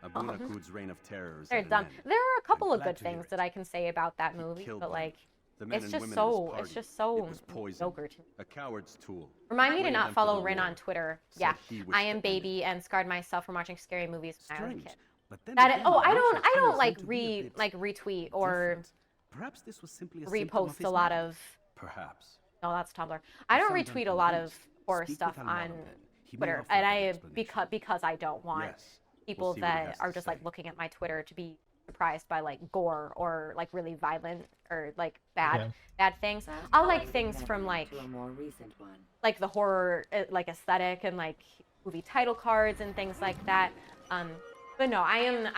Abu Nakud's reign of terror is they're at an dumb. end. There are a couple I'm of glad good to hear things it. that I can say about that He movie, killed but one. like The men it's and just women so of his it's party. just so It was poison. mediocre to me. A coward's tool. Remind me to Blamed not them for follow the Rin war. on Twitter. Said Yeah, he wished I to am end baby and scarred myself from watching scary movies when I was a Strange. kid. But then That again, I Russia don't appears like to be a bit retweet or different. Perhaps this was simply a symptom of repost his a lot mind. of. Perhaps. No, that's Tumblr. I don't sound retweet a lot of unconvinced. horror Speak stuff with on Alvaro then. He may Twitter, offer and an I explanation. because I don't want Yes. people We'll see what he that has are to just like say. looking at my Twitter to be surprised by like gore or like really violent or like bad things. I'll like things from like To a more recent one. the horror like aesthetic and like movie title cards and things like that. But no, I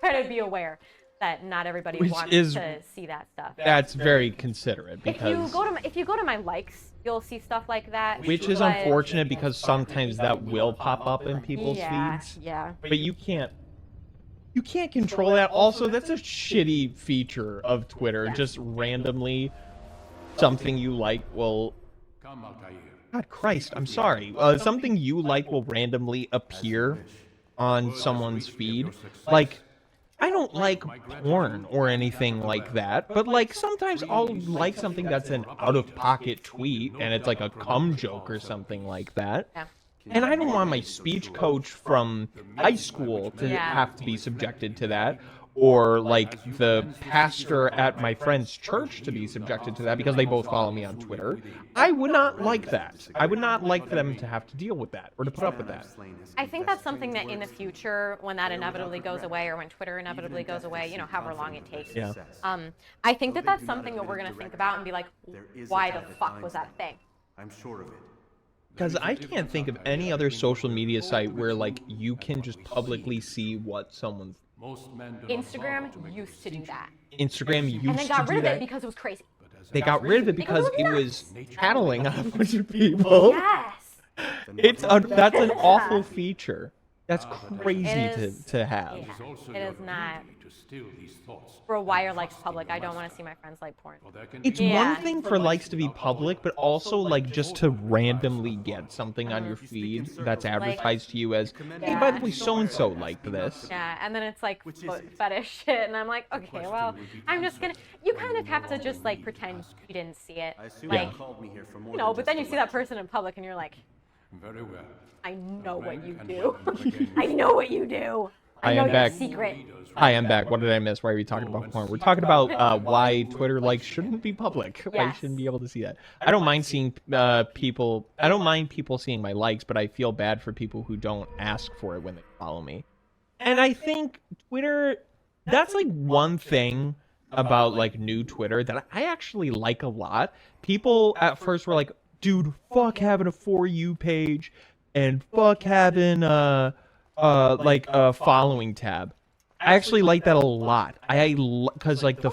try to be aware that not everybody Which wants is- to see that stuff. That's very considerate If you because go to my likes, you'll see stuff like that. which is but- unfortunate because sometimes that will pop up in people's feeds. Yeah. But you can't control that. Also, that's a shitty feature of Twitter. Yeah. Just randomly something you like will Come, Altair. God Christ, I'm sorry. Something you like will randomly appear on someone's feed. Like, I don't like porn or anything like that, but like sometimes I'll like something that's an out-of-pocket tweet and it's like a cum joke or something like that. Yeah. And I don't want my speech coach from high school to have to be subjected to that, or like the pastor at my friend's church to be subjected to that because they both follow me on Twitter. I would not like that. I would not like them to have to deal with that or to put up with that. I think that's something that in the future, when that inevitably goes away, or when Twitter inevitably goes away, you know, however long it takes. Yeah. I think that that's something that we're going to think about and be like, why the fuck was that a thing? I'm sure of it. Because I can't think of any other social media site where like you can just publicly see what someone's. Instagram used to do that. Instagram used to do that. And they got rid of it because it was crazy. They got rid of it because it was tattling on a bunch of people. Yes. That's an awful feature. That's crazy to have. Yeah. It is not. For a wire likes public, I don't want to see my friends like porn. It's one thing for likes to be public, but also like just to randomly get something on your feed that's advertised to you as, hey, by the way, so-and-so liked this. Yeah, and then it's like foot fetish shit, and I'm like, okay, well, I'm just gonna. You kind of have to just like pretend you didn't see it, like, you know. But then you see that person in public, and you're like, Very well. I know what you do. I know what you do. I know am your back. secret. Hi, I'm back. What did I miss? Why are we talking about porn? We're talking about why Twitter likes shouldn't be public. Why you shouldn't be able to see that. I don't mind seeing people. I don't mind people seeing my likes, but I feel bad for people who don't ask for it when they follow me. And I think Twitter. That's like one thing about like new Twitter that I actually like a lot. People at first were like, "Dude, fuck having a For You page, and fuck having like a following tab." I actually like that a lot. Because like the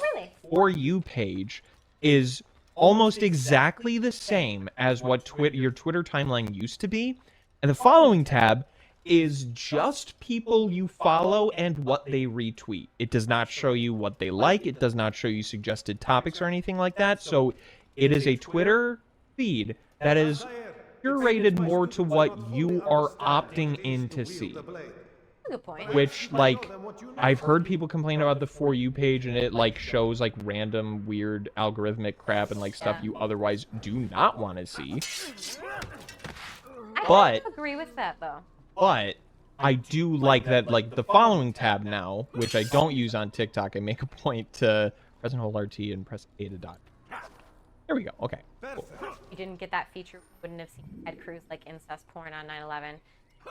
For You page is almost exactly the same as what your Twitter timeline used to be, and the following tab is just people you follow and what they retweet. It does not show you what they like. It does not show you suggested topics or anything like that. So it is a Twitter feed that is curated more to what you are opting in to see. Good point. Which, like, I've heard people complain about the For You page, and it, like, shows, like, random, weird, algorithmic crap and, like, stuff you otherwise do not want to see. I agree with that, though. But I do like that, like, the following tab now, which I don't use on TikTok, I make a point to press and hold RT and press A to dot. There we go. Okay. Cool. You didn't get that feature, you wouldn't have seen Ted Cruz like incest porn on 9/11.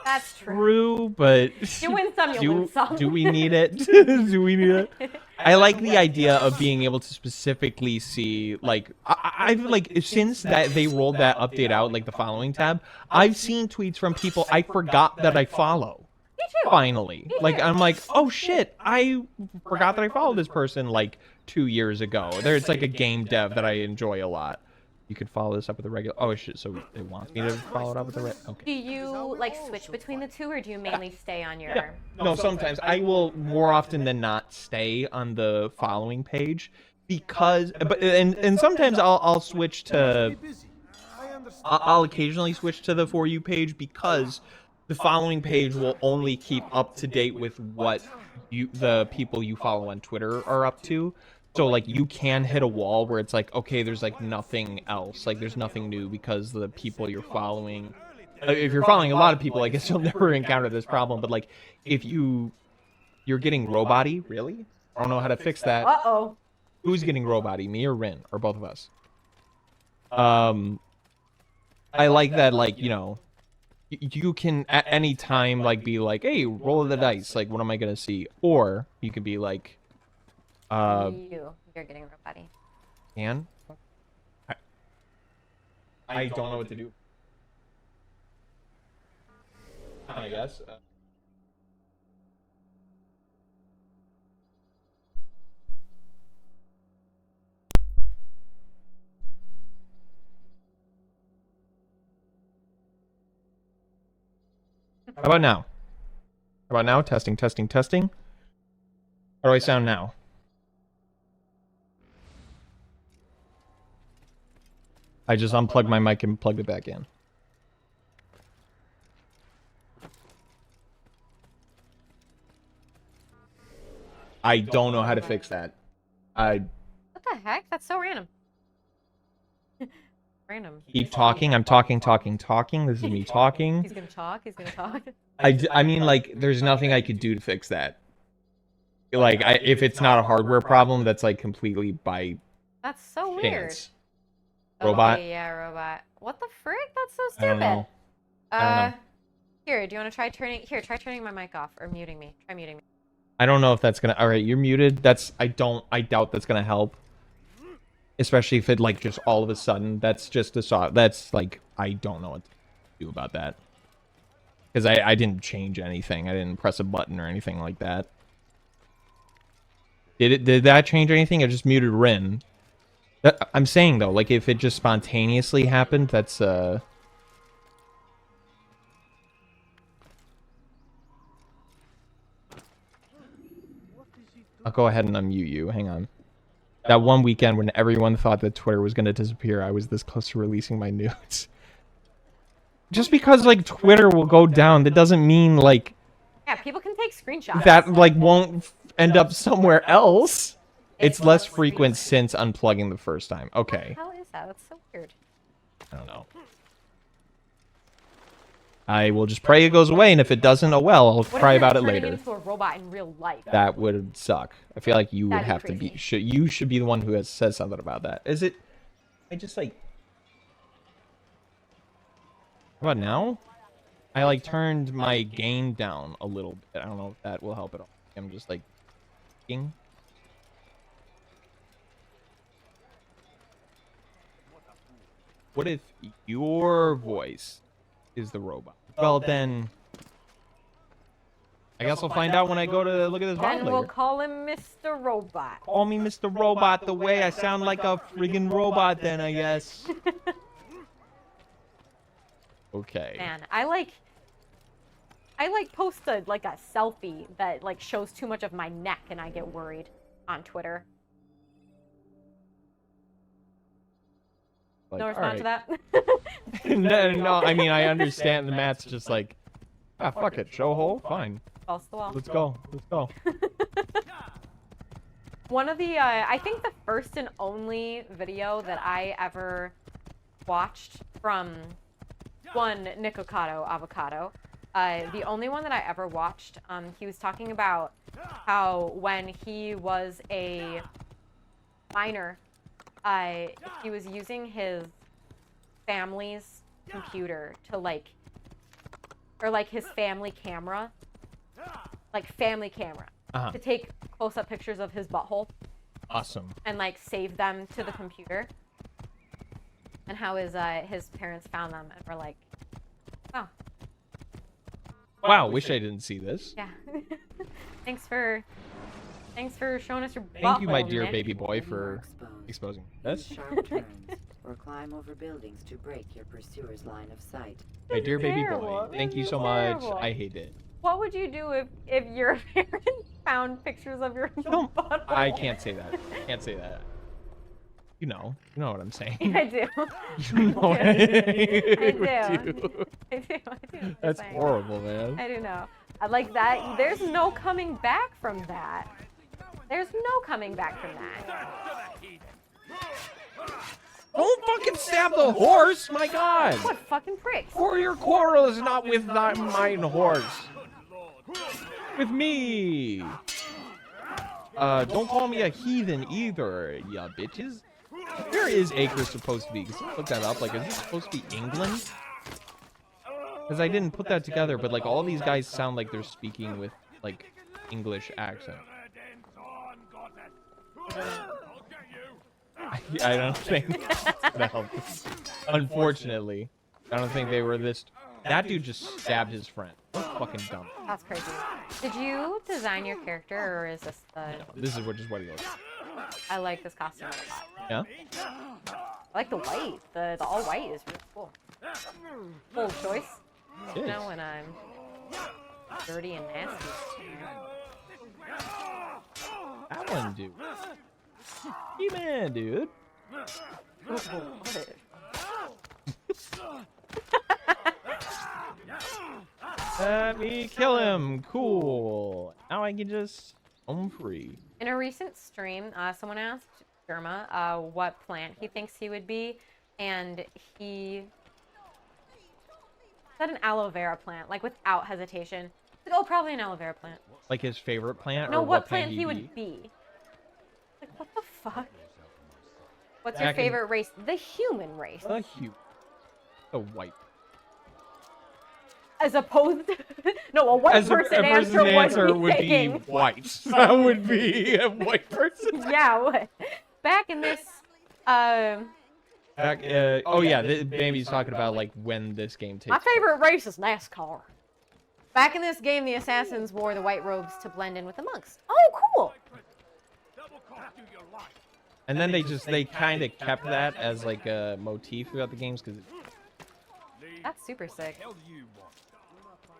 That's True, but you win some, you win some. Do we need it? Do we need it? I like the idea of being able to specifically see, like, I've like since that they rolled that update out, like the following tab, I've seen tweets from people I forgot that I follow. Me too. Finally, like I'm like, oh shit, I forgot that I followed this person like 2 years ago. There's like a game dev that I enjoy a lot. You could follow this up with a regular. Oh shit! So it wants me to follow it up with a okay. Do you like switch between the two, or do you mainly stay on your? Yeah. No, sometimes I will more often than not stay on the following page because, and sometimes I'll switch to. I'll occasionally switch to the For You page because the following page will only keep up to date with what the people you follow on Twitter are up to. So, like, you can hit a wall where it's like, okay, there's, like, nothing else. Like, there's nothing new because the people you're following... If you're following a lot of people, I guess you'll never encounter this problem. But, like, if you're getting robot-y, really? I don't know how to fix that. Uh-oh. Who's getting robot-y, me or Rin? Or both of us? I like that, like, you know... You can, at any time, like, be like, hey, roll of the dice. Like, what am I going to see? Or you can be like... You're getting robot-y. Can? I don't know what to do. I guess. How about now? How about now? Testing, testing, testing. How do I sound now? I just unplugged my mic and plugged it back in. I don't know how to fix that. What the heck? That's so random. Random. Keep talking. I'm talking. This is me talking. He's gonna talk. He's gonna talk. I mean, like, there's nothing I could do to fix that. Like, if it's not a hardware problem, that's like completely by That's so weird. chance. Robot. Okay, yeah, robot. What the frick? That's so I don't stupid. know. I don't know. Here, do you want to try turning? Here, try turning my mic off or muting me. Try muting me. I don't know if that's gonna. All right, you're muted. I doubt that's gonna help. Especially if it like just all of a sudden. That's just a That's like I don't know what to do about that. Because I didn't change anything. I didn't press a button or anything like that. Did that change anything? I just muted Rin. I'm saying though, like if it just spontaneously happened, that's I'll go ahead and unmute you. Hang on. That one weekend when everyone thought that Twitter was going to disappear, I was this close to releasing my nudes. Just because like Twitter will go down, that doesn't mean like Yeah, people can take screenshots. that like won't end up somewhere else. It's less frequent since unplugging the first time. Okay. What the hell is that? That's so weird. I don't know. I will just pray it goes away, and if it doesn't, oh well, I'll What cry if you're about it turning later. into a robot in real life? That would suck. I feel like you would That'd be have to be. crazy. You should be the one who says something about that. Is it? I just like. How about now? I like turned my gain down a little bit. I don't know if that will help at all. I'm just like. Ding. What if your voice is the robot? Well then. I guess I'll find out when I go to look at this VOD Then we'll later. call him Mr. Robot. Call me Mr. Robot the way I sound like a friggin' robot then, I guess. Okay. Man, I like posted like a selfie that like shows too much of my neck and I get worried on Twitter. Like, No response alright. to that? no, I mean, I understand the Matt's just like, ah, fuck it, show hole, fine. False the wall. Let's go, let's go. One of the, I think the first and only video that I ever watched from one Nikocado Avocado, the only one that I ever watched, he was talking about how when he was a minor, he was using his family's computer to like, or like his family camera, to take close-up pictures of his butthole Awesome. and like save them to the computer. And how his parents found them and were like, oh. Wow, wish I didn't see this. Yeah. Thanks for showing us your Thank you, my butthole, dear Nick. baby boy, for exposing this. Sharp turns or climb over buildings to break your pursuer's line of sight. My dear baby terrible. boy, thank you This so is much. terrible. I hate it. What would you do if your parents found pictures of your butthole? I can't say that. Can't say that. You know what I'm saying. I do. You know what I I would do. do. I do. I do. That's Saying. horrible, man. I do know. I like that. There's no coming back from that. There's no coming back from that. Don't fucking stab the horse, my god! What fucking pricks? For your quarrel is not with mine horse. With me. Don't call me a heathen either, ya bitches. Where is Acre supposed to be? Can someone look that up? Like, is this supposed to be England? Because I didn't put that together, but like all these guys sound like they're speaking with like English accent. I don't think that helps. Unfortunately, I don't think they were this. That dude just stabbed his friend. That's fucking dumb. That's crazy. Did you design your character, or is this the? This is what he looks like. I like this costume a lot. Yeah. I like the white. The all white is really cool. Bold choice. It You is. know when I'm dirty and nasty. That one, dude. He-Man, dude. Let me kill him. Cool. Now I can just Home free. In a recent stream, someone asked Derma what plant he thinks he would be, and he said an aloe vera plant, like without hesitation. Like, oh, probably an aloe vera plant. Like his favorite plant? No, or what plant plant he he'd would be. Like, what the fuck? What's Back your in- favorite race? The human race. A white. As opposed to... No, a white person answer would be taking. white. That would be a white person. Yeah, what? Back in this... Back, oh yeah, Bambi's talking about like when this game takes My favorite race is NASCAR. Back in this game, the assassins wore the white robes to blend in with the monks. Oh, cool! And then they kind of kept that as like a motif throughout the games because That's super sick.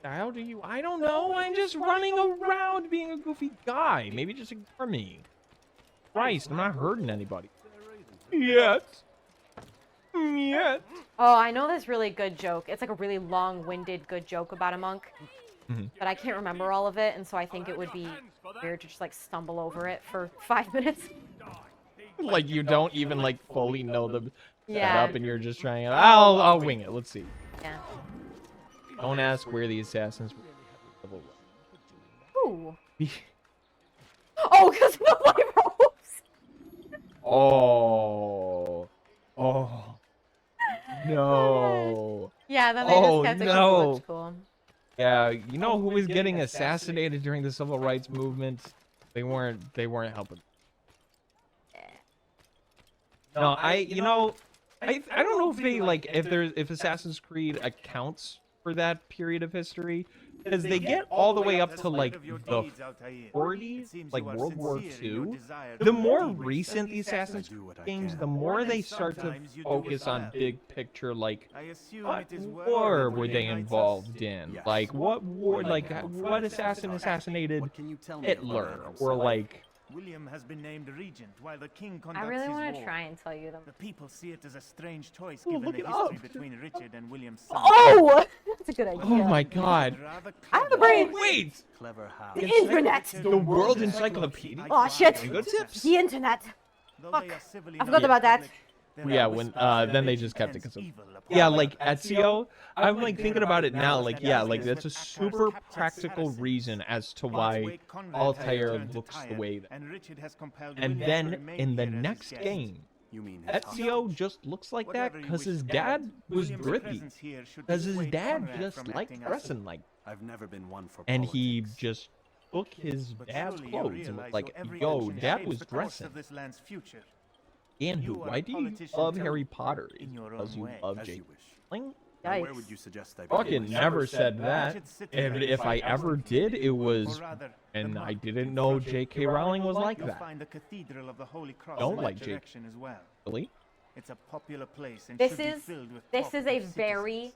how do you? I don't know. I'm just running around being a goofy guy. Maybe just ignore me. Christ, I'm not hurting anybody. Yet. Yet. Oh, I know this really good joke. It's like a really long-winded good joke about a monk. Mhm. But I can't remember all of it, and so I think it would be weird to just like stumble over it for 5 minutes. Like you don't even like fully know the Yeah. setup, and you're just trying. I'll wing it. Let's see. Yeah. Don't ask where the assassins. Ooh. Oh, because of the white robes! Oh. Oh. No. Yeah, then they Oh, just kept it 'cause it no. looked cool. Yeah, you know who was getting assassinated during the civil rights movement? They weren't helping. No, I don't know if they like if Assassin's Creed accounts for that period of history, because they get all the way up to like the 40s, like World War II. The more recent the Assassin's Creed games, the more they start to focus on big picture, like what war were they involved in? Like what war? Like what assassin assassinated Hitler? Or like. William has been named regent while the king I conducts really his want to war. try and tell you them. The people see it as a strange choice Oh, given look the it history up. between Richard and William's son. Oh! That's a good idea. Oh my God! Rather I have the clever. brain. Wait. Clever how? The internet! The World Encyclopedia. Oh shit! Good tips. The internet! Though Fuck. they are civilly I forgot known about that. public, there Yeah, are when whispers that then they Richard just kept it intends because evil upon yeah, the like people. Ezio. I'm like thinking about it now. Like yeah, like that's a super practical reason as to why Altair looks the way that. And Richard has compelled And William to then remain in the here as his next guest. game, You mean his Ezio just looks like that Whatever you because wish his to dad add, was William's Brithy. presence here should Because his dissuade dad Conrad just from liked acting as dressing like, I've never been one for and he politics. just took his But dad's surely you clothes and was realize like, your every yo, action dad shapes was the course dressing. of this land's future. Ganwho, You are why a do you politician love too, Harry Potter? in your Because own you way. love As J.K. you wish. Rowling? Now, where Yikes. would you suggest I begin? Fucking never said that. Richard sits And there if I beside ever us. did, it was, Or rather, and the I monk. didn't know J.K. Rowling was like You'll that. find the Cathedral of the Holy Cross Don't in like that J.K. direction as well. Really? It's a popular place and This should be is filled with this is a talkative very citizens.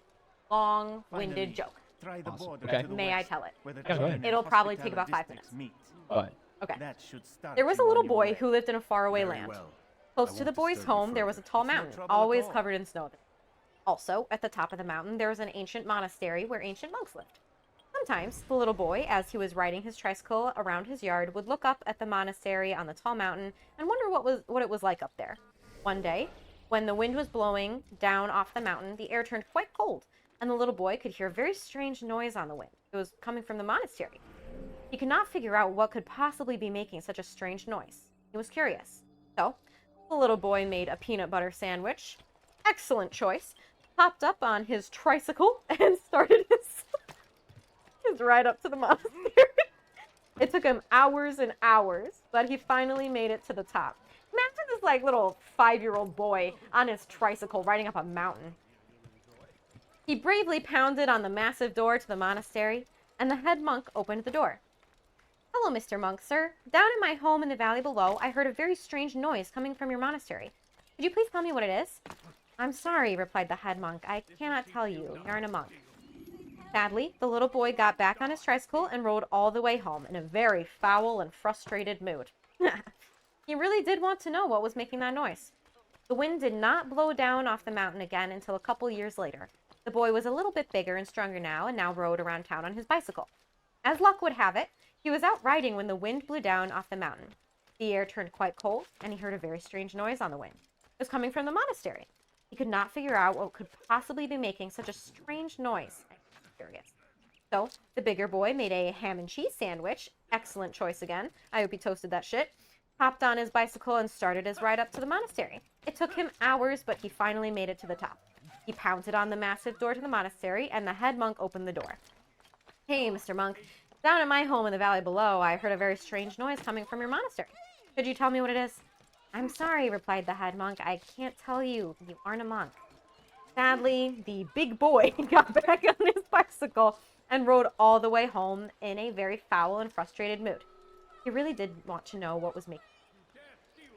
long-winded Finally, joke. Try the Awesome. border Okay. to the May I west, tell it? where the Yeah, go ahead. German and It'll probably take Hospitaller about 5 districts minutes. meet. But Okay. That should start There was you a on little your boy way. who lived in a faraway Very land. well. Close I to the won't boy's disturb you home, there was a further. tall It's no mountain, trouble at always all. covered in snow. Also, at the top of the mountain, there was an ancient monastery where ancient monks lived. Sometimes, the little boy, as he was riding his tricycle around his yard, would look up at the monastery on the tall mountain and wonder what it was like up there. One day, when the wind was blowing down off the mountain, the air turned quite cold, and the little boy could hear a very strange noise on the wind. It was coming from the monastery. He could not figure out what could possibly be making such a strange noise. He was curious. So, the little boy made a peanut butter sandwich. Excellent choice. Hopped up on his tricycle and started his ride up to the monastery. It took him hours and hours, but he finally made it to the top. Imagine this like little 5-year-old boy on his tricycle riding up a mountain. He bravely pounded on the massive door to the monastery, and the head monk opened the door. "Hello, Mr. Monk, sir. Down in my home in the valley below, I heard a very strange noise coming from your monastery. Could you please tell me what it is?" "I'm sorry," replied the head monk. "I cannot tell you. You aren't a monk." Sadly, the little boy got back on his tricycle and rode all the way home in a very foul and frustrated mood. He really did want to know what was making that noise. The wind did not blow down off the mountain again until a couple years later. The boy was a little bit bigger and stronger now and now rode around town on his bicycle. As luck would have it, He was out riding when the wind blew down off the mountain. The air turned quite cold, and he heard a very strange noise on the wind. It was coming from the monastery. He could not figure out what could possibly be making such a strange noise. I was curious. So, the bigger boy made a ham and cheese sandwich. Excellent choice again. I hope he toasted that shit. Hopped on his bicycle and started his ride up to the monastery. It took him hours, but he finally made it to the top. He pounded on the massive door to the monastery, and the head monk opened the door. Hey, Mr. Monk. Down at my home in the valley below, I heard a very strange noise coming from your monastery. Could you tell me what it is? I'm sorry, replied the head monk. I can't tell you. You aren't a monk. Sadly, the big boy got back on his bicycle and rode all the way home in a very foul and frustrated mood. He really did want to know what was making it.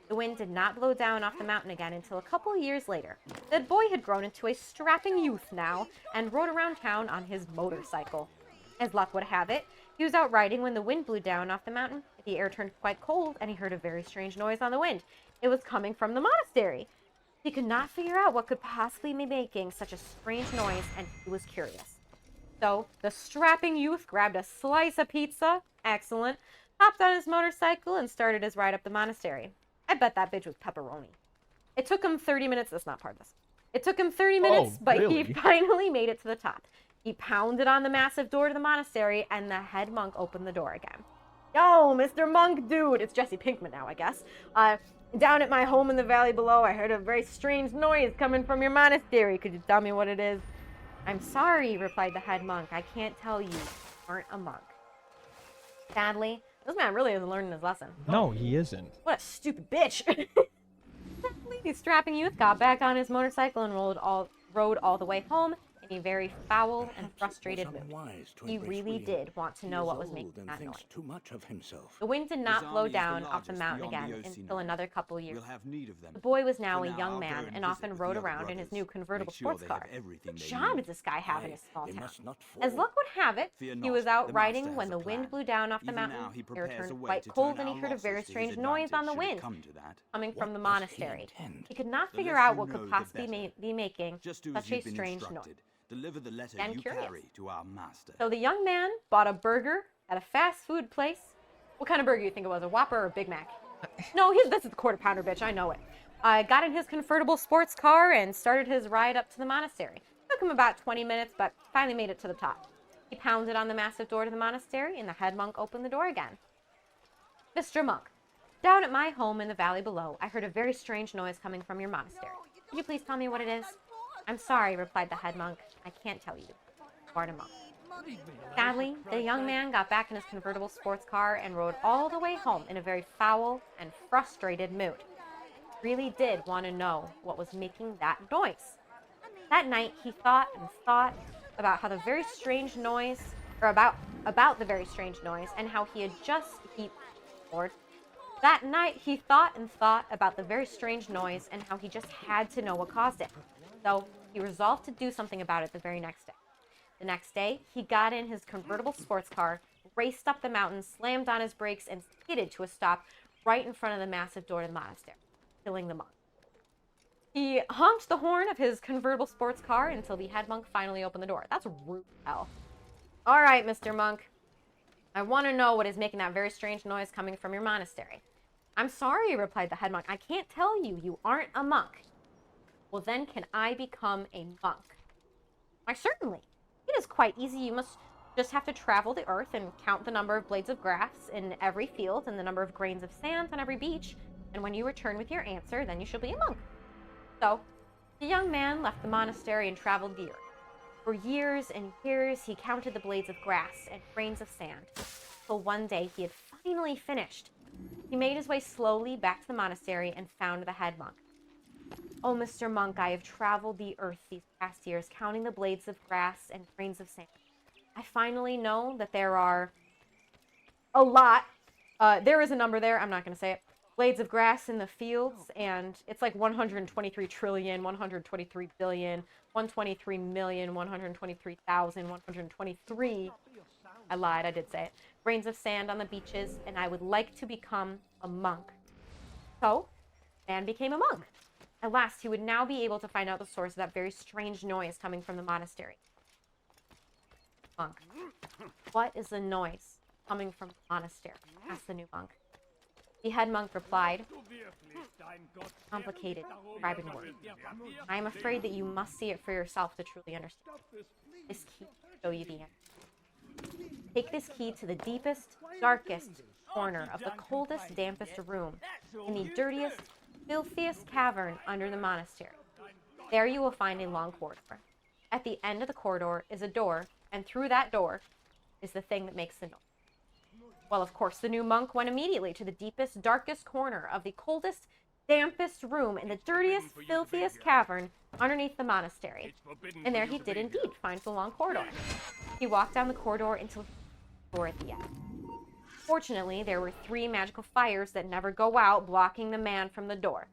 The wind did not blow down off the mountain again until a couple years later. The boy had grown into a strapping youth now and rode around town on his motorcycle. As luck would have it, he was out riding when the wind blew down off the mountain. The air turned quite cold, and he heard a very strange noise on the wind. It was coming from the monastery. He could not figure out what could possibly be making such a strange noise, and he was curious. So, the strapping youth grabbed a slice of pizza, excellent, hopped on his motorcycle, and started his ride up the monastery. I bet that bitch was pepperoni. It took him 30 minutes. That's not part of this. It took him 30 minutes, but really? he finally made it to the top. He pounded on the massive door to the monastery, and the head monk opened the door again. Yo, Mr. Monk, dude. It's Jesse Pinkman now, I guess. Down at my home in the valley below, I heard a very strange noise coming from your monastery. Could you tell me what it is? I'm sorry, replied the head monk. I can't tell you. You aren't a monk. Sadly, this man really isn't learning his lesson. No, he isn't. What a stupid bitch. Sadly, the strapping youth got back on his motorcycle and rode all the way home in a very foul and frustrated mood. He really did want to know what was making that noise. Too much of himself. The wind did not blow down off the mountain again until another couple years. The boy was now a young man and often rode around in his new convertible sports car. What job did this guy have in his small town? As luck would have it, he was out riding when the wind blew down off the mountain. The air turned quite cold, and he heard a very strange noise on the wind coming from the monastery. He could not figure out what could possibly be making such a strange noise. Deliver the letter I'm you curious. carry to our master. So the young man bought a burger at a fast food place. What kind of burger do you think it was? A Whopper or a Big Mac? No, this is the quarter pounder, bitch. I know it. Got in his convertible sports car and started his ride up to the monastery. Took him about 20 minutes, but finally made it to the top. He pounded on the massive door to the monastery, and the head monk opened the door again. Mr. Monk, down at my home in the valley below, I heard a very strange noise coming from your monastery. Could you please tell me what it is? I'm sorry, replied the head monk. I can't tell you. You aren't a monk. Sadly, the young man got back in his convertible sports car and rode all the way home in a very foul and frustrated mood. He really did want to know what was making that noise. That night, he thought and thought about how the very strange noise, or about the very strange noise, and how he had That night, he thought and thought about the very strange noise and how he just had to know what caused it. So he resolved to do something about it the very next day. The next day, he got in his convertible sports car, raced up the mountain, slammed on his brakes, and skidded to a stop right in front of the massive door to the monastery, killing the monk. He honked the horn of his convertible sports car until the head monk finally opened the door. That's rude as hell. All right, Mr. Monk. I want to know what is making that very strange noise coming from your monastery. I'm sorry, replied the head monk. I can't tell you. You aren't a monk. Well, then can I become a monk? Why, certainly. It is quite easy. You must just have to travel the earth and count the number of blades of grass in every field and the number of grains of sand on every beach. And when you return with your answer, then you shall be a monk. So, the young man left the monastery and traveled the earth. For years and years, he counted the blades of grass and grains of sand. Till one day, he had finally finished. He made his way slowly back to the monastery and found the head monk. Oh, Mr. Monk, I have traveled the earth these past years, counting the blades of grass and grains of sand. I finally know that there are a lot. There is a number there. I'm not going to say it. Blades of grass in the fields, and it's like 123 trillion, 123 billion, 123 million, 123,000, 123. I lied, I did say it. Grains of sand on the beaches, and I would like to become a monk. So, man became a monk. At last, he would now be able to find out the source of that very strange noise coming from the monastery. Monk, what is the noise coming from the monastery, asked the new monk. The head monk replied, complicated, describing word. I am afraid that you must see it for yourself to truly understand. This key will show you the answer. Take this key to the deepest, darkest corner of the coldest, dampest room in the dirtiest, filthiest cavern under the monastery. There you will find a long corridor. At the end of the corridor is a door, and through that door is the thing that makes the noise. Well, of course, the new monk went immediately to the deepest, darkest corner of the coldest, dampest room in the dirtiest, filthiest cavern underneath the monastery. And there he did indeed find the long corridor. He walked down the corridor until the door at the end. Fortunately, there were 3 magical fires that never go out, blocking the man from the door.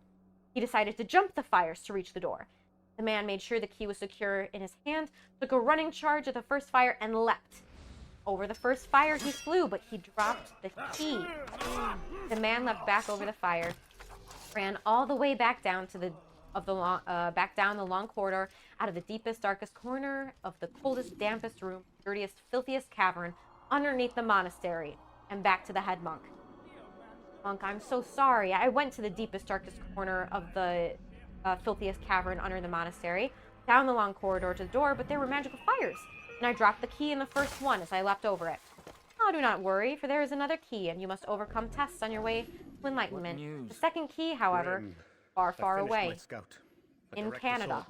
He decided to jump the fires to reach the door. The man made sure the key was secure in his hand, took a running charge at the first fire, and leapt. Over the first fire he flew, but he dropped the key. The man leapt back over the fire, ran all the way back down back down the long corridor, out of the deepest, darkest corner of the coldest, dampest room, dirtiest, filthiest cavern underneath the monastery, and back to the head monk. Monk, I'm so sorry. I went to the deepest, darkest corner of the filthiest cavern under the monastery, down the long corridor to the door, but there were magical fires, and I dropped the key in the first one as I leapt over it. Oh, do not worry, for there is another key, and you must overcome tests on your way to enlightenment. The second key, however, far, far away, in Canada.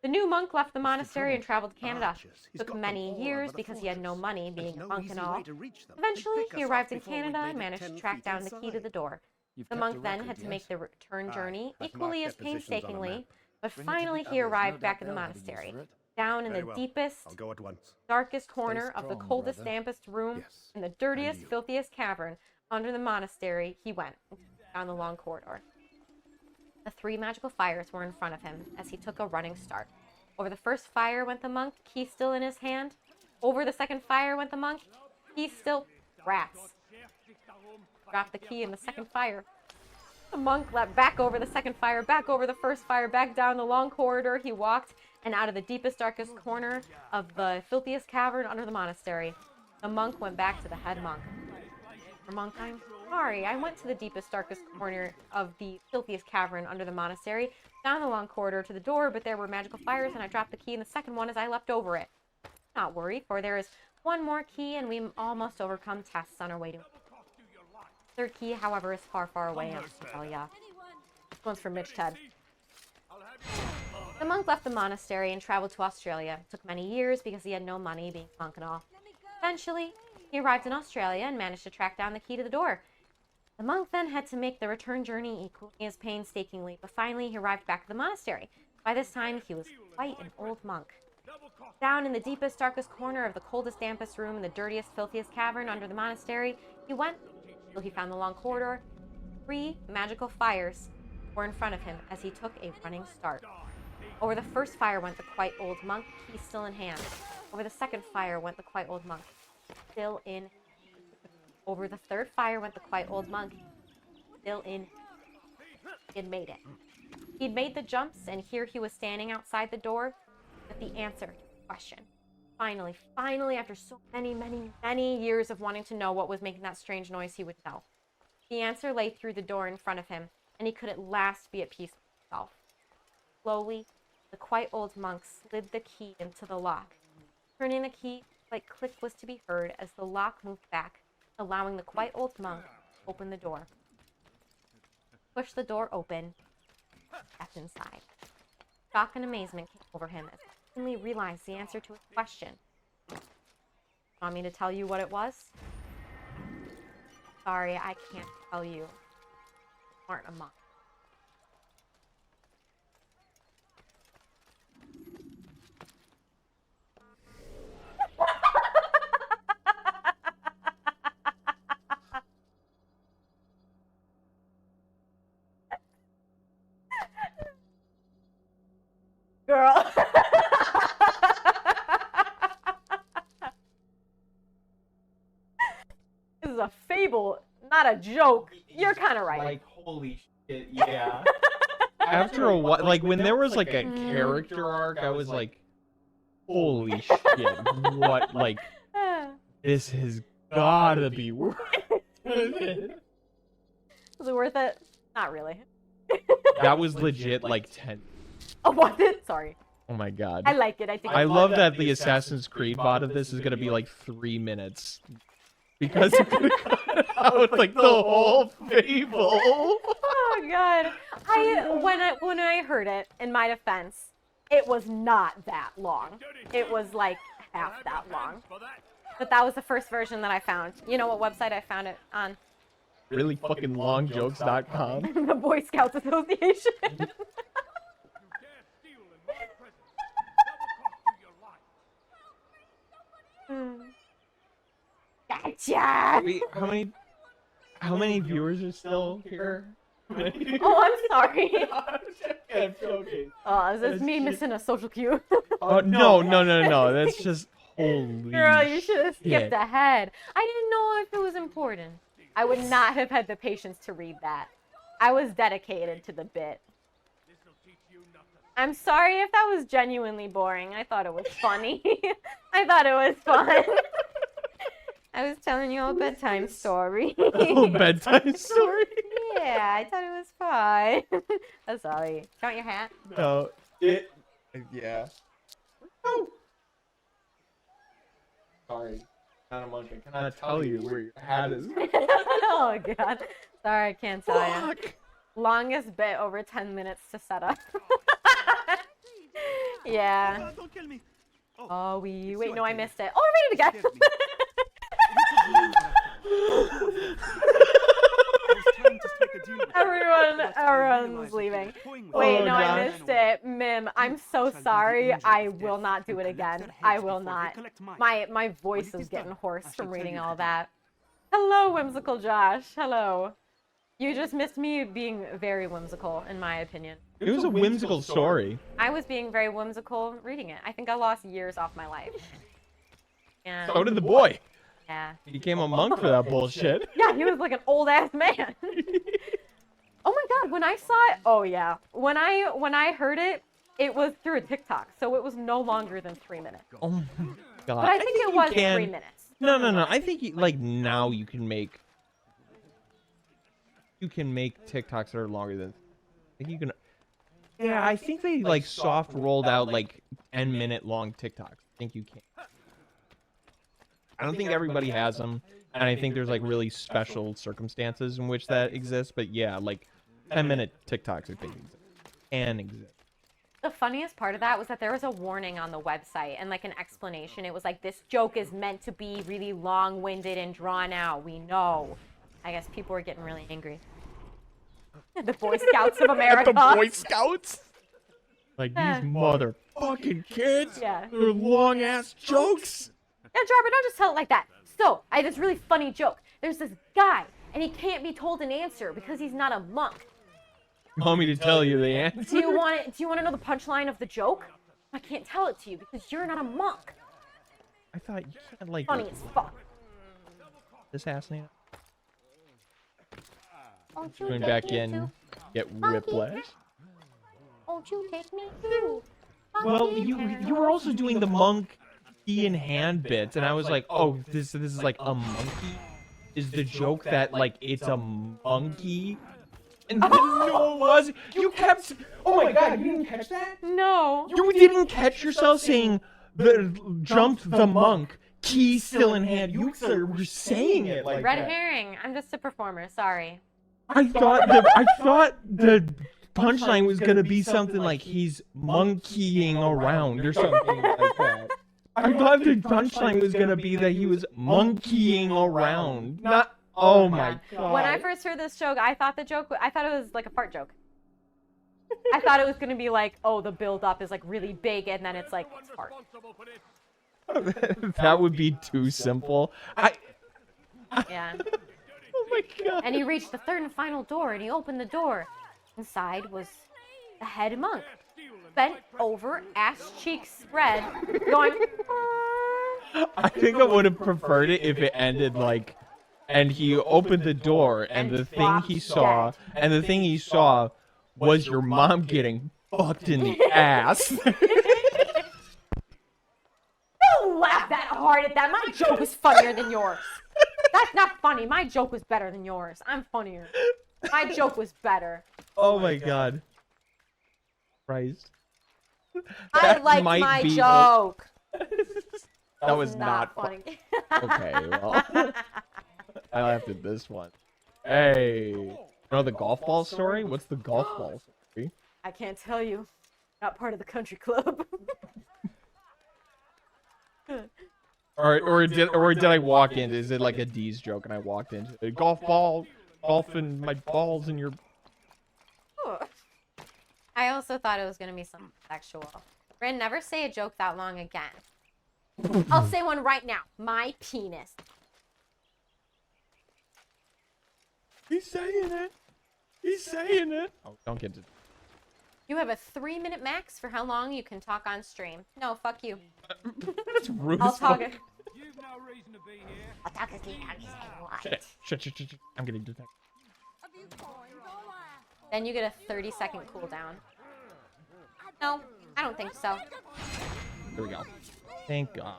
The new monk left the monastery and traveled to Canada. It took many years because he had no money, being a monk and all. Eventually, he arrived in Canada and managed to track down the key to the door. The monk then had to make the return journey equally as painstakingly, but finally he arrived back in the monastery. Down in the deepest, darkest corner of the coldest, dampest room, in the dirtiest, filthiest cavern under the monastery, he went down the long corridor. The 3 magical fires were in front of him as he took a running start. Over the first fire went the monk, key still in his hand. Over the second fire went the monk, key still. Rats. Dropped the key in the second fire. The monk leapt back over the second fire, back over the first fire, back down the long corridor he walked, and out of the deepest, darkest corner of the filthiest cavern under the monastery. The monk went back to the head monk. Monk, I'm sorry. I went to the deepest, darkest corner of the filthiest cavern under the monastery, down the long corridor to the door, but there were magical fires, and I dropped the key in the second one as I leapt over it. Not worry, for there is one more key, and we almost overcome tests on our way to it. Third key, however, is far, far away in Australia. This one's for Mitch Ted. The monk left the monastery and traveled to Australia. It took many years because he had no money, being a monk and all. Eventually, he arrived in Australia and managed to track down the key to the door. The monk then had to make the return journey equally as painstakingly, but finally he arrived back at the monastery. By this time, he was quite an old monk. Down in the deepest, darkest corner of the coldest, dampest room in the dirtiest, filthiest cavern under the monastery, he went till he found the long corridor. 3 magical fires were in front of him as he took a running start. Over the first fire went the quite old monk, key still in hand. Over the second fire went the quite old monk, still in. Over the third fire went the quite old monk, still in. He had made it. He'd made the jumps, and here he was standing outside the door with the answer to the question. Finally, after so many years of wanting to know what was making that strange noise, he would know. The answer lay through the door in front of him, and he could at last be at peace with himself. Slowly, the quite old monk slid the key into the lock. Turning the key, a slight click was to be heard as the lock moved back, allowing the quite old monk to open the door. Pushed the door open, stepped inside. Shock and amazement came over him as he suddenly realized the answer to his question. Want me to tell you what it was? Sorry, I can't tell you. You aren't a monk. Girl. This is a fable, not a joke. You're kind of right. Like, holy shit, yeah. After a while, like, when there was, like, a character arc, I was like, holy shit, what, like, this has gotta be worth it. Was it worth it? Not really. That was legit like 10. Oh, was it? Sorry. Oh my god. I like it. I think I love that the Assassin's Creed VOD of this is gonna be like 3 minutes. Because it could cut out like the whole fable. Oh god. When I heard it, in my defense, it was not that long. It was like half that long. But that was the first version that I found. You know what website I found it on? Really fucking longjokes.com. The Boy Scouts Association. Gotcha! Wait, how many viewers are still here? Oh, I'm sorry. I'm joking. Oh, is this me missing a social cue? Oh no. That's just holy Girl, you should have skipped shit. ahead. I didn't know if it was important. I would not have had the patience to read that. I was dedicated to the bit. I'm sorry if that was genuinely boring. I thought it was funny. I thought it was fun. I was telling you a bedtime story. Oh, bedtime story. Yeah, I thought it was fun. I'm sorry. Do you want your hat? No, yeah. Oh. Sorry, not a monkey. I cannot tell you where your hat is. Oh god. Sorry, I can't tell you. Fuck. Longest bit over 10 minutes to set up. Yeah. Don't kill me. Oh, wait, so no, I I did. missed it. Oh, I read it again. Everyone's leaving. Wait, Oh, no, I gosh. missed it. Mim, I'm so sorry. I will not do it again. I will not. My voice is getting hoarse from reading all that. Hello, whimsical Josh. Hello. You just missed me being very whimsical, in my opinion. It was a whimsical story. I was being very whimsical reading it. I think I lost years off my life. Yeah. So did the boy. Yeah. He became a monk for that bullshit. Yeah, he was like an old ass man. Oh my god, when I saw it, oh yeah. When I heard it, it was through a TikTok, so it was no longer than 3 minutes. Oh my god. But I think it you was can- 3 minutes. No. I think like now you can make TikToks that are longer than. I think you can. Yeah, I think they like soft rolled out like 10-minute long TikToks. I think you can. I don't think everybody has them, and I think there's like really special circumstances in which that exists. But yeah, like 10-minute TikToks I think can exist. The funniest part of that was that there was a warning on the website and like an explanation. It was like, this joke is meant to be really long-winded and drawn out. We know. I guess people were getting really angry. The Boy Scouts of America. The Boy Scouts? Like these motherfucking kids? Yeah. Their long ass jokes? Yeah, Jarvis, don't just tell it like that. So, I had this really funny joke. There's this guy, and he can't be told an answer because he's not a monk. You want me to tell you the answer? Do you want to know the punchline of the joke? I can't tell it to you because you're not a monk. I thought you can't like Funny as fuck. assassinate. Won't you Going take back me in, too? get Monkey. whiplash. Won't you take me too? Well, Monkey. you were also doing the monk key in hand bits, and I was like, oh, this is like a monkey. Is the joke that like it's a monkey? And then, no, it was. You kept. Oh my god, you didn't catch that? No. You didn't catch yourself saying jumped the monk, key still in hand. You were saying it like Red that. herring. I'm just a performer. Sorry. I thought the punchline was gonna be something like he's monkeying around or something like that. I thought the punchline was gonna be that he was monkeying around. Not. Oh my god. When I first heard this joke, I thought it was like a fart joke. I thought it was gonna be like, oh, the build up is like really big, and then it's like it's fart. That would be too simple. Yeah. Oh my god. And he reached the third and final door, and he opened the door. Inside was the head monk, bent over, ass cheeks spread, going. I think I would have preferred it if it ended like, and he opened the door, and the thing he saw, was your mom getting fucked in the ass. Don't laugh that hard at that. My joke is funnier than yours. That's not funny. My joke was better than yours. I'm funnier. My joke was better. Oh my god. Christ. I That liked might my be the- joke. That was not funny. Okay, well. I laughed at this one. Hey. You know the golf ball story? What's the golf ball story? I can't tell you. Not part of the country club. Or did I walk in? Is it like a D's joke and I walked into a golf ball, golfing my balls in your... I also thought it was going to be something sexual. Rin, never say a joke that long again. I'll say one right now. My penis. He's saying it. He's saying it. Oh, don't get to... You have a 3-minute max for how long you can talk on stream. No, fuck you. That's rude I'll as talk. fuck. You've no reason to be here. I'll talk as you what? Shit. I'm getting detected. Then you get a 30-second cooldown. No, I don't think so. Here we go. Thank God.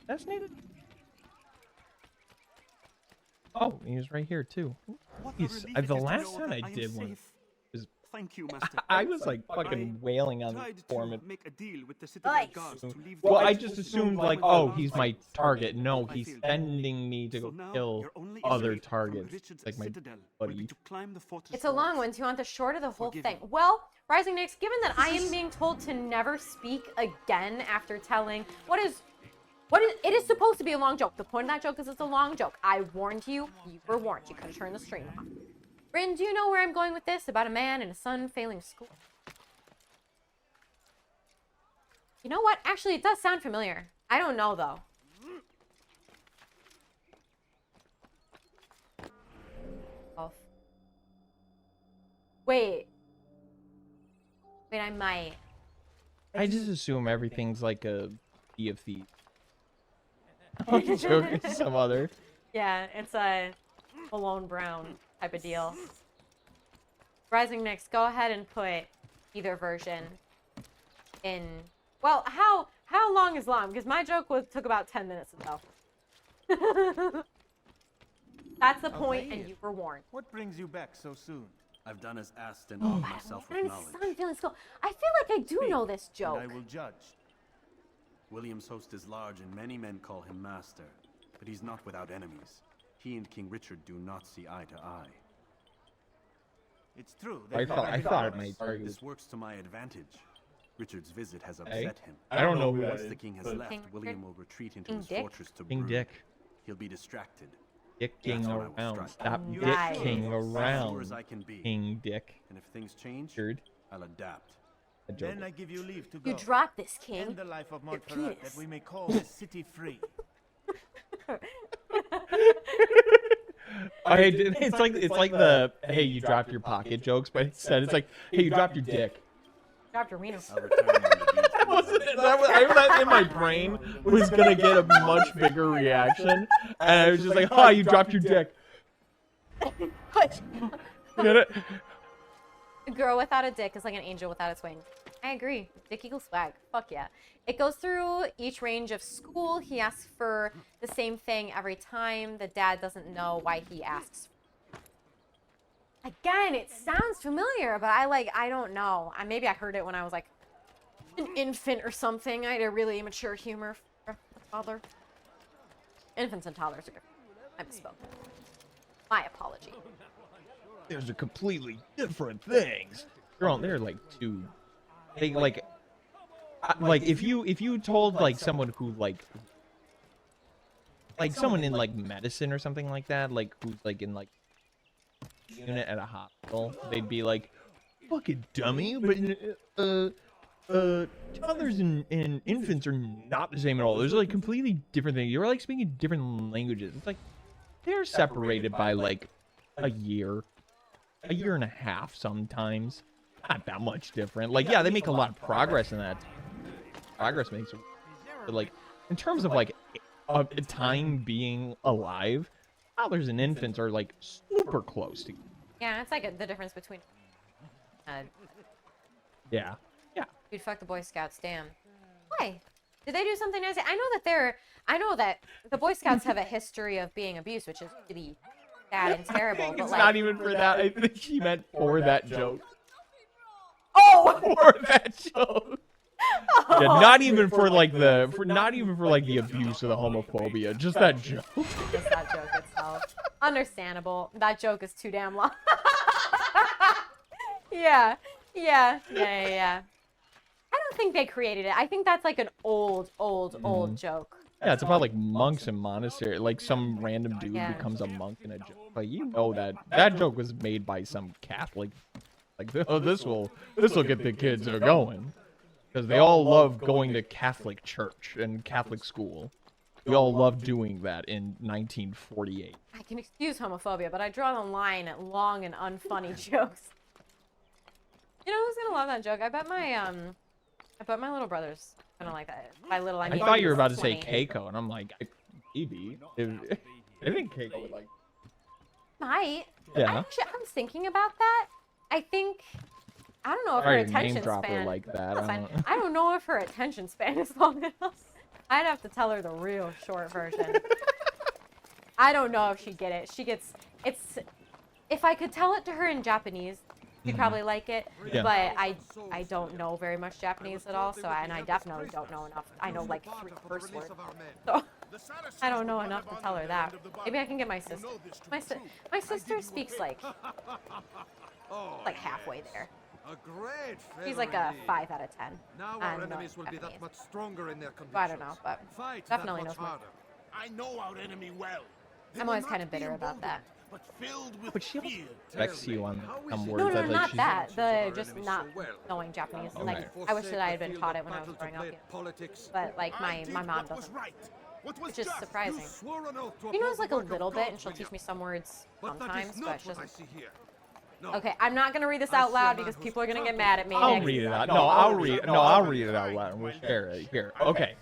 That's needed. Oh, he was right here too. The last time I did one, Thank you, Master. I was like fucking wailing on the Tried foreman. to make a deal with the Citadel Nice. guards to leave Well, the I base. just assumed like, oh, he's my target. No, he's sending me to So go now kill your only other escape from targets, Richard's like my Citadel will be buddy. to climb the fortress It's a long walls. one. Do you want the short or the whole Forgive thing? me. Well, Rising Nix, given that I am being told to never speak again after telling it is supposed to be a long joke. The point of that joke is it's a long joke. I warned you. You were warned. You could have turned the stream off. Rin, do you know where I'm going with this? About a man and a son failing school. You know what? Actually, it does sound familiar. I don't know, though. Oh. Wait, I might. I just assume everything's like a Sea of Thieves. I'm joking. Some other. Yeah, it's a Malone Brown type of deal. Rising Nix, go ahead and put either version in. Well, how long is long? Because my joke took about 10 minutes ago. That's the point, and you were warned. What brings you back so soon? I've done as asked and armed myself with And knowledge. son feeling school. I feel like I do know this joke. And I will judge. William's host is large and many men call him master, but he's not without enemies. He and King Richard do not see eye to eye. It's true. I thought it might target. This works to my advantage. Richard's visit has Hey, upset him. I don't know who that Once is. the king has but- left, King William will retreat into King his Dick? fortress to King brood. Dick. He'll be distracted. Dicking That's when I will around. strike. Stop Right. dicking Sure as around. I can be. King Dick. And if things change, Cured. I'll adapt. A joke. Then I give you leave to go. You dropped this, End King. the life of Your Montferrat penis. that we may call this city free. It's like the hey you dropped your pocket jokes, but instead it's like hey you dropped your dick. Dropped your wiener. I'll return when the deeds are Wasn't done. it? I thought in my brain was gonna get a much bigger reaction, and I was just like, "Ha, you dropped your dick." Get it? A girl without a dick is like an angel without its wings. I agree. Dick equals swag. Fuck yeah. It goes through each range of school. He asks for the same thing every time. The dad doesn't know why he asks. Again, it sounds familiar, but I don't know. Maybe I heard it when I was like an infant or something. I had a really immature humor for a toddler. Infants and toddlers are different. I misspoke. My apology. Those are completely different things. They're like two. They like if you told like someone who like someone in like medicine or something like that, like who's like in like unit at a hospital, they'd be like, "Fucking dummy!" But toddlers and infants are not the same at all. Those are like completely different things. You're like speaking different languages. It's like they're separated by like a year and a half sometimes. Not that much different. Like, yeah, they make a lot of progress in that. Progress makes it. But, like, in terms of, like, time being alive, toddlers and infants are, like, super close to. Yeah, it's like the difference between. Yeah. Yeah. Dude, fuck the Boy Scouts, damn. Why? Did they do something nice? I know that the Boy Scouts have a history of being abused, which is really sad and terrible. But It's like, not even for that. I think she meant for that joke. oh, For that joke. Yeah, not even for like the abuse or the homophobia, just that joke. just that joke itself. Understandable. That joke is too damn long. Yeah. I don't think they created it. I think that's like an old joke. Yeah, it's about like monks and monastery. Like some random dude Yeah. becomes a monk in a joke. Like you know that joke was made by some Catholic. Like oh, this will get the kids going, because they all love going to Catholic church and Catholic school. We all love doing that in 1948. I can excuse homophobia, but I draw the line at long and unfunny jokes. You know who's gonna love that joke? I bet my little brother's gonna like that. By little, I I mean thought you were about to say 20. Keiko, and I'm like, maybe. I think Keiko would like. Might. Yeah. I was thinking about that. I don't know if her Sorry to attention name drop her span. like that. That's I fine. don't- I don't know if her attention span is long enough. I'd have to tell her the real short version. I don't know if she'd get it. It's. If I could tell it to her in Japanese, she'd probably like it. Yeah. But I don't know very much Japanese at all. So and I definitely don't know enough. I know like 3 curse words. So I don't know enough to tell her that. Maybe I can get my sister. My sister speaks like halfway there. A great She's like a 5 out of 10. Now I our know enemies will be Japanese. that much stronger in their convictions. I don't know, but Fight definitely that knows much more. harder. I know our enemy well. They I'm will always not kind of be bitter about that. emboldened, But filled with But she fear. respects you on some No, words. no, that, like, not she's- that. The our just enemies not so well. knowing Japanese. Okay. Like I wish that I had been taught it when I was growing up. Politics. But like I my did mom what was doesn't. right. What was Which is just. surprising. Swore an oath to She knows uphold like the a work of little bit, God, and she'll William. teach me some words But that sometimes, is but not she what I doesn't. see here. No. Okay, I'm not gonna read this out loud because people are gonna get mad at me. I'll next. read it out. No, I'll read it. No, I'll read it out loud. We'll share it here. Okay.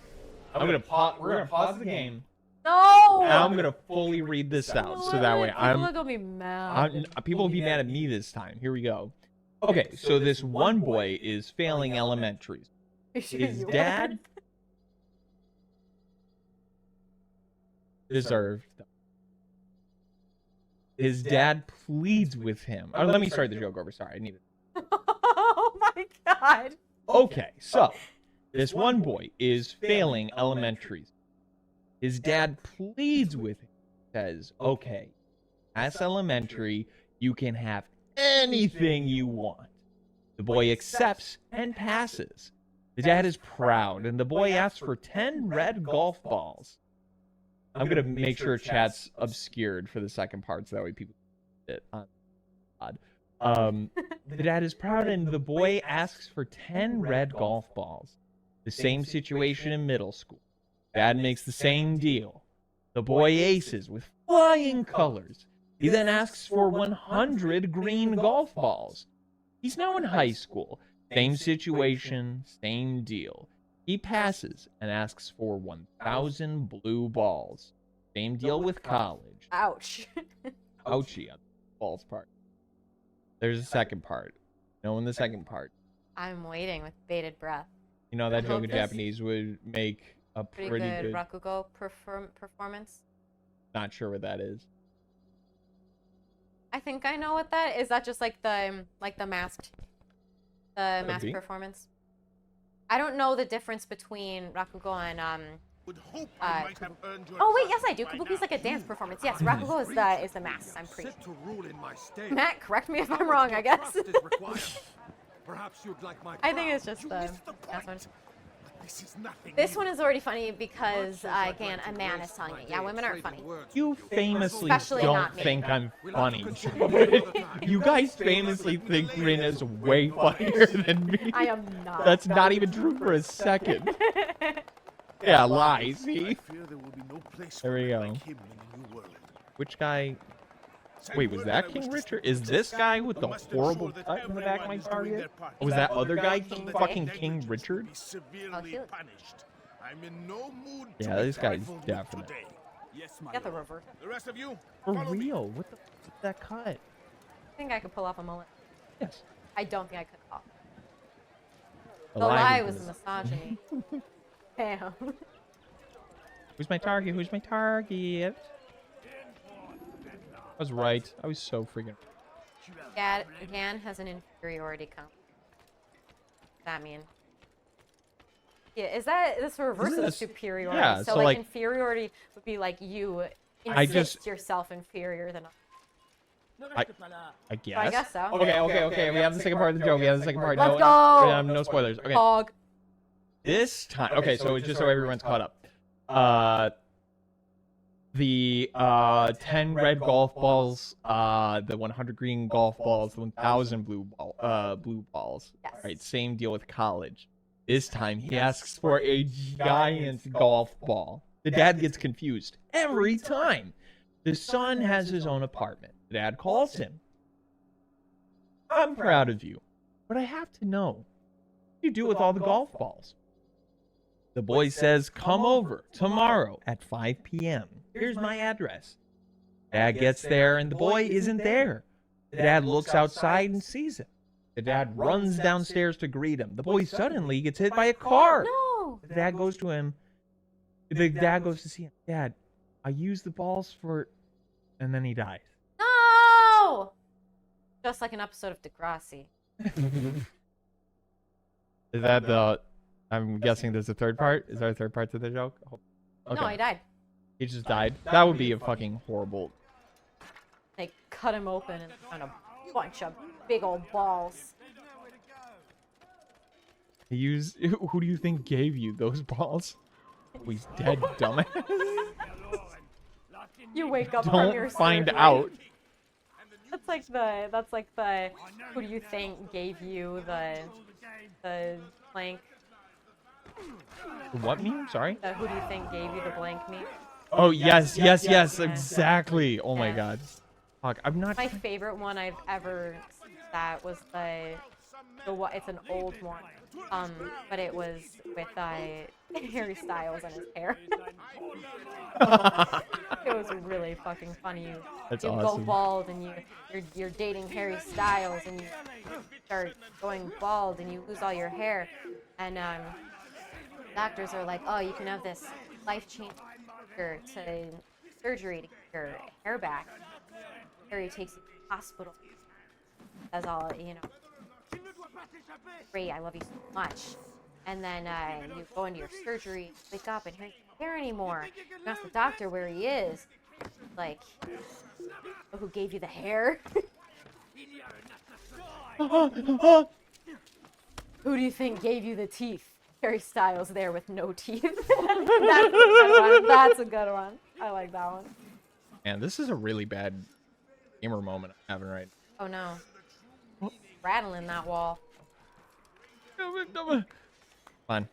We're gonna pause the game. No. And I'm gonna fully read this out, so that way People are gonna be mad. people will be mad at me this time. Here we go. Okay, so this one boy is failing elementary. His dad deserved. His dad pleads with him. Oh, let me start the joke over. Sorry, I need it. Oh my god. Okay, so this one boy is failing elementary. His dad pleads with him, says, okay, as elementary, you can have anything you want. The boy accepts and passes. The dad is proud, and the boy asks for 10 red golf balls. I'm going to make sure chat's obscured for the second part, so that way people can see it on pod. The dad is proud, and the boy asks for 10 red golf balls. The same situation in middle school. Dad makes the same deal. The boy aces with flying colors. He then asks for 100 green golf balls. He's now in high school. Same situation, same deal. He passes and asks for 1,000 blue balls. Same deal with college. Ouch. Ouchie on the balls part. There's a second part. Knowing the second part. I'm waiting with bated breath. You know that joke in This- Japanese would make a Pretty pretty good good. Rakugo performance. Not sure what that is. I think I know what that is. That just like the masked be. performance. I don't know the difference between Rakugo and Would hope I might have earned your Oh wait, yes trust I do. by Kabuki's now. like a dance performance. Yes, Rakugo is the mask. I'm pretty. Set to rule in my state. Matt, correct me if I'm wrong. I guess. Trust is required. Perhaps you'd like my I think crown. it's just You the missed the last one. point. This is nothing. This new. one is already funny because again, a man is telling me. Yeah, women aren't funny. You famously Especially don't not me. think I'm We'll have to funny. consider it another time. You guys famously think Rin is way funnier than me. I am not. That's not even true for a second. Yeah, lie, see? I fear there will be no place There we for go. men like him in the new world. Which guy? Send Wait, was word that I wish King to Richard? speak Is to this Seth. guy with the I must horrible ensure that cut in the back of my everyone is doing their target? part. Was that other guy Those that fucking negligence King will Richard? be severely Oh, cute. punished. I'm in no mood Yeah, to be this guy's trifled with definite. today. Yes, my Got the lord. reverse. The rest of you, For follow me. real? What the f is that cut? I think I could pull off a mullet. Yes. I don't think I could. The lie lie was was misogyny. Damn. Who's my target? Who's my target? I was right. I was so freaking. Gan has an inferiority complex. What does that mean? Yeah, is that this reverse of superiority? Yeah, so so, like, inferiority would be like you I insist just- yourself inferior than I guess. I guess so. Okay. We have the second part of the joke. We have the second part. Let's no, go! No spoilers. Okay. Hog. This time. Okay, so it's just so everyone's caught up. The 10 red golf balls, the 100 green golf balls, the 1,000 blue balls. Yes. Right, same deal with college. This time he asks for a giant golf ball. The dad gets confused every time. The son has his own apartment. The dad calls him. I'm proud of you, but I have to know what you do with all the golf balls. The boy says, come over tomorrow at 5 p.m. Here's my address. Dad gets there and the boy isn't there. The dad looks outside and sees him. The dad runs downstairs to greet him. The boy suddenly gets hit by a car. No. The dad goes to him. The dad goes to see him. Dad, I used the balls for... And then he dies. No. Just like an episode of Degrassi. Is that the... I'm guessing there's a third part? Is there a third part to the joke? Okay. No, he died. He just died? That would be a fucking horrible... They cut him open and found a bunch of big old balls. Who do you think gave you those balls? Oh, he's dead, dumbass. You wake up from your Don't find surgery. out. That's like the who do you think gave you the blank? What meme? Sorry? The who do you think gave you the blank meme? Oh, yes, exactly. Oh my god. Fuck, I'm not... My favorite one I've ever seen that was it's an old one. But it was with Harry Styles and his hair. It was really fucking funny. That's you awesome. go bald and you're dating Harry Styles and you start going bald and you lose all your hair, and doctors are like, oh, you can have this life-changing to surgery to get your hair back. Harry takes you to the hospital. That's all, great, I love you so much. And then you go into your surgery, wake up, and Harry's not there anymore. You ask the doctor where he is. Like, who gave you the hair? Who do you think gave you the teeth? Harry Styles there with no teeth. That's a good one. I like that one. Man, this is a really bad gamer moment I'm having right Oh no. Rattling that wall. Fine.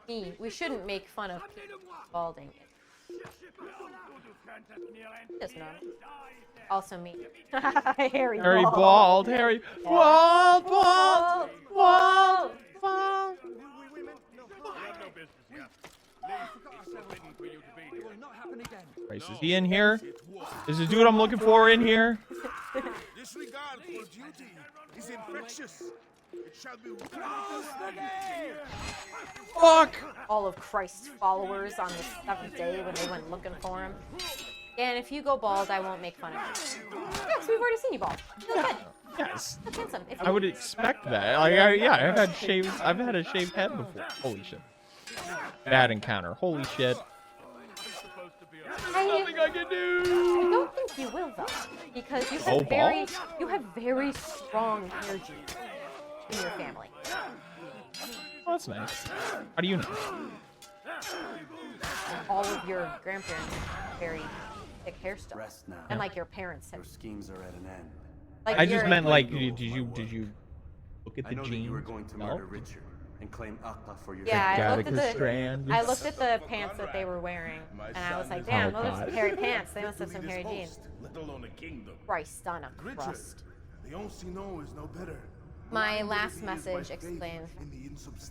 We shouldn't make fun of people balding. Just no. Also me. Harry Bald. Harry Bald. Bald. Christ, is he in here? Is the dude I'm looking for in here? Disregard for duty is infectious. It shall be Fuck! All of Christ's followers on the seventh day when they went looking for him. And if you go bald, I won't make fun of you. Yes, we've already seen you bald. You look good. Yes. Look handsome. If I would expect that. I've had a shaved head before. Holy shit. Bad encounter. Holy shit. Nothing I can do. I don't think you will though, because you have very strong hair genes in your family. Oh, that's nice. How do you know? All of your grandparents have very thick hair still, Rest now. and like your parents have. Your schemes are at an end. Like I just your- meant like, did you look at I the know that you were genes? going to No? murder Richard and claim Akla for your Yeah, I Gotta looked, go at strand. I looked at the pants that they were wearing, and I was like, damn, Oh, those are some God. hairy pants. They must have some hairy jeans. let alone a kingdom. Christ on a Richard, crust. the Unseen is no better. My last message explains,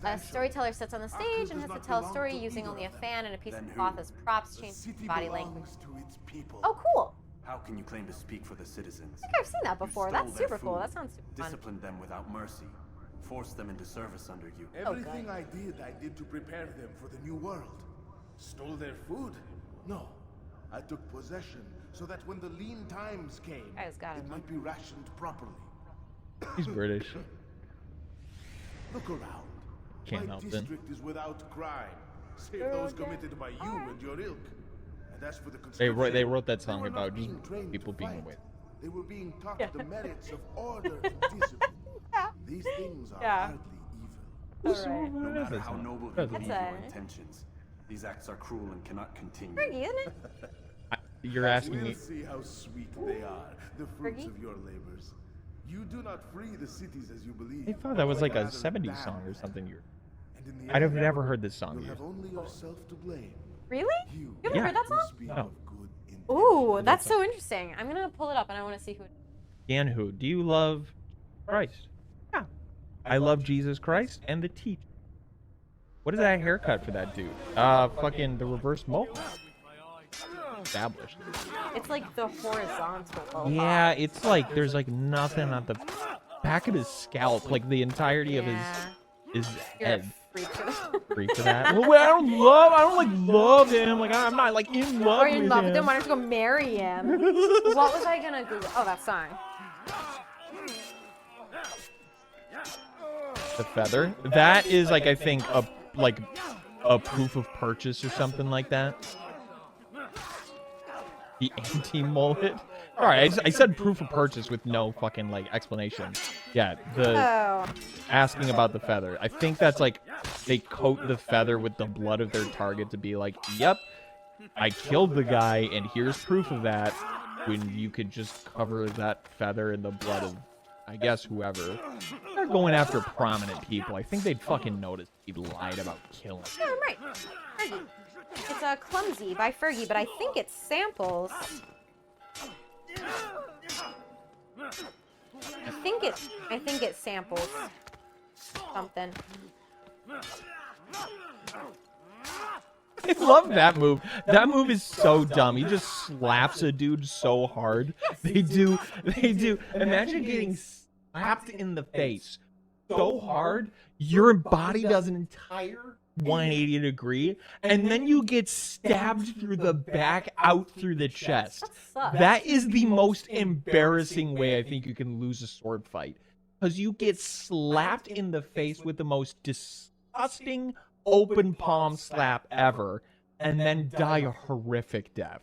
a storyteller sits on the stage and has to tell a story using only a fan and a piece of cloth as props, changing body language. Oh, cool. How can you claim to speak for the citizens? I think I've seen that before. You That's stole their super cool. food, That sounds super fun. disciplined them without mercy, force them into service under you. Everything I did to prepare them for the new world. Stole their food? No. I took possession so that when the lean times came, Guys got it it. might be rationed properly. He's British. Look around. Can't My help it. district is without crime, save those committed by you and your ilk. And as for the They wrote that they song were not about being just trained people to being fight. away. They were being taught the merits of order and discipline. These things are Yeah. hardly evil. Alright. No matter how noble you believe That's your a- intentions, these acts are cruel and cannot continue. Fergie, isn't it? You're asking We'll me. see how sweet they are, the fruits Fergie? of your labors. You do not free the cities as you believe. I thought that was like a Rather 70s damn song or them. something. And in the I'd have end, never heard this song you'll used. have only yourself to blame. Really? You You haven't Yeah. heard that who song? speak No. of good intentions. Ooh, that's so interesting. I'm gonna pull it up and I want to see who. Ganwho, do you love Christ? Yeah. I love Jesus Christ and the teach. What is that haircut for that dude? Fucking the reverse mohawk. Established. It's like the horizontal. mohawk. Yeah, it's like there's like nothing at the back of his scalp, like the entirety of his You're a head. freak for that. Free for that. Well, I don't like love him. Like I'm not like in love Or you're in with love him. with him. Why don't you go marry him? What was I gonna Google? Oh, that song. The feather. That is like I think a proof of purchase or something like that. The anti-mullet. All right, I said proof of purchase with no fucking like explanation. Yeah, the Oh. asking about the feather. I think that's like they coat the feather with the blood of their target to be like, yep, I killed the guy, and here's proof of that. When you could just cover that feather in the blood of, I guess, whoever. They're going after prominent people. I think they'd fucking notice he lied about killing. Yeah, I'm right. Fergie. It's a Clumsy by Fergie, but I think it samples. I think it samples something. I love that move. That move is so dumb. He just slaps a dude so hard. They do. Imagine getting slapped in the face so hard, your body does an entire 180 degree, and then you get stabbed through the back, out through the chest. That sucks. That is the most embarrassing way I think you can lose a sword fight. Because you get slapped in the face with the most disgusting open palm slap ever, and then die a horrific death.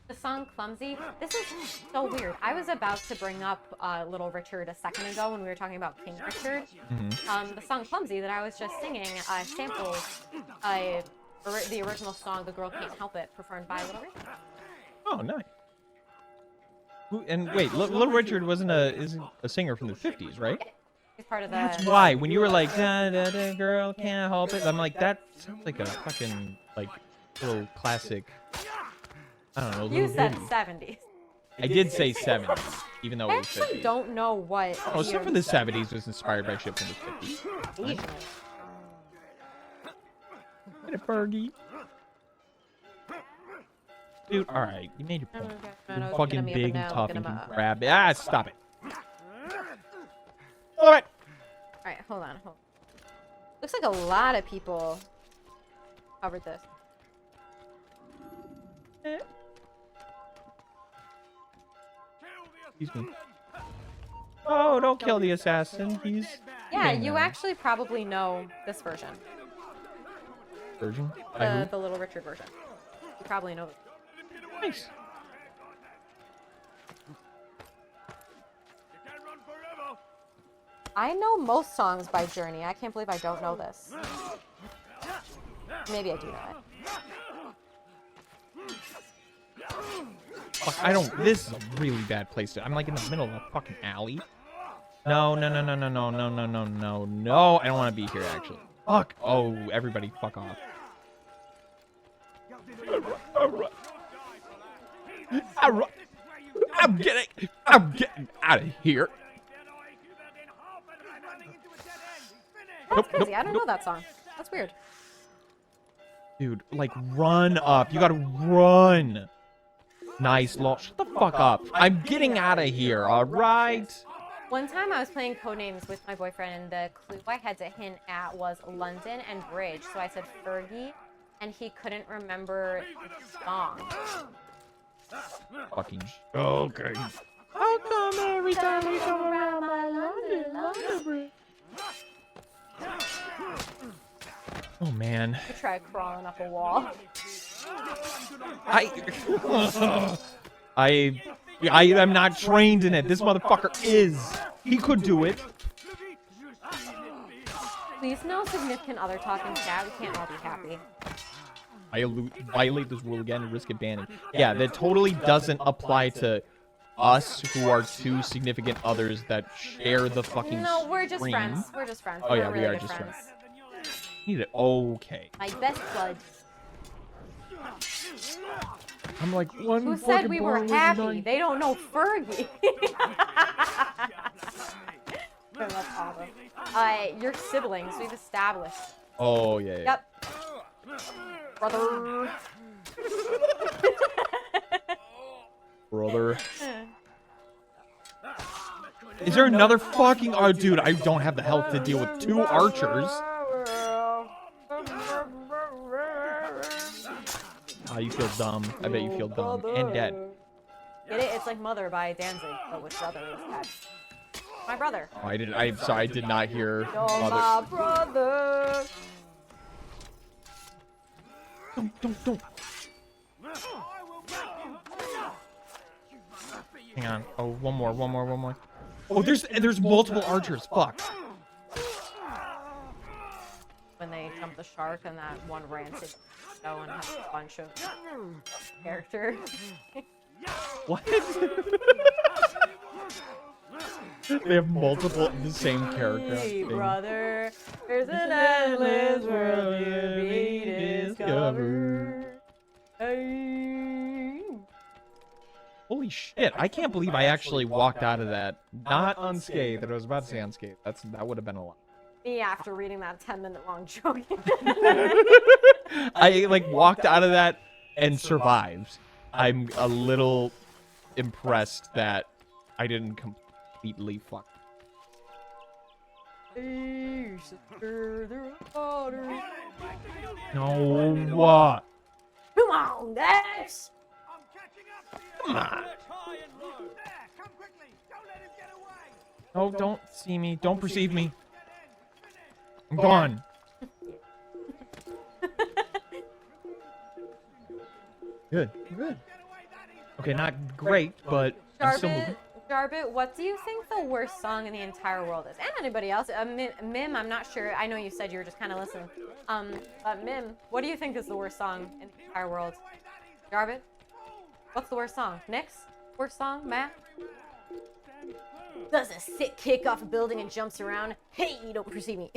The song Clumsy, this is so weird. I was about to bring up Little Richard a second ago when we were talking about King Richard. The song Clumsy that I was just singing samples the original song The Girl Can't Help It, performed by Little Richard. Oh, nice. And wait, Little Richard isn't a singer from the 50s, right? He's part of the... That's why, when you were like, da, da, da, girl can't help it, I'm like, that sounds like a fucking, like, little classic, I don't know, You little said ditty. 70s. I did say 70s, even though I it was actually 50s. don't know what... Oh, stuff year from the this is. 70s was inspired by shit from the 50s. Asian. Get it, Fergie. Dude, alright, you made your point. No, You no, fucking get him big now, and tough get and him can up. grab it. Ah, stop it. Alright. Alright, hold on. Looks like a lot of people covered this. Excuse me. Oh, don't kill the assassin. He's Yeah, getting you there. actually probably know this version. Version? By who? The Little Richard version. You probably know it. Nice. I know most songs by Journey. I can't believe I don't know this. Maybe I do know it. Fuck, I don't. This is a really bad place to. I'm like in the middle of a fucking alley. No, no, no, no, no, no, no, no, no, no, no. I don't want to be here, actually. Fuck. Oh, everybody, fuck off. I'm getting out of here. That's crazy. I don't know that song. That's weird. Dude, like, run up. You gotta run. Nice, shut the fuck up. I'm getting out of here, alright? One time I was playing Codenames with my boyfriend, and the clue I had to hint at was London and Bridge. So I said Fergie, and he couldn't remember the song. Fucking. Okay. How come every time we come around my London Bridge? Oh man. I tried crawling up a wall. I am not trained in it. This motherfucker is. He could do it. Please no significant other talk in chat. We can't all be happy. I violate this rule again and risk it banning. Yeah, that totally doesn't apply to us who are two significant others that share the fucking No, we're just stream. friends. We're just friends. Oh We're yeah, we really are good just friends. Need it. Okay. My best bud. I'm like one. Who said we were happy? They don't know Fergie. That's awesome. Your siblings, we've established. Oh yeah. Yeah. Yep. Brother. Brother. Is there another fucking? Oh, dude, I don't have the health to deal with two archers. Oh, you feel dumb. I bet you feel dumb and dead. Get it? It's like Mother by Danzig, but with brother instead. My brother. Oh, I'm sorry. I did not hear. You're Mother. my brother. Don't. Hang on. Oh, one more. Oh, there's multiple archers. Fuck. When they jump the shark and that one rancid show and has a bunch of characters. What? They have multiple the same character. Hey, brother, there's an endless world to be discovered. Hey. Holy shit! I can't believe I actually walked out of that not unscathed. I was about to say unscathed. That would have been a lot. Me after reading that 10-minute long joke. I like walked out of that and survived. I'm a little impressed that I didn't completely fuck. No, what? Come on, guys! Come on. No, don't see me. Don't perceive me. I'm gone. Good. Okay, not great, but I'm still moving. Jarbit, what do you think the worst song in the entire world is? And anybody else? Mim, I'm not sure. I know you said you were just kind of listening. But Mim, what do you think is the worst song in the entire world? Jarbit? What's the worst song? Nyx? Worst song? Matt? Does a sick kick off a building and jumps around. Hey, you don't perceive me.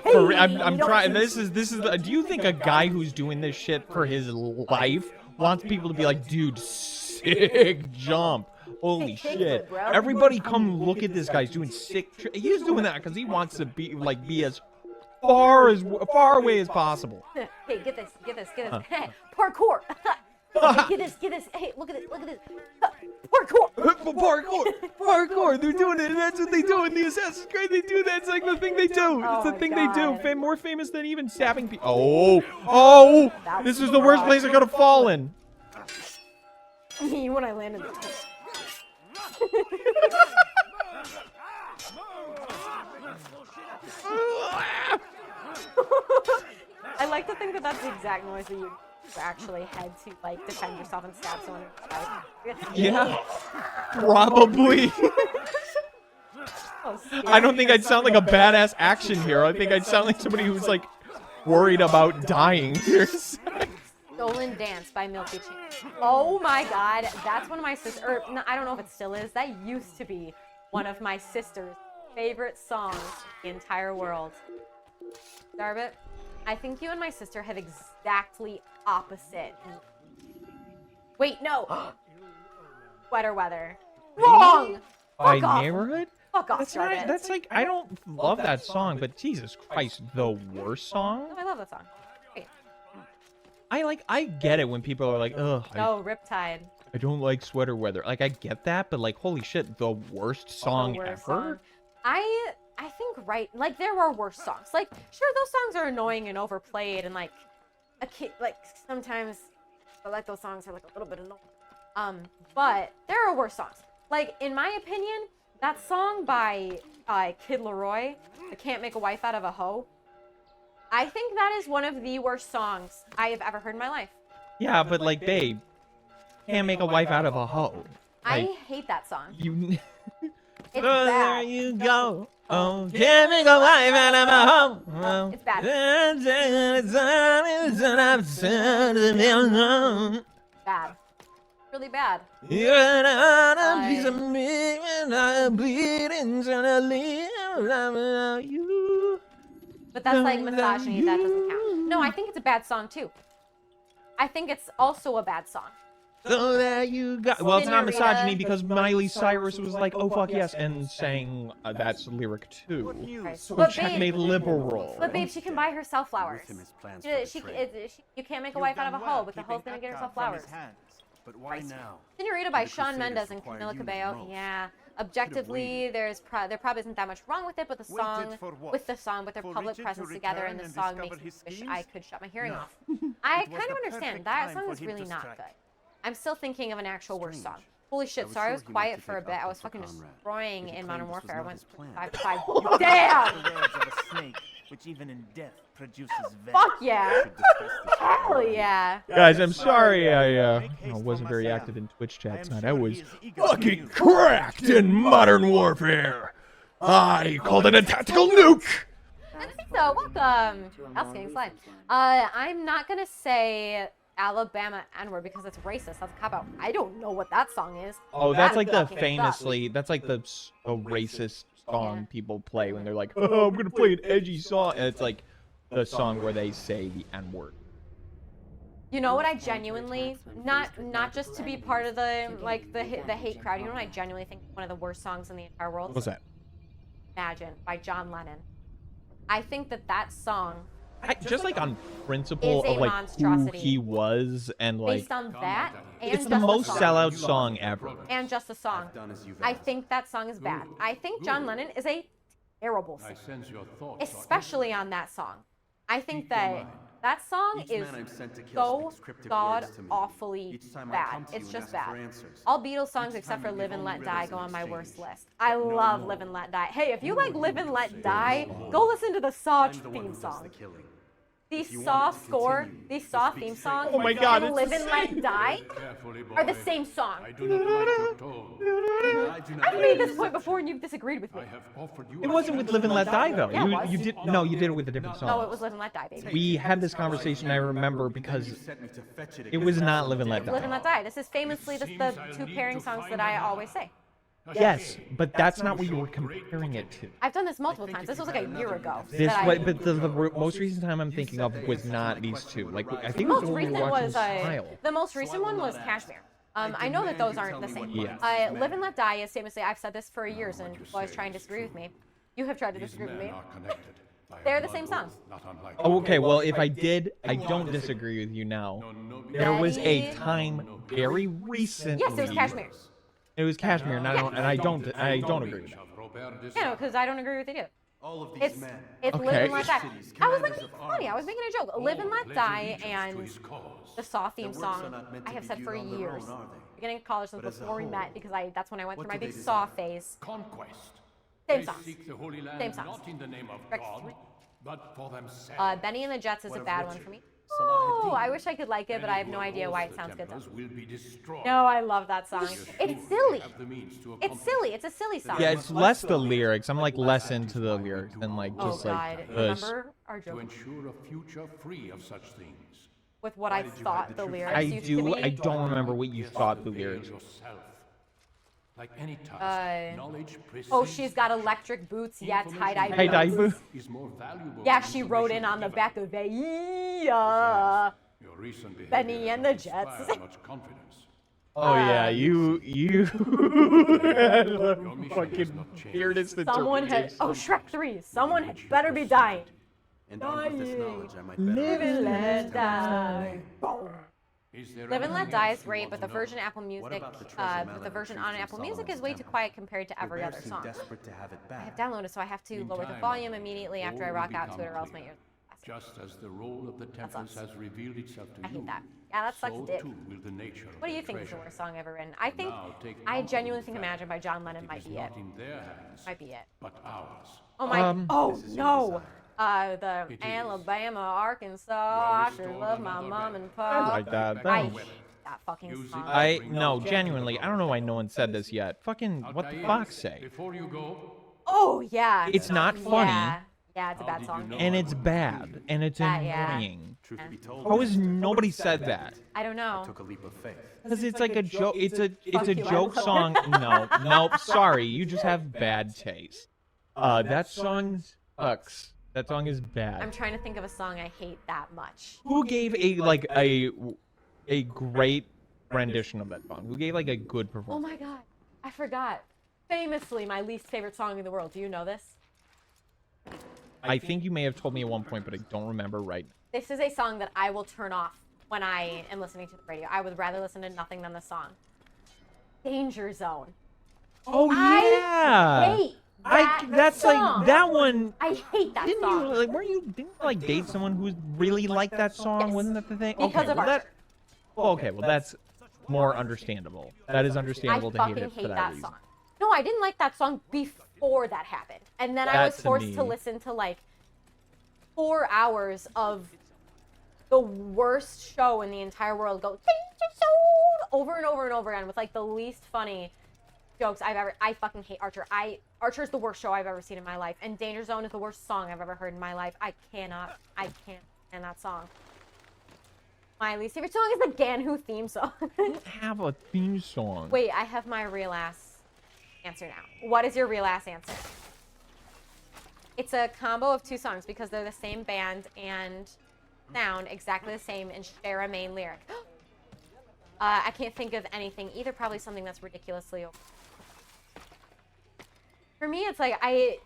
I'm trying. This is. Do you think a guy who's doing this shit for his life wants people to be like, dude, sick jump? Holy shit! Everybody, come look at this guy. He's doing sick. He's doing that because he wants to be as far away as possible. Hey, get this. Hey, parkour. Get this. Hey, look at this. Parkour. They're doing it. That's what they do in the Assassin's Creed. They do that. It's like the thing they do. It's the thing they do. More famous than even stabbing people. Oh! This is the worst place I could have fallen. When I landed. I like to think that that's the exact noise that you actually had to like defend yourself and stab someone. Yeah, probably. I don't think I'd sound like a badass action hero. I think I'd sound like somebody who's like worried about dying. Stolen Dance by Milky Chance. Oh my god, that's one of my sisters, or no, I don't know if it still is. That used to be one of my sister's favorite songs in the entire world. Darbit, I think you and my sister have exactly opposite. Wait, no. Sweater weather. Wrong. By Neighborhood? Fuck off, That's Darbit. not, that's like, I don't love that song, but Jesus Christ, the worst song? I love that song. Wait. I get it when people are like, ugh. No, Riptide. I don't like sweater weather. Like, I get that, but like, holy shit, the worst song ever? Song. I think like there are worse songs. Like, sure, those songs are annoying and overplayed, and like like sometimes I like those songs are like a little bit annoying. But there are worse songs. Like, in my opinion, that song by Kid Laroi, "I Can't Make a Wife Out of a Hoe," I think that is one of the worst songs I have ever heard in my life. Yeah, but like, babe, can't make a wife out of a hoe. Like, I hate that song. You. It's So there bad. you go. Oh, can't make a wife out of a hoe. It's bad. Bad. Really bad. You're not a piece of me when I bleed internally. You. But that's like misogyny. That doesn't count. No, I think it's a bad song too. I think it's also a bad song. So there you go. Well, it's not Senorita. misogyny because Miley Cyrus was like, "Oh fuck yes," and sang that's lyric too. Right. Which made liberal. But babe, she can buy herself flowers. With him his plans She, for betrayal. you can't make a wife out of a hoe, but the hoe's gonna get herself flowers. But why now? Senorita by The Shawn Crusaders Mendes and require Camila you the Cabello. most. Yeah, objectively, there probably isn't that much wrong with it, but the song, with their For public Richard to presence together in return the and song discover makes me his wish schemes? I could shut my hearing No. off. I It was kind of the understand. perfect That time song for is him really to not strike. good. I'm still thinking of an actual worse song. Strange. Holy shit, was sorry I sure was he meant quiet to for a take bit. I Alpha was for fucking Conrad. destroying But he in claimed Modern this was Warfare. I not went his plan. 5 to 5. Damn! The words of a snake, which even in death produces venom. Fuck yeah! Should discuss this Hell with yeah! Guys, I'm sorry I Make haste wasn't for very Marcel. active in Twitch I chat am tonight. sure I he was is eager to fucking use- cracked in Modern Warfare. I called it a tactical nuke. I think so. Welcome. Else getting slide. I'm not gonna say Alabama N-word because it's racist. That's a cop out. I don't know what that song is. Oh, that's like the fucking famously. That's like the racist song Yeah. people play when they're like, "Oh, I'm gonna play an edgy song." And it's like the song where they say the N-word. You know what I genuinely, not just to be part of the the hate crowd. You know what I genuinely think is one of the worst songs in the entire world? What's that? Imagine by John Lennon. I think that song, Just like on principle Is a of like who monstrosity. he was and like based on that and it's the just most song, sellout song ever. and just a song. Done as you've I asked. think that song is bad. I think John Lennon is a terrible I singer, sense your thoughts. especially on that song. I think that that song Each is man I'm sent to kill so speaks cryptic god words to me. awfully Each time I bad. come to It's you just and ask for bad. answers. All Beatles songs Each except time for you Live give and only Let Die riddles go in on my worst exchange. list. I love Live and Let Die. Hey, if you like Live and Let Die, go listen to the Saw I'm the one theme who does song. the killing. The If you Saw want it to score, continue, the just Saw speak theme straight song, to Oh my the God, and it's Live the and Let same. Die Carefully, are the boy. same song. I do not like your tone. I do not I've made this point before and you've disagreed with me. I have offered you It a wasn't with chance Live and to Let Die though. Yeah, it was. You did no, you did it with a different song. No, it was Live and Let Die, baby. We had this conversation. I remember because You sent me to fetch it it was not Live and Let Live and Die. Let Die. This is famously the two pairing songs that I always say. Yes, but that's not what you were comparing it to. I've done this multiple times. This was like a year ago. This, that I- what, but the most recent time I'm thinking of was not these two. Like I think it was most when we recent were watching was Smile. the most recent one was Kashmir. I know that those aren't the same. Yeah. Live and Let Die is famously, I've said this for years and always trying to disagree with me. You have tried to These disagree with men me. are connected by a They're the blood same oath song. not unlike Oh, okay, yours. well, if I did, I don't disagree with you now. There was a Ready? time very recently. Yes, it was Kashmir. It was Kashmir, and I don't agree with that. Yeah, no, because I don't agree with it either. All of these It's men. Live Okay. and Let Die. Cities, I was like, commanders it's of funny. I was making a joke. Live and Let Die and the Saw theme works are song. not meant I to have be said viewed for on their years. own, are they? Beginning of college, But as a before we whole, met, because that's when I went what through my do big they Saw desire? phase. Conquest. Same They songs. seek the Holy Land Same songs. not in the name of Correct. God, but for themselves. Benny and the Jets is What a of bad one Richard? for me. Salahuddin? Oh, I wish I could like it, but I have no Anyone idea who why holds it the sounds good though. temples will be destroyed. No, I love that song. It's silly. Have the means to It's accomplish silly. It's a silly song. Yeah, it's less the lyrics. I'm like less into the lyrics than like Oh just God! like the. Remember our to joke ensure a future free of such things. with what I did you thought hide the the truth? lyrics I used do. to I be? don't remember what you thought the Veil lyrics. yourself. Like any task, knowledge Oh, precedes she's got electric boots. Yeah, tie-dye Hey, boots. Daifu. is more valuable Yeah, than she wrote in information on the given. back of it. Yeah. Your recent behavior Benny and the does not Jets. inspire much confidence. Oh yeah, you Your mission has fucking not changed. weirdest Someone had. interpretation. Oh, Shrek 3. Someone had better be dying. And armed with this knowledge, I might Live better and understand let die. Boom. Is there Live and Let anything Die else is you great, want but to the know? version Apple Music, about the treasure the melon version tree on from Apple Music Solomon's is way too temple? quiet compared to every Your other bears seem song. desperate to have it I have back. downloaded, so I have to lower the Meantime, volume immediately after I all rock will out to it, become or else my clear. ears. Just as the role of the Temptress sucks. has revealed itself to I you, hate that. Yeah, that sucks so dick. too will the nature of What do you their think is the treasure. worst song ever written? I think, Now take I comfort genuinely in think the fact Imagine by John Lennon that might it is be it. not in their hands, Might be it. but ours. Oh my, oh This is your no! desire. The It is. Alabama, Arkansas, Well I sure restored love my another mom bed. and I pop. like that. I That was- hate that fucking Use it. song. no, genuinely, I don't know why no one said this yet. Fucking, what the Altair, fox say? Before you go, Oh yeah. It's not funny, Yeah, it's a How bad did you song. know and I it's wouldn't bad, include you? and it's Yeah. annoying. Truth be told, How has nobody said that? I don't know. I took a leap of faith. Because it's like a joke. It's a Fuck you, I joke love song. No, nope. Sorry, you just have bad taste. That song sucks. That song is bad. I'm trying to think of a song I hate that much. Who gave a great rendition of that song? Who gave like a good Oh performance? my god, I forgot. Famously, my least favorite song in the world. Do you know this? I think you may have told me at one point, but I don't remember right. This is a song that I will turn off when I am listening to the radio. I would rather listen to nothing than the song. Danger Zone. Oh I yeah. hate That's song. like that one. I hate that Didn't song. you like? Didn't you like date someone who really liked that song? Yes. Wasn't that the thing? Because okay, of well, Archer. okay, well that's more understandable. That is I understandable to hate fucking it for hate that that reason. song. No, I didn't like that song before that happened. And then I That was to forced to me- listen to like 4 hours of the worst show in the entire world go Danger Zone over and over and over again with like the least funny jokes I fucking hate Archer. Archer's the worst show I've ever seen in my life, and Danger Zone is the worst song I've ever heard in my life. I can't stand that song. My least favorite song is the Ganwho theme song. Have a theme song. Wait, I have my real ass answer now. What is your real ass answer? It's a combo of 2 songs because they're the same band and sound exactly the same and share a main lyric. I can't think of anything either. Probably something that's ridiculously over. For me, it's like I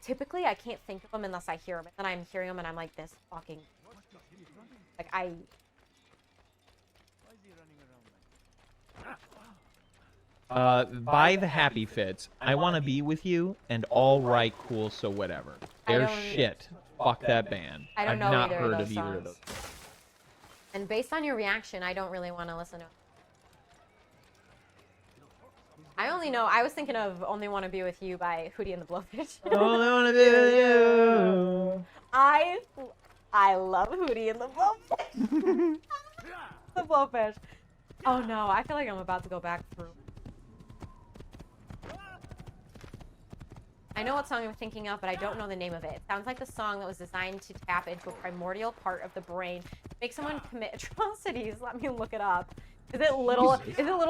can't think of them unless I hear them. And then I'm hearing them and I'm like, this fucking like I. By the Happy Fits, I want to be with you, and all right, cool, so whatever. I They're don't- shit. Fuck that band. I don't I've know not either of heard those of either of songs. those. And based on your reaction, I don't really want to listen to it. I was thinking of Only Want to Be With You by Hootie and the Blowfish. Only wanna be with you. I love Hootie and the Blowfish. The Blowfish. Oh no, I feel like I'm about to go back through. I know what song I'm thinking of, but I don't know the name of it. It sounds like the song that was designed to tap into a primordial part of the brain, make someone commit atrocities. Let me look it up. Is it Little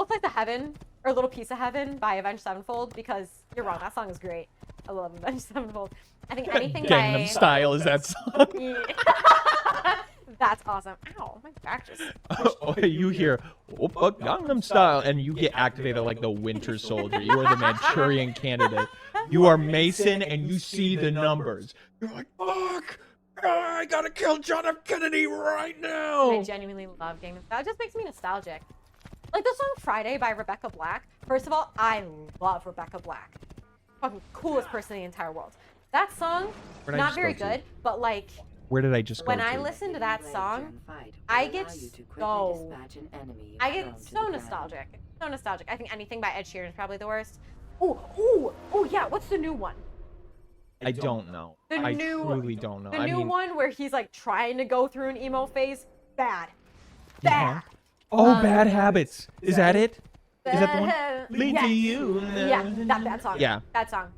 Slice of Heaven or Little Piece of Heaven by Avenged Sevenfold? Because you're wrong, that song is great. I love Avenged Sevenfold. I think anything Gangnam by Style is that song. Yeah. That's awesome. Ow, my back just. You hear Oppa Gangnam Style, and you get activated like the Winter Soldier. You are the Manchurian Candidate. You are Mason, and you see the numbers. You're like, fuck! I gotta kill John F. Kennedy right I now! genuinely love Gangnam Style. It just makes me nostalgic. Like the song Friday by Rebecca Black. First of all, I love Rebecca Black. Fucking coolest person in the entire world. That song, Where'd I not just very go to? good, but like Where did I just go when to? I listen to that song, Fight I will get allow you to quickly so dispatch an enemy if I thrown get to so the ground. nostalgic. So nostalgic. I think anything by Ed Sheeran is probably the worst. Oh yeah, what's the new one? I don't know. The I new- truly don't know. The I new mean, one where he's like trying to go through an emo phase. Bad. Yeah. Bad. Oh, Bad Habits. Is that it? Is that the one? Bad. Lean to Yes. you. Yeah, that song. Yeah. That song.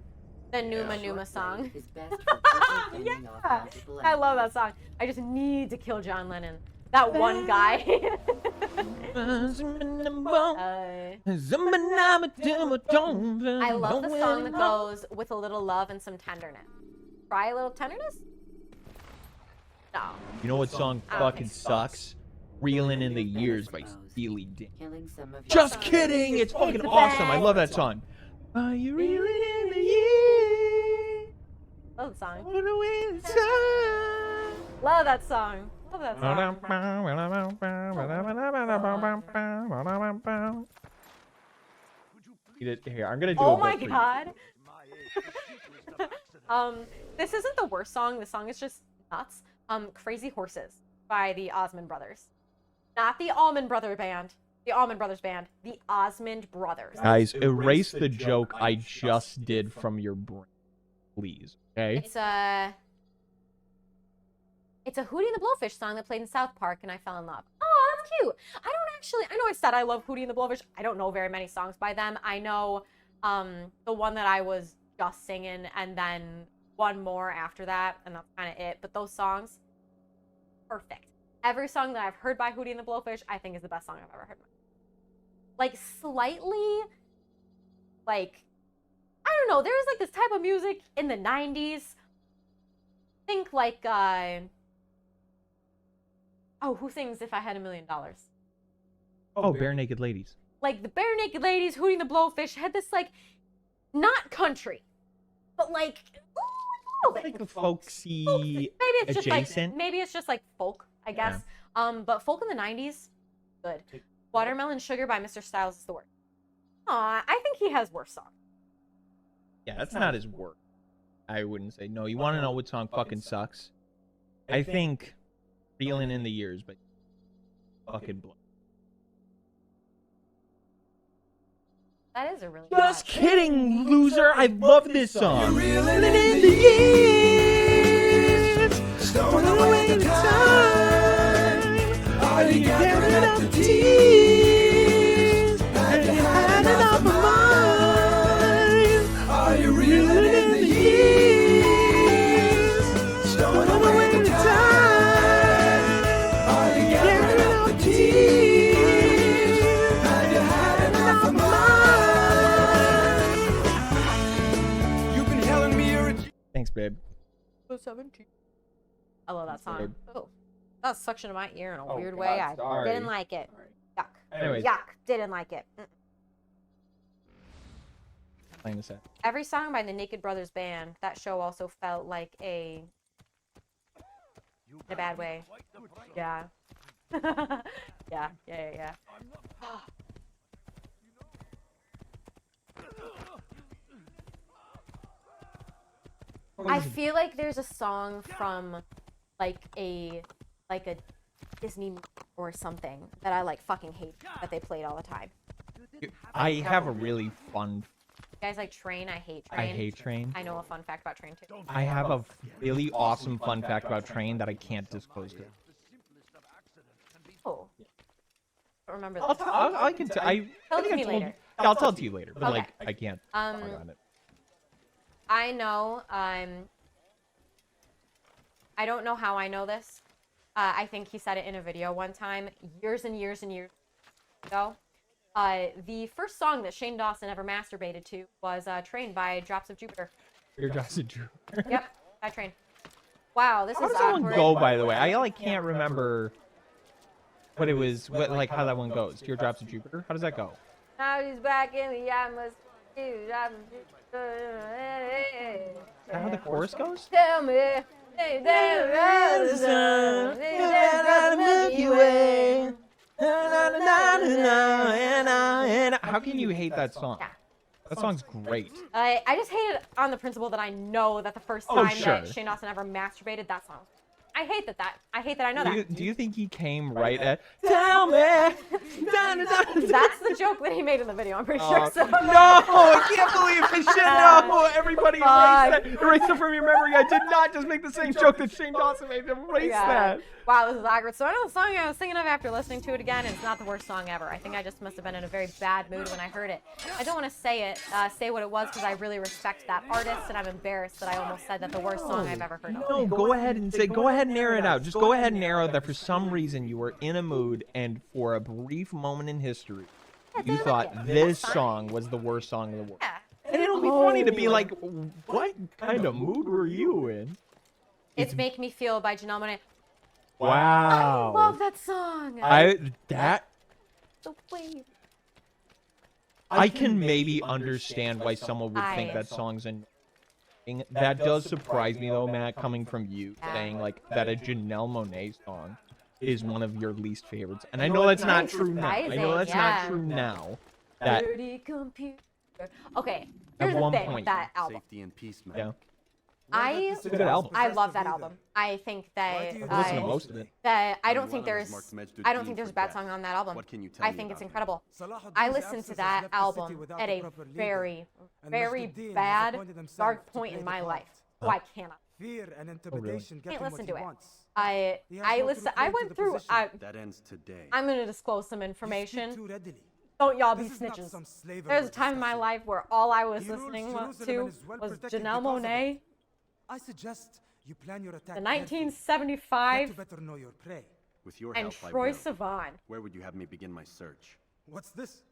The Numa Numa song. Is best for quickly fending off Yeah. multiple I love that enemies. song. I just need to kill John Lennon. That one guy. I love the song that goes with a little love and some tenderness. Try a little tenderness? No. You know what song I don't fucking think so. sucks? Reeling in the Years by Steely Dan. Killing some of your Just kidding! It's fucking the awesome. I best. love that song. Are you reeling in the years? Love the song. Put away the sun. Love that song. Love love that song. Here, I'm gonna do Oh a my bit for god. This isn't the worst song. The song is just nuts. Crazy Horses by the Osmond Brothers. Not the Allman Brother Band. The Allman Brothers Band. The Osmond Brothers. you. Guys, erase the joke I just did from your brain, please. Okay. It's a Hootie and the Blowfish song that played in South Park, and I fell in love. Oh, that's cute. I know I said I love Hootie and the Blowfish. I don't know very many songs by them. I know the one that I was just singing, and then one more after that, and that's kind of it. But those songs, perfect. Every song that I've heard by Hootie and the Blowfish, I think is the best song I've ever heard. Like, slightly, like, I don't know, there was like this type of music in the 90s. Think like, who sings If I Had $1 Million? Oh, Bare Naked Ladies. Like, the Bare Naked Ladies, Hootie and the Blowfish had this, like, not country, but like, ooh, a little bit. Like folksy, Maybe it's just adjacent. like, maybe it's just like folk, I guess. Yeah. But folk in the 90s, good. Watermelon Sugar by Mr. Styles is the worst. Aw, I think he has worse songs. Yeah, that's not his work. I wouldn't say. No, you want to know what song fucking sucks? I think Feeling in the Years, but fucking blow. That is a really Just kidding, loser. I love this song. You're reeling in the years, stowing away the time. Are you gathering up the tears? Have you had enough of mine? Are you reeling in the years, stowing away the time? Are you gathering up the tears? Have you had enough of mine? Thanks, babe. 17. I love that song. Oh, that suction in my ear in a weird God, way. sorry. I didn't like it. Yuck. Anyways. Yuck. Didn't like it. Playing the set. Every song by the Naked Brothers Band, that show also felt like in a bad way. Yeah. Yeah. I feel like there's a song from like a Disney or something that I like fucking hate that they played all the time. I have a really fun. You guys like Train? I hate Train. I hate Train. I know a fun fact about Train too. I have a really awesome fun fact about Train that I can't disclose to. Oh. I don't remember I'll this. I can tell. Tell it to me later. I'll tell it to you later. But Okay. like, I can't. talk on it. I know, I don't know how I know this. I think he said it in a video one time, years and years and years ago. The first song that Shane Dawson ever masturbated to was Train by Drops of Jupiter. Your Drops of Jupiter. Yep, by Train. Wow, this How is does that one awkward. go, by the way? I like can't remember what it was, like how that one goes. Your Drops of Jupiter? How does that go? Now he's back in the atmosphere. Is that how the chorus goes? Tell me. How can you hate that song? Yeah. That song's great. I just hate it on the principle that I know that the first time that Shane Dawson ever masturbated, that song. I hate that I know that. Do you think he came right at Tell me? That's the joke that he made in the video, I'm pretty sure. So. No, I can't believe this shit. No, everybody erase it from your memory. I did not just make the same joke that Shane Dawson made. Erase that. Wow, this is awkward. So I know the song I was thinking of after listening to it again, and it's not the worst song ever. I think I just must have been in a very bad mood when I heard it. I don't want to say what it was, because I really respect that artist, and I'm embarrassed that I almost said that the worst song I've ever heard of. No, go ahead and narrow it out. Just go ahead and narrow that for some reason you were in a mood, and for a brief moment in history, you thought this song was the worst song in the world. Yeah. And it'll be funny to be like, what kind of mood were you in? It's Make Me Feel by Janelle Monáe. Wow. I love that song. The way. I can maybe understand why someone would think that song's annoying. That does surprise me though, Matt, coming from you, saying like that a Janelle Monáe song is one of your least favorites. And I know that's not true now. I know that's not true now. That Dirty computer. Okay, At here's the one thing point. with that album. Safety and peace, man. yeah, I it's a good album. love that album. I think that I've listened to most of it. I don't think there's a bad song on that album. What can you tell I me think it's about him? incredible. I listened to that album at a very, very bad, dark point in my life. So I cannot. Fear and really? intimidation. Can't listen to it. I went through. That ends today. I'm gonna disclose some information. Don't y'all be snitches. There's a time in my life where all I was listening to was Janelle Monáe, I suggest you plan your attack the carefully. 1975, Get to better know your prey. With your and help, I Troy will. Sivan. Where would you have me begin my search? What's this?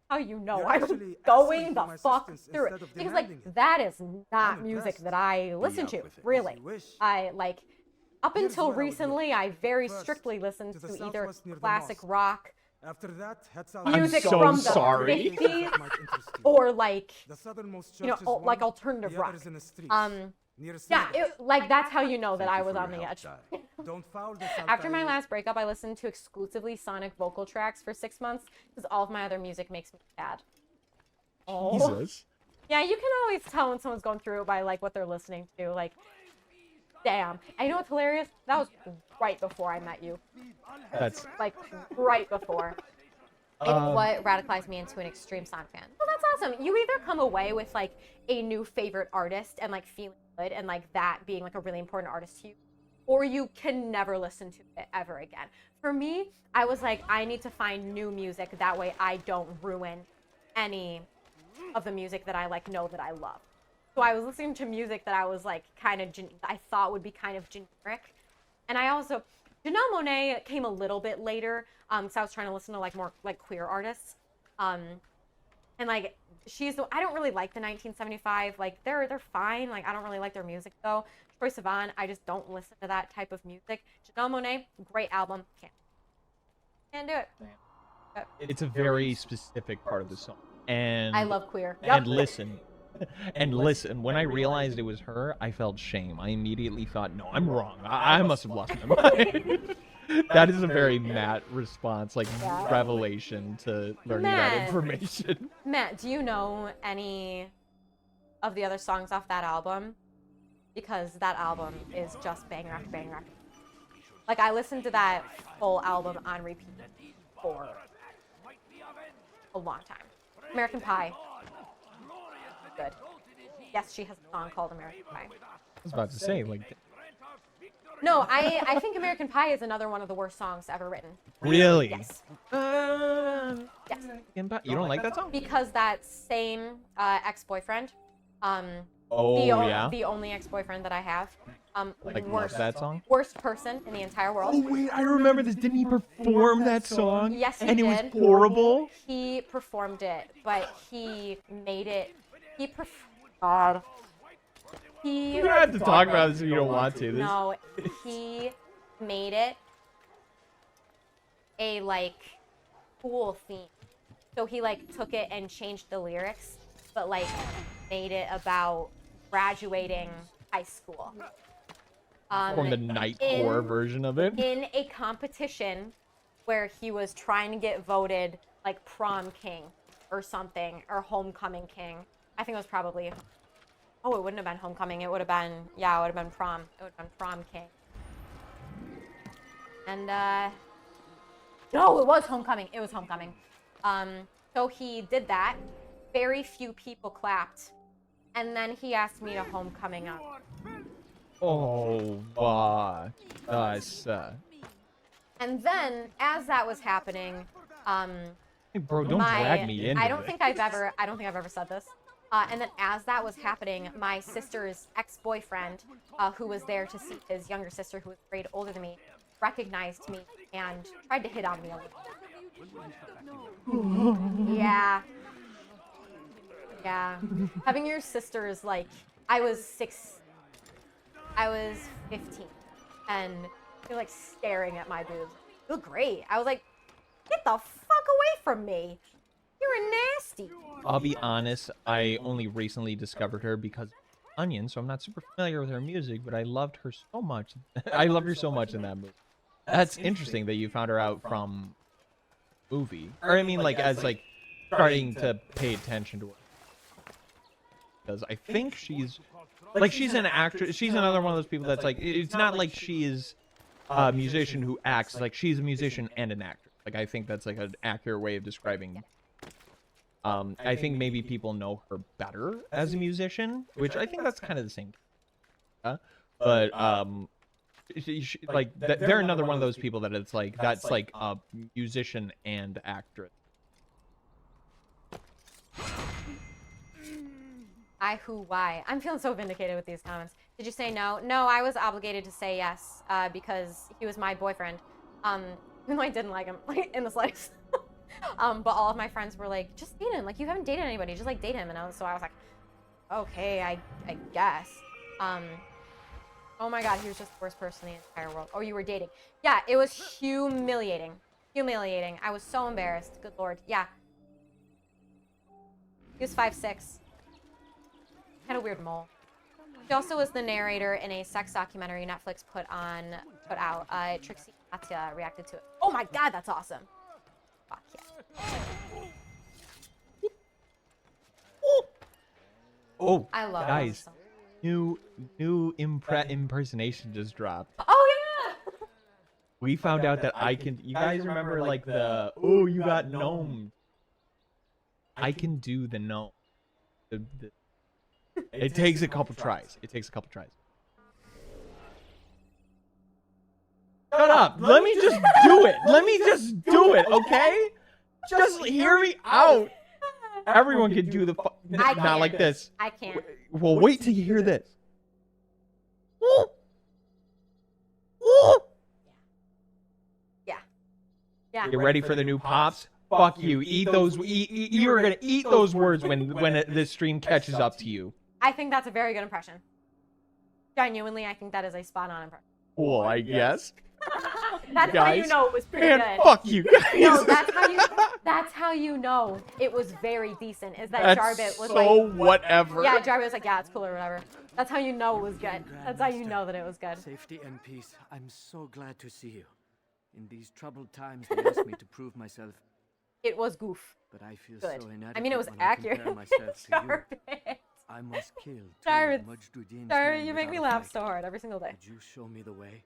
How you know You're I was actually going asking the for my fuck assistance through it instead of because demanding it. that is not I'm music impressed. that I listen out to. with it. Really, You wish. I like up Here's until what I would do. recently. I very First, strictly listened to the to either southwest near the classic mosque. rock After that, head south. music so from the sorry. 50s or like The southernmost church you know is like one, alternative the rock. other is in the streets, near a Yeah, synagogue. like that's how you know that Thank I you was for on your the help, edge. Dad. Don't foul this After my altar. last breakup, I listened to exclusively Sonic vocal tracks for 6 months because all of my other music makes me sad. Oh. Jesus. Yeah, you can always tell when someone's going through it by like what they're listening to. Like, damn. And you know what's hilarious? That was right before I met you. That's Like right before. It's what radicalized me into an extreme Sonic fan. Well, that's awesome. You either come away with like a new favorite artist and like feeling good and like that being like a really important artist to you, or you can never listen to it ever again. For me, I was like, I need to find new music. That way I don't ruin any of the music that I like know that I love. So I was listening to music that I was like kind of, I thought would be kind of generic. And I also, Janelle Monáe came a little bit later. So I was trying to listen to like more like queer artists. And like, I don't really like the 1975. Like they're fine. Like I don't really like their music though. Troye Sivan, I just don't listen to that type of music. Janelle Monáe, great album. Can't do it. it's a very specific part of the song. And I love queer. And listen. And listen, when I realized it was her, I felt shame. I immediately thought, no, I'm wrong. I must have lost my mind. That is a very Matt response, like revelation to learning that Matt. information. Matt, do you know any of the other songs off that album? Because that album is just banger after banger after. Like I listened to that full album on repeat for a long time. American Pie. Good. Yes, she has a song called American Pie. I was about to say, like, No, I think American Pie is another one of the worst songs ever written. really? Yes. Yes. You don't like that song? Because that same ex-boyfriend, Oh, yeah? the only ex-boyfriend that I have, Like, worst, loves that song? worst person in the entire world. Oh, wait, I remember this. Didn't he perform that song? Yes, he and did. it was horrible? He performed it, but he made it. God. You don't have to talk about this if you don't want to. No, he made it a like cool theme. So he like took it and changed the lyrics, but like made it about graduating high school. From the nightcore version of it? In a competition where he was trying to get voted like prom king or something, or homecoming king. I think it was probably, oh, it wouldn't have been homecoming. It would have been, yeah, it would have been prom. It would have been prom king. And, no, it was homecoming. It was homecoming. So he did that. Very few people clapped. And then he asked me to homecoming up. Oh, wow. Nice. And then, as that was happening, Hey, bro, don't drag me into I don't it. think I've ever said this. And then as that was happening, my sister's ex-boyfriend, who was there to see his younger sister, who was a grade older than me, recognized me and tried to hit on me a little. Yeah. Yeah. Having your sisters, like, I was 15, and you're like staring at my boobs. You look great. I was like, get the fuck away from me. You're nasty. I'll be honest, I only recently discovered her because of Onion, so I'm not super familiar with her music, but I loved her so much. I loved her so much in that movie. That's interesting that you found her out from movie, or I mean, like as like starting to pay attention to her. Because I think she's an actress. She's another one of those people that's like, it's not like she is a musician who acts. Like she's a musician and an actress. Like I think that's like an accurate way of describing. I think maybe people know her better as a musician, which I think that's kind of the same. But they're another one of those people that it's like that's like a musician and actress. Why? I'm feeling so vindicated with these comments. Did you say no? No, I was obligated to say yes, because he was my boyfriend. Even though I didn't like him, like, in the slightest. But all of my friends were like, just date him. Like, you haven't dated anybody. Just, like, date him. So I was like, okay, I guess. Oh my god, he was just the worst person in the entire world. Oh, you were dating. Yeah, it was humiliating. Humiliating. I was so embarrassed. Good lord. Yeah. He was 5'6". Had a weird mole. She also was the narrator in a sex documentary Netflix put out. Trixie Mattia reacted to it. Oh my god, that's awesome. Fuck yeah. Oh, I love guys, that new impersonation just dropped. Oh yeah. We found out that I can. You guys remember like the you got gnome. I can do the gnome. It takes a couple tries. Shut up! Let me just do it. Okay? Just hear me out. Everyone can do the. Not like this. I can't. Well, wait till you hear this. Yeah. Get ready for the new pops. Fuck you. Eat those. You are gonna eat those words when this stream catches up to you. I think that's a very good impression. Genuinely, I think that is a spot-on impression. Well, I guess. That's how you know it was pretty man, good. Fuck you guys. No, that's how you know it was very decent. Is that That's Jarbit was so like whatever. Yeah, Jarbit was like, yeah, it's cool or whatever. That's how you know it was good. That's how you know that it was good. Safety and peace. I'm so glad to see you. In these troubled times, they asked me to prove myself. It was goof. But I feel good. so inadequate. I mean, it was when I accurate. compare myself to you. Jarbit. I must kill Jarbit, Jarbit, you make me laugh so hard every single day. Would you show me the way?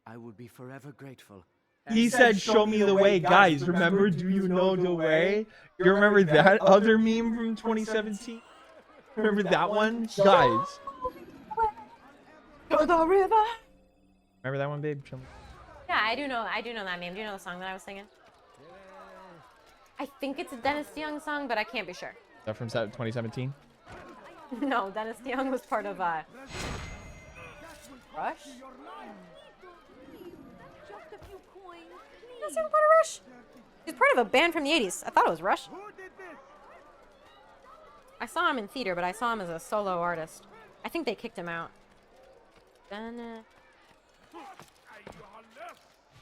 I would be forever grateful. He said, show me the way. Guys, remember, do you know the way? You remember that other meme from 2017? Remember that one? Guys. Go the river. Remember that one, babe? Yeah, I do know that meme. Do you know the song that I was singing? I think it's a Dennis DeYoung song, but I can't be sure. Is that from 2017? No, Dennis DeYoung was part of Rush? Is he part of Rush? He's part of a band from the 80s. I thought it was Rush. I saw him in theater, but I saw him as a solo artist. I think they kicked him out.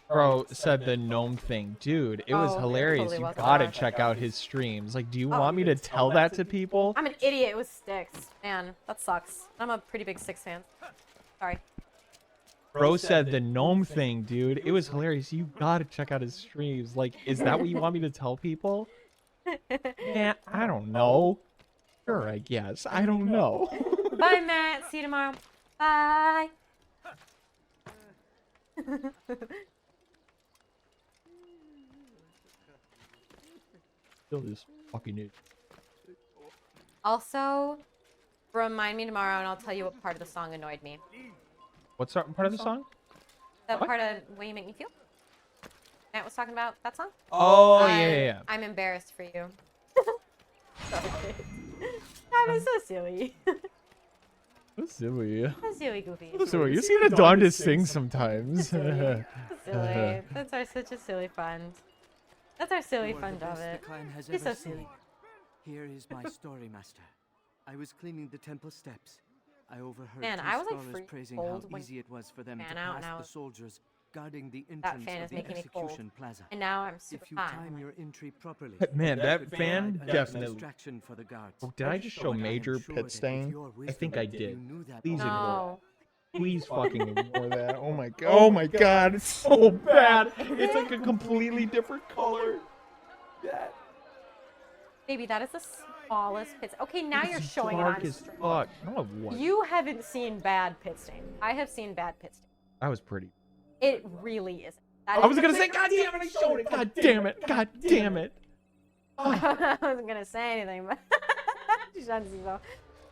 Bro said the gnome thing. Dude, it was hilarious. Totally you gotta check out his streams. Like, do you want me to tell that to people? I'm an idiot with sticks. Man, that sucks. I'm a pretty big Sticks fan. Sorry. Bro said the gnome thing, dude. It was hilarious. You gotta check out his streams. Like, is that what you want me to tell people? Yeah, I don't know. Sure, I guess. I don't know. Bye, Matt. See you tomorrow. Bye. Still this fucking it. Also, remind me tomorrow and I'll tell you what part of the song annoyed me. What's part of the song? The part of Way You Make Me Feel? Matt was talking about that song? Oh, yeah. I'm embarrassed for you. Sorry. That was so silly. That's silly. That's silly, Goofy. That's silly. You seem to darn to sing sometimes. Silly. That's such a silly fun. That's our silly fun of it. He's so silly. Here is my story, Master. I was cleaning the temple steps. I overheard Man, two I was like scholars praising cold how when easy it was for them to fan out, pass and the soldiers guarding the that entrance fan of is the making me cold. execution plaza. And now I'm super If you hot. time your entry properly, Man, that fan provide a definitely. distraction for the guards. Oh, did I just show I am major sure pit that stain? with your I think wisdom, I you did. knew that Please already. ignore No. Please fucking ignore that. Oh my god. Oh my god. It's so bad. It's like a completely different color. Baby, that is the smallest pit. Okay, now you're showing it dark on as stream. fuck. No, what? You haven't seen bad pit stain. I have seen bad pit stain. That was pretty. It really isn't. I was gonna say, God damn it, I showed it. God damn it. God damn it. I wasn't gonna say anything, but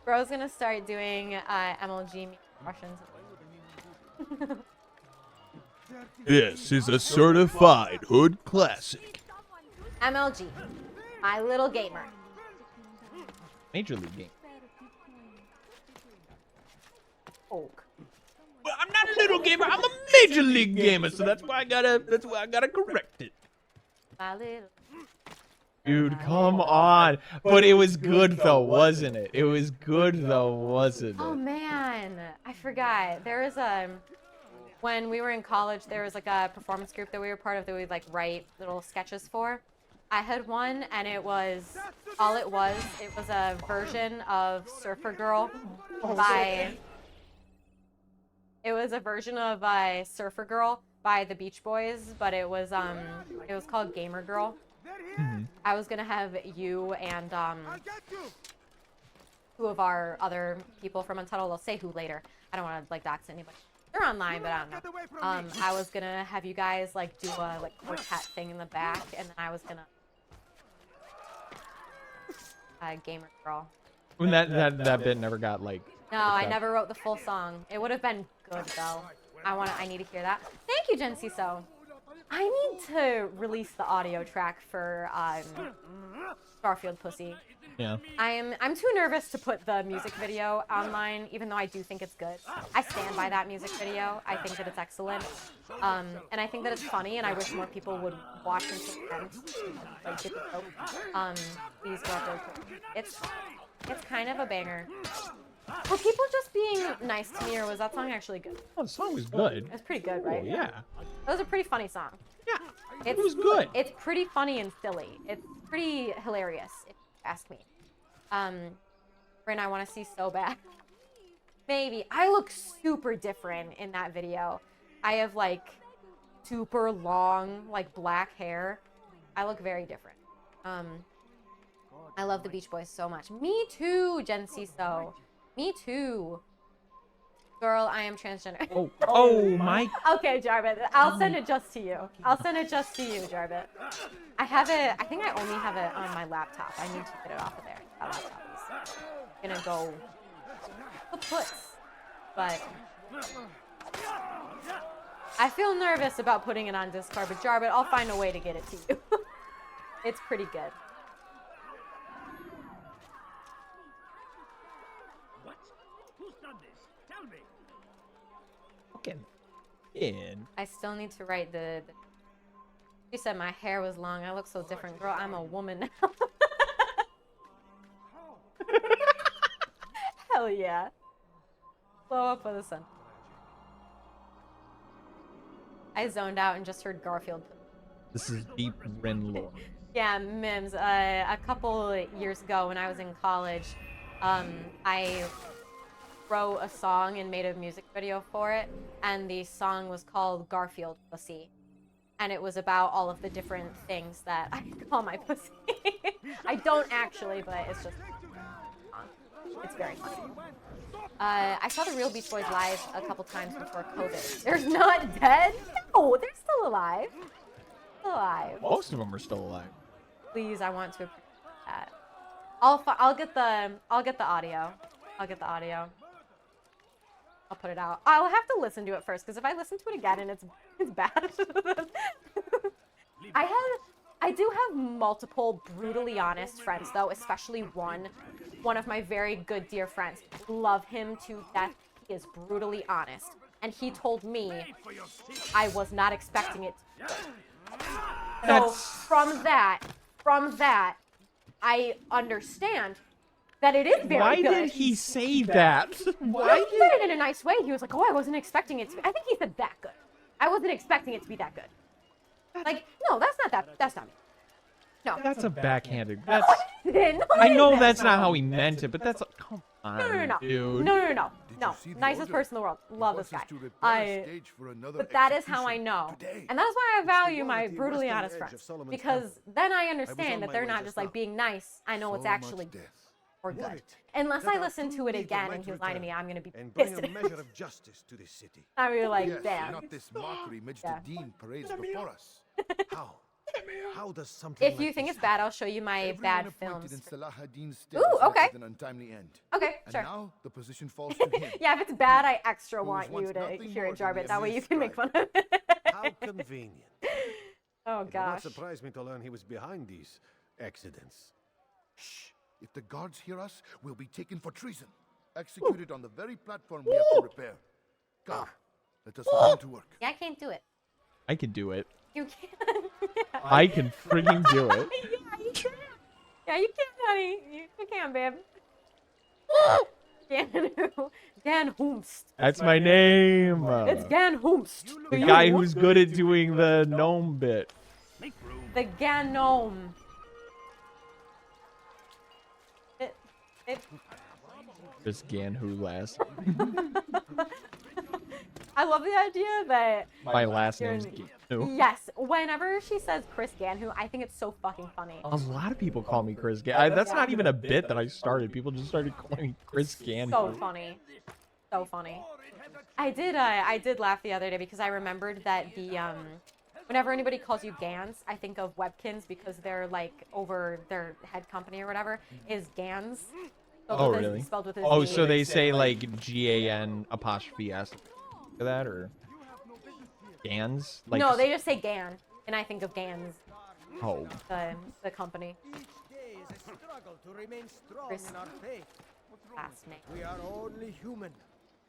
Bro's gonna start doing MLG impressions. This is a certified hood classic. MLG, my little gamer. Major League game. Oak. Well, I'm not a little gamer. I'm a major league gamer, so that's why I gotta correct it. My little. Dude, come on. But it was good though, wasn't it? It was good though, wasn't it? Oh man, I forgot. There was when we were in college, there was like a performance group that we were part of that we'd like write little sketches for. I had one, and it was a version of Surfer Girl by. It was a version of Surfer Girl by the Beach Boys, but it was called Gamer Girl. Mm-hmm. I was gonna have you and two of our other people from Untitled. I'll say who later. I don't want to like dox anybody. They're online, but I don't know. I was gonna have you guys like do a like quartet thing in the back, and then I was gonna Gamer Girl. When that bit never got like. No, I never wrote the full song. It would have been good though. I need to hear that. Thank you, Jen Ciso. I need to release the audio track for Garfield Pussy. Yeah. I'm too nervous to put the music video online, even though I do think it's good. I stand by that music video. I think that it's excellent. And I think that it's funny, and I wish more people would watch and take them. Like, get the hope. Please Garfield Pussy. It's kind of a banger. Were people just being nice to me, or was that song actually good? Oh, the song was good. It's pretty good, right? Oh, yeah. That was a pretty funny song. Yeah. It was good. It's pretty funny and silly. It's pretty hilarious, if you ask me. Bryn, I want to see so bad. Maybe. I look super different in that video. I have, like, super long, like, black hair. I look very different. I love the Beach Boys so much. Me too, Jen Ciso. Me too. Girl, I am transgender. Oh my. Okay, Jarbit. I'll send it just to you. I'll send it just to you, Jarbit. I have it. I think I only have it on my laptop. I need to get it off of there. My laptop is gonna go kaput. But I feel nervous about putting it on Discord, but Jarbit, I'll find a way to get it to you. It's pretty good. In. I still need to write the. She said my hair was long. I look so different, girl. I'm a woman now. Hell yeah. Blow up for the sun. I zoned out and just heard Garfield. This is deep Rin lore. Yeah, Mims. A couple years ago when I was in college, I wrote a song and made a music video for it, and the song was called Garfield Pussy, and it was about all of the different things that I call my pussy. I don't actually, but it's just it's very funny. I saw the real Beach Boys live a couple times before COVID. They're not dead? No, they're still alive. Still alive. Most of them are still alive. Please, I want to appreciate that. I'll get the audio. I'll get the audio. I'll put it out. I'll have to listen to it first, because if I listen to it again and it's bad. I do have multiple brutally honest friends, though, especially one of my very good dear friends. Love him to death. He is brutally honest. And he told me I was not expecting it to be good. So from that, I understand that it is very good. Why did he say that? Why he said it in a nice way. He was like, oh, I wasn't expecting it to be. I think he said that good. I wasn't expecting it to be that good. Like, no, that's not me. No. That's a backhanded. That's. No, I know that's not how he meant it, but that's. Come on, No. dude. No. No, see the nicest order? person in the world. He Love this wants us guy. to repair a stage for another But that is how I execution know. today. And that's why I value my quality brutally western honest edge of friends. Solomon's Because temple. then I on understand that my they're way not just just like now. being nice. I know it's So much actually death. or Were good. it Unless that I our listen true to it leader again might and he was lying to return me, I'm gonna be and bring pissed. a measure of justice to this city. I'm gonna be like, Yes, damn. not this mockery Midge Yeah. the Dean parades before us. How? How does something If like you think this it's bad, I'll show you my Everyone bad appointed films. in Salah ad-Din's stead Ooh, was met okay. with an untimely end. Okay, And sure. now the position falls to him. Yeah, if it's bad, I extra Who want wants you to nothing hear more it, than Jarbit. the That way you can make fun scribe. of it. How convenient. Oh It would not gosh. surprise me to learn he was behind these accidents. Shh. If the guards hear us, we'll be taken for treason. Executed on the very platform we have to repair. Come, let us return to work. Yeah, I can't do it. I can do it. You can. Yeah. I can freaking do it. Yeah, you can. Yeah, you can, honey. You can, babe. Ganwho. That's my name. It's Ganwho. The guy who's good at doing the gnome bit. The Ganome. It Just Ganwho last. I love the idea that My last you're- name's Ganwho. yes, whenever she says Chris Ganwho, I think it's so fucking funny. A lot of people call me Chris Ganwho. That's not even a bit that I started. People just started calling me Chris Ganwho. So funny. So funny. I did laugh the other day because I remembered that whenever anybody calls you Gans, I think of Webkins because they're like over their head company or whatever is Gans. Oh, really? Spelled with his Oh, name. so they say like GAN''S for that, or Gans? Like, No, they just say Gan, and I think of Gans, Oh, the company. Each day is a struggle to remain strong Chris. in our faith. Last name. We are only human.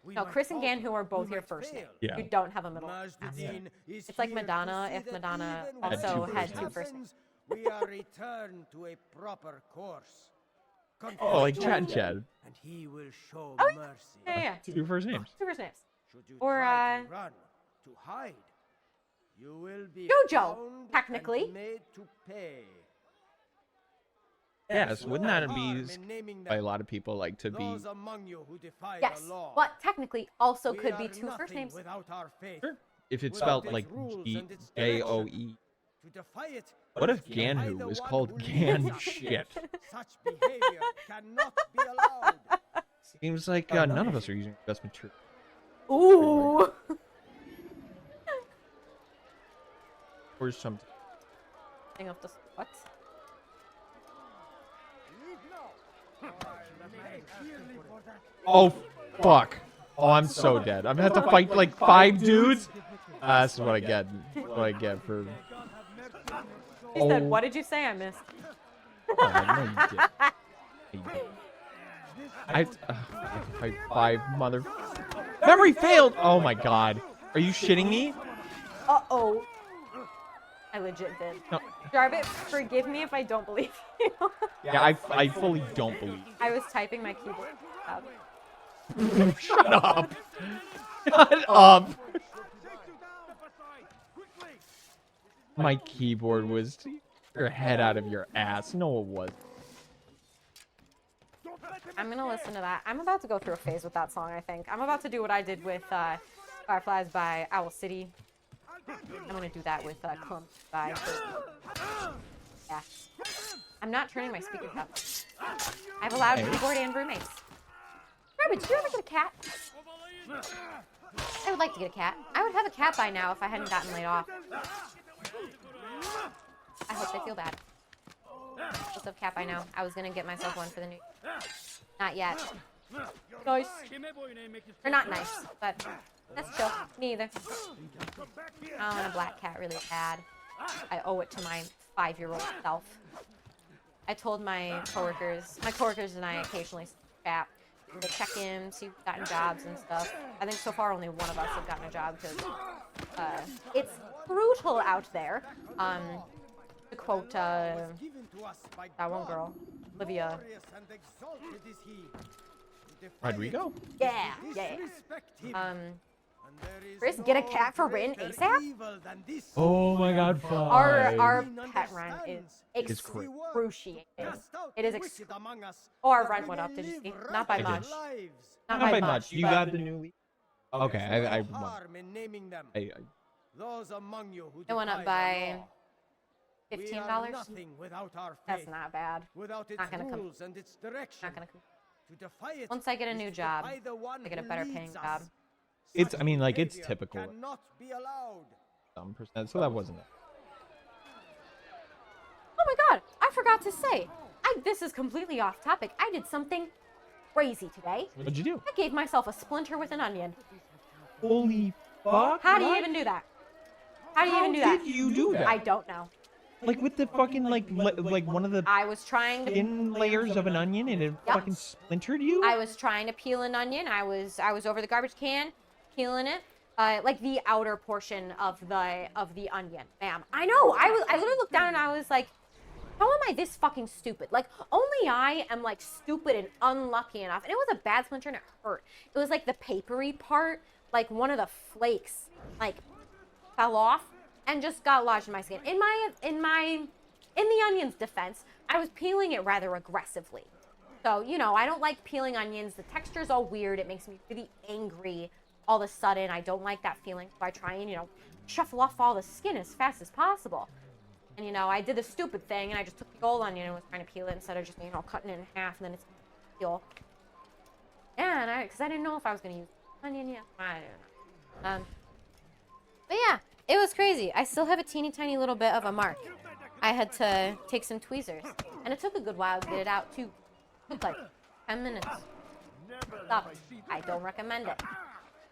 We No, might Chris and falter, Ganwho are both we your might first name. fail. Yeah. You don't have a middle. Maj the last Dean name. is It's like here to Madonna see if that Madonna even Had also two had first two names. first names. We are returned to a proper course. oh, like Confess Chad to Chad. him, and he will show Oh, mercy. Yeah. Two first names. Two first names. Should you Or, try to run, to hide, you will be Jojo, found technically. and made to pay. Yes, wouldn't that be harm in naming by a them. lot of people like to be? Those among you who defy Yes, the law. but technically also We could be are two first nothing names. without our faith. Sure. If it's Without spelled its like rules and its Joe. To defy it, What if you defy the Ganwho is one called who Gan leads us. shit? Such behavior cannot be allowed. Seems like none of us are using best material. Ooh. Or some. Thing of the what? Oh, fuck. Oh, I'm so dead. I'm gonna have to fight like 5 dudes. That's what I get. What I get for. He said, "What did you say? I missed." Oh, no, you didn't. You didn't. I fight 5 mother. Memory failed. Oh my god. Are you shitting me? Uh-oh. I legit did. No. Jarbit, forgive me if I don't believe you. Yeah, I fully don't believe. I was typing my keyboard. Up. Shut up. Shut up. My keyboard was your head out of your ass. No, it was. I'm gonna listen to that. I'm about to go through a phase with that song, I think. I'm about to do what I did with Fireflies by Owl City. I'm gonna do that with Clump by... Yeah. I'm not turning my speakers up. I have a loud keyboard and roommates. Garbage, did you ever get a cat? I would like to get a cat. I would have a cat by now if I hadn't gotten laid off. I hope they feel bad. What's up, cat by now? I was gonna get myself one for the new... Not yet. Nice. Or not nice, but that's chill. Me either. I want a black cat really bad. I owe it to my 5-year-old self. I told my coworkers and I occasionally chat. They check in, see who's gotten jobs and stuff. I think so far only one of us have gotten a job because it's brutal out there. To quote that one girl, Olivia. Rodrigo? Yeah. Chris, get a cat for written ASAP? Oh my god, fine. Our pet rent is excruciating. It is our rent went up, did you see? Not by much. Not by much. You got the new lease? Okay, I it went up by $15. That's not bad. Not gonna come. Not gonna come. Once I get a new job, I get a better paying job. It's, I mean, like, it's typical. Some percent, so that wasn't it. Oh my god, I forgot to say. This is completely off topic. I did something crazy today. What'd you do? I gave myself a splinter with an onion. Holy fuck. How do you even do that? How do you even do that? How did you do that? I don't know. Like with the fucking, like one of the I was trying to thin layers of an onion and it fucking splintered you? I was trying to peel an onion. I was over the garbage can, peeling it. Like the outer portion of the onion. Bam. I know. I literally looked down and I was like, how am I this fucking stupid? Like, only I am, like, stupid and unlucky enough. And it was a bad splinter and it hurt. It was, like, the papery part, like, one of the flakes, like, fell off and just got lodged in my skin. In the onion's defense, I was peeling it rather aggressively. So, you know, I don't like peeling onions. The texture's all weird. It makes me really angry all of a sudden. I don't like that feeling. So I try and, you know, shuffle off all the skin as fast as possible. And, you know, I did the stupid thing, and I just took the old onion and was trying to peel it instead of just, you know, cutting it in half, and then it's peel. And because I didn't know if I was going to use onion yet. I don't know. But yeah, it was crazy. I still have a teeny tiny little bit of a mark. I had to take some tweezers, and it took a good while to get it out, too. It took like 10 minutes. Stop. I don't recommend it.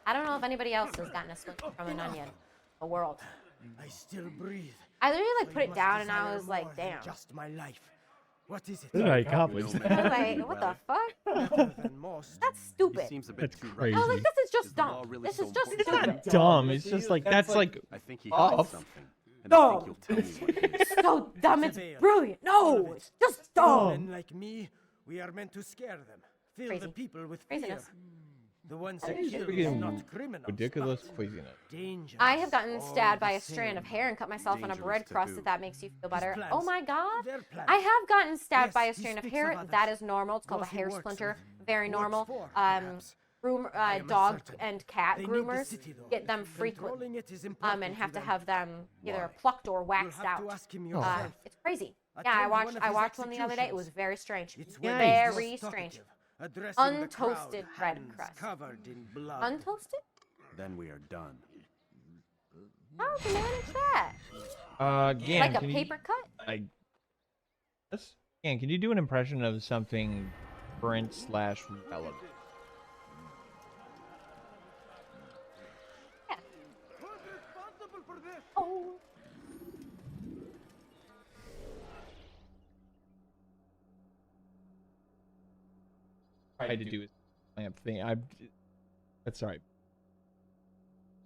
I don't know if anybody else has gotten a splinter from an onion. The world. I still breathe. I literally like put it down and I was like, damn. Just my life. What is it? What did I accomplish? I was like, what the fuck? That's stupid. That's crazy. I was like, this is just dumb. This is just It's stupid. not dumb. It's just like, that's like, I think he off. something. And I think Dumb. you'll tell me what it is. So dumb, it's brilliant. No, it's just dumb. Men like me, we are meant to scare them. Fill Crazy. the people with fear. Craziness. The ones That that is kill freaking not criminals. ridiculous but craziness. dangerous. I have gotten all stabbed by the a strand of same. hair and cut myself on a Dangerous bread to crust, boot. if that makes you feel better. plans. Oh my god. Their plans. I have gotten stabbed Yes, by a he strand of speaks hair. of others. That is normal. It's called a Those he hair works splinter. with. Very Works normal. for, perhaps. am Dog uncertain. and cat They need the groomers city, though. get them frequently. Controlling it is And important have to them. have them either Why? plucked or You'll waxed have to out. ask him yourself. It's crazy. Attend Yeah, one of I his watched one the other day. It was executions. very strange. It's Nice. Very strange. Addressing the Untoasted crowd, bread hands crust. covered in blood. Untoasted? Then we are done. How would you manage that? Gan, Like a can paper cut? Yes? Gan, can you do an impression of something current/relevant? Yeah. Oh. Tried to do his lamp thing. That's alright.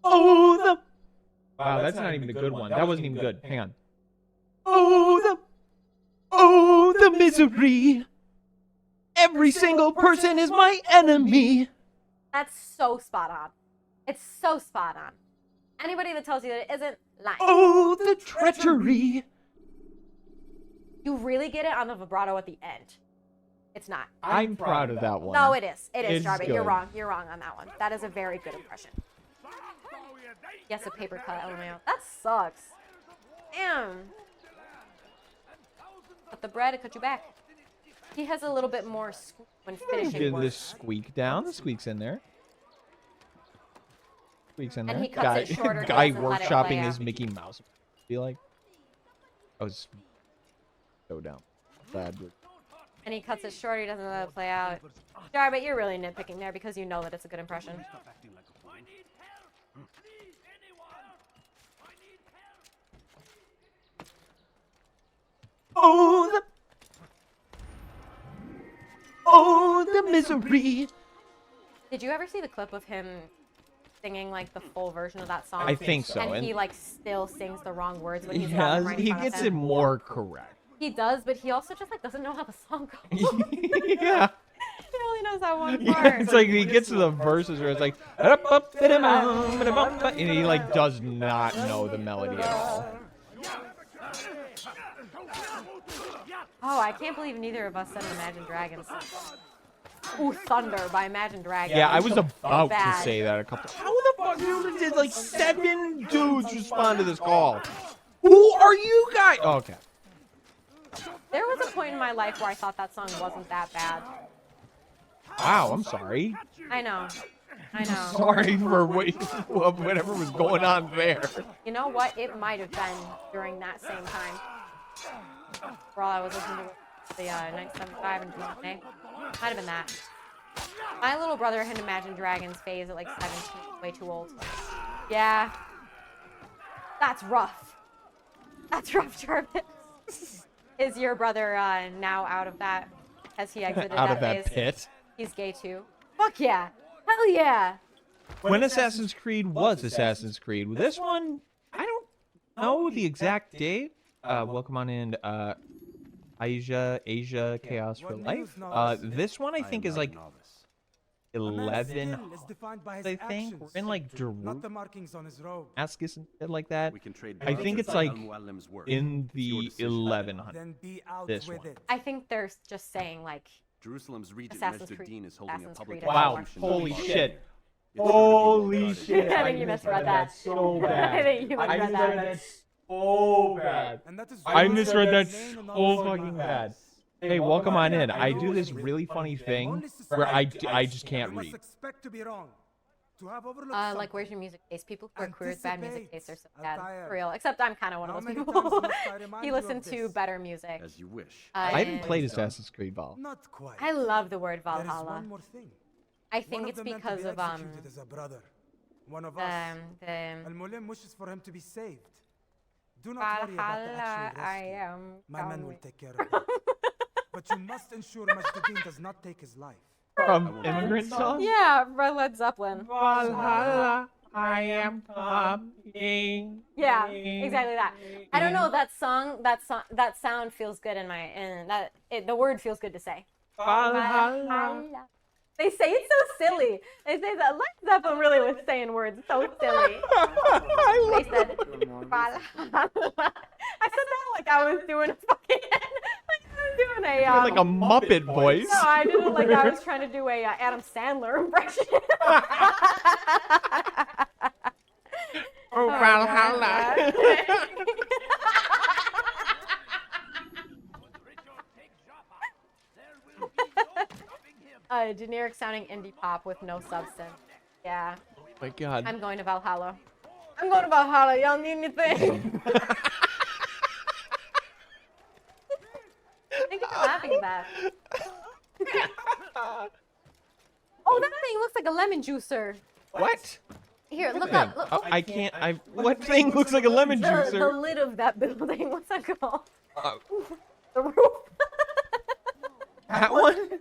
Oh, the. Wow, that's not even the good one. That wasn't even good. Hang on. Oh, the misery. Every single person is my enemy. That's so spot on. It's so spot on. Anybody that tells you that it isn't, lying. Oh, the treachery. You really get it on the vibrato at the end. It's not. I'm proud of that one. No, it is. It is, It's Jarby. You're good. wrong. You're wrong on that one. That is a very good impression. Yes, a paper cut, LMAO. That sucks. Damn. But the bread, it cut you back. He has a little bit more squeak when finishing Get work. this squeak down. The squeak's in there. Squeak's in there. And he cuts it shorter, he Guy doesn't let it workshopping play his out. Mickey Mouse. Be like, I was so down. Bad. And he cuts it short, he doesn't let it play out. Jarby, you're really nitpicking there because you know that it's a good impression. Oh, the misery. Did you ever see the clip of him singing like the full version of that song? I think so. And he like still sings the wrong words when he's got them right in he front of gets him. it more correct. He does, but he also just like doesn't know how the song goes. Yeah. He really knows that one part. It's like he gets to the verses where it's like, and he like does not know the melody at all. Oh, I can't believe neither of us said Imagine Dragons. Ooh, Thunder by Imagine Dragons. Yeah, I was about to Bad. say that a couple. How the fuck did like 7 dudes respond to this call? Who are you guys? Oh, okay. There was a point in my life where I thought that song wasn't that bad. Wow, I'm sorry. I know. I know. Sorry for whatever was going on there. You know what? It might have been during that same time. For all I was listening to the 1975 and May. Might have been that. My little brother had Imagine Dragons phase at like 17, way too old. Yeah. That's rough. That's rough, Jarvis. Is your brother now out of that? Has he exited Out that of that phase? pit. He's gay too. Fuck yeah. Hell yeah. When Assassin's Creed was Assassin's Creed. With this one, I don't know the exact date. Welcome on in, Asia Chaos for Life. This one I think is like 11. I think we're in like Damascus and shit like that. I think it's like in the 1100s. This one. I think they're just saying like Jerusalem's regent Assassin's Mr. Creed. Dean is holding a Assassin's public Creed. Wow! execution Holy of shit! It's Holy shit! I think you misread that. So bad. I think you misread that. So bad. I misread that so fucking bad. Hey, welcome on in. I do this really funny thing where I just can't read. Like, where's your music taste? People who are queer with bad music taste are so bad. For real. Except I'm kind of one of those people. He listened to better music. As you wish. I haven't played Assassin's Creed Val. Not quite. I love the word There is Valhalla. one more thing. I think it's because of As a brother. One of us. the Al-Mulim wishes for him to be saved. Do not worry about the Valhalla. actual I rescue. am. My men will take care of it. But you must ensure Majduddin does not take his life. From Immigrant Song? Yeah, by Led Zeppelin. Valhalla, I am coming. Yeah, exactly that. I don't know, that sound feels good in my the word feels good to say. Valhalla. They say it so silly. They say that Led Zeppelin really was saying words so silly. They said Valhalla. I said that like I was doing a fucking doing a like a Muppet voice. No, I did it like I was trying to do a Adam Sandler impression. Oh, Valhalla. Generic sounding indie pop with no substance. Yeah. Oh my God. I'm going to Valhalla. I'm going to Valhalla. Y'all need anything? Thank you for laughing at that. Oh, that thing looks like a lemon juicer. What? Here, look up. Look. I can't. What thing looks like a lemon The juicer? lid of that building. What's that called? The roof. That one? Yeah,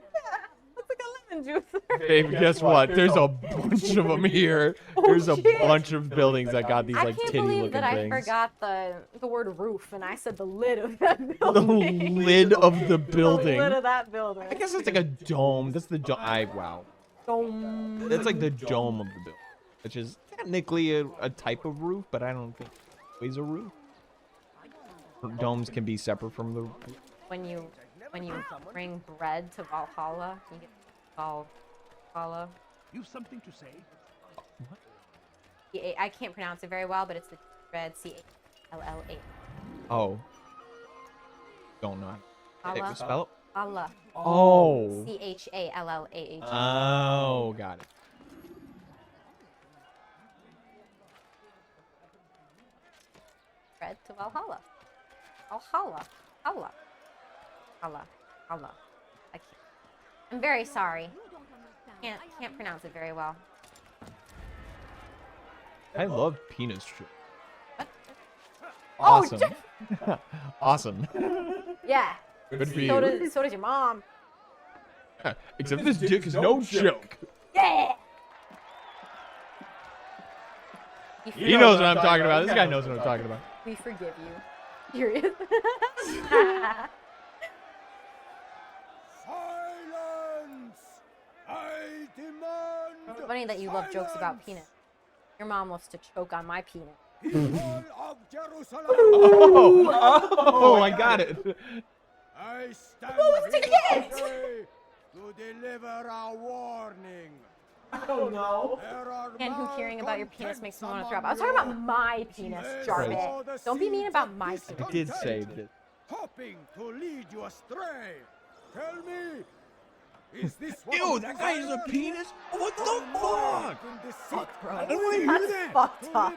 looks like a lemon juicer. Babe, guess what? There's a bunch of them here. There's a bunch of buildings that got these I like can't titty believe looking that I things. forgot the word roof and I said the lid of that The building. lid of the building. The lid of that building. I guess it's like a dome. That's the dome. Wow. Dome. That's like the dome of the building, which is technically a type of roof, but I don't think it's a roof. Domes can be separate from the. When you bring bread to Valhalla, you get Valhalla. You've something to say? I can't pronounce it very well, but it's the bread C-A-L-L-A. Oh. Don't know. Allah. Spell it. Allah. Oh. C-H-A-L-L-A-H. Oh, got it. Bread to Valhalla. Valhalla. Allah. Allah. Allah. I can't. I'm very sorry. Can't pronounce it very well. I love penis strip. What? Awesome. Oh, Awesome. yeah. Good for So you. does your mom. Except this dick is no joke. Yeah. He knows what I'm talking about. This guy knows what I'm talking about. We forgive you. Serious. Silence! Funny that you love jokes about penis. Your mom loves to choke on my penis. Oh, I got it. I stand What was it? to deliver a warning. Oh no. And who hearing about your penis makes me want to throw up. I was talking about my penis, Jarvis. Don't be mean about my penis. I did save it. Hoping to lead you astray. Tell me, is this what Ew, that guy has a penis? What the fuck? I don't want to hear That's that. fucked up.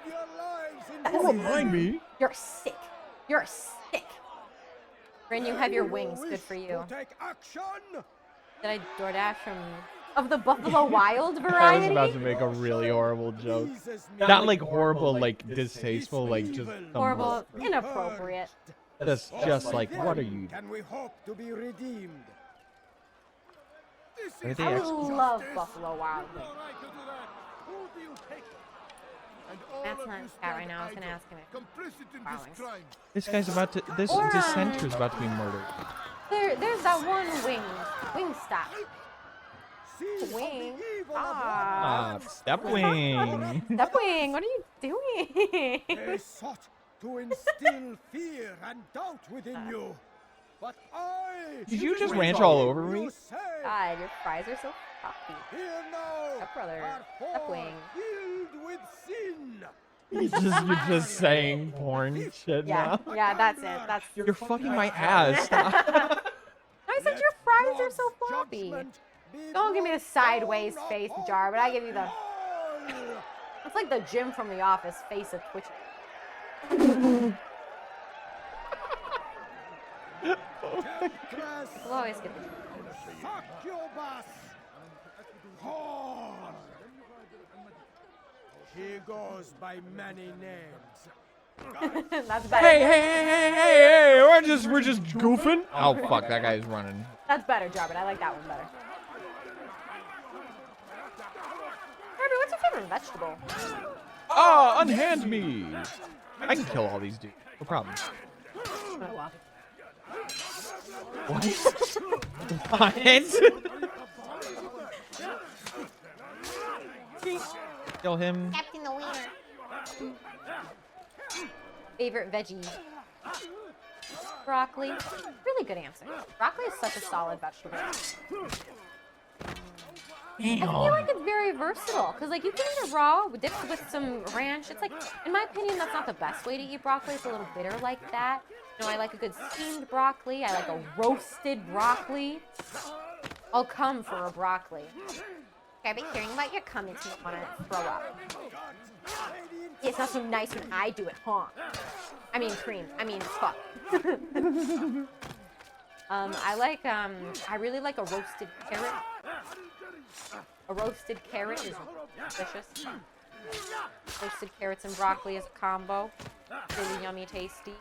Don't mind me. You're sick. You're sick. Ren, you have your wings. Good for you. Take action. Did I DoorDash from of the Buffalo Wild I was variety? about to make a really horrible joke. Not like horrible, like distasteful, like just some- Horrible, inappropriate. That's just like, what are you? Can we hope to be redeemed? Are they I actually? love Buffalo Wild Wings. That's not cat right now. I was gonna ask him if Wild Wings. This guy's about to. This Or, dissenter's about to be murdered. There's that one Wingstop. Wing. Ah, step wing. Step Wing, what are you doing? They sought to instill fear and doubt within you. But I... Did you just ranch all over me? God, your fries are so coffee. Here now, Step brother. are Step four Wing. filled with sin. You're just saying porn shit Yeah, now. yeah, that's it. That's. You're fucking my ass. I said your fries are so floppy. Don't give me the sideways face, Jar, but I give you the. It's like the Jim from The Office face of Twitch. We'll always get the. She goes by many names. That's better. Hey! We're just goofing. Oh fuck, that guy's running. That's better, Jar, but I like that one better. Herbie, what's your favorite vegetable? Ah, unhand me. I can kill all these dudes. No problem. What? Kill him. Captain the Wiener. Favorite veggie? Broccoli. Really good answer. Broccoli is such a solid vegetable. I feel like it's very versatile because, like, you can eat it raw, dipped with some ranch. It's like, in my opinion, that's not the best way to eat broccoli. It's a little bitter like that. You know, I like a good steamed broccoli. I like a roasted broccoli. I'll come for a broccoli. I've been hearing about your cum makes me want to throw up. It's not so nice when I do it, huh? I mean cream. I mean fuck. I really like a roasted carrot. A roasted carrot is delicious. Roasted carrots and broccoli as a combo. Really yummy, tasty.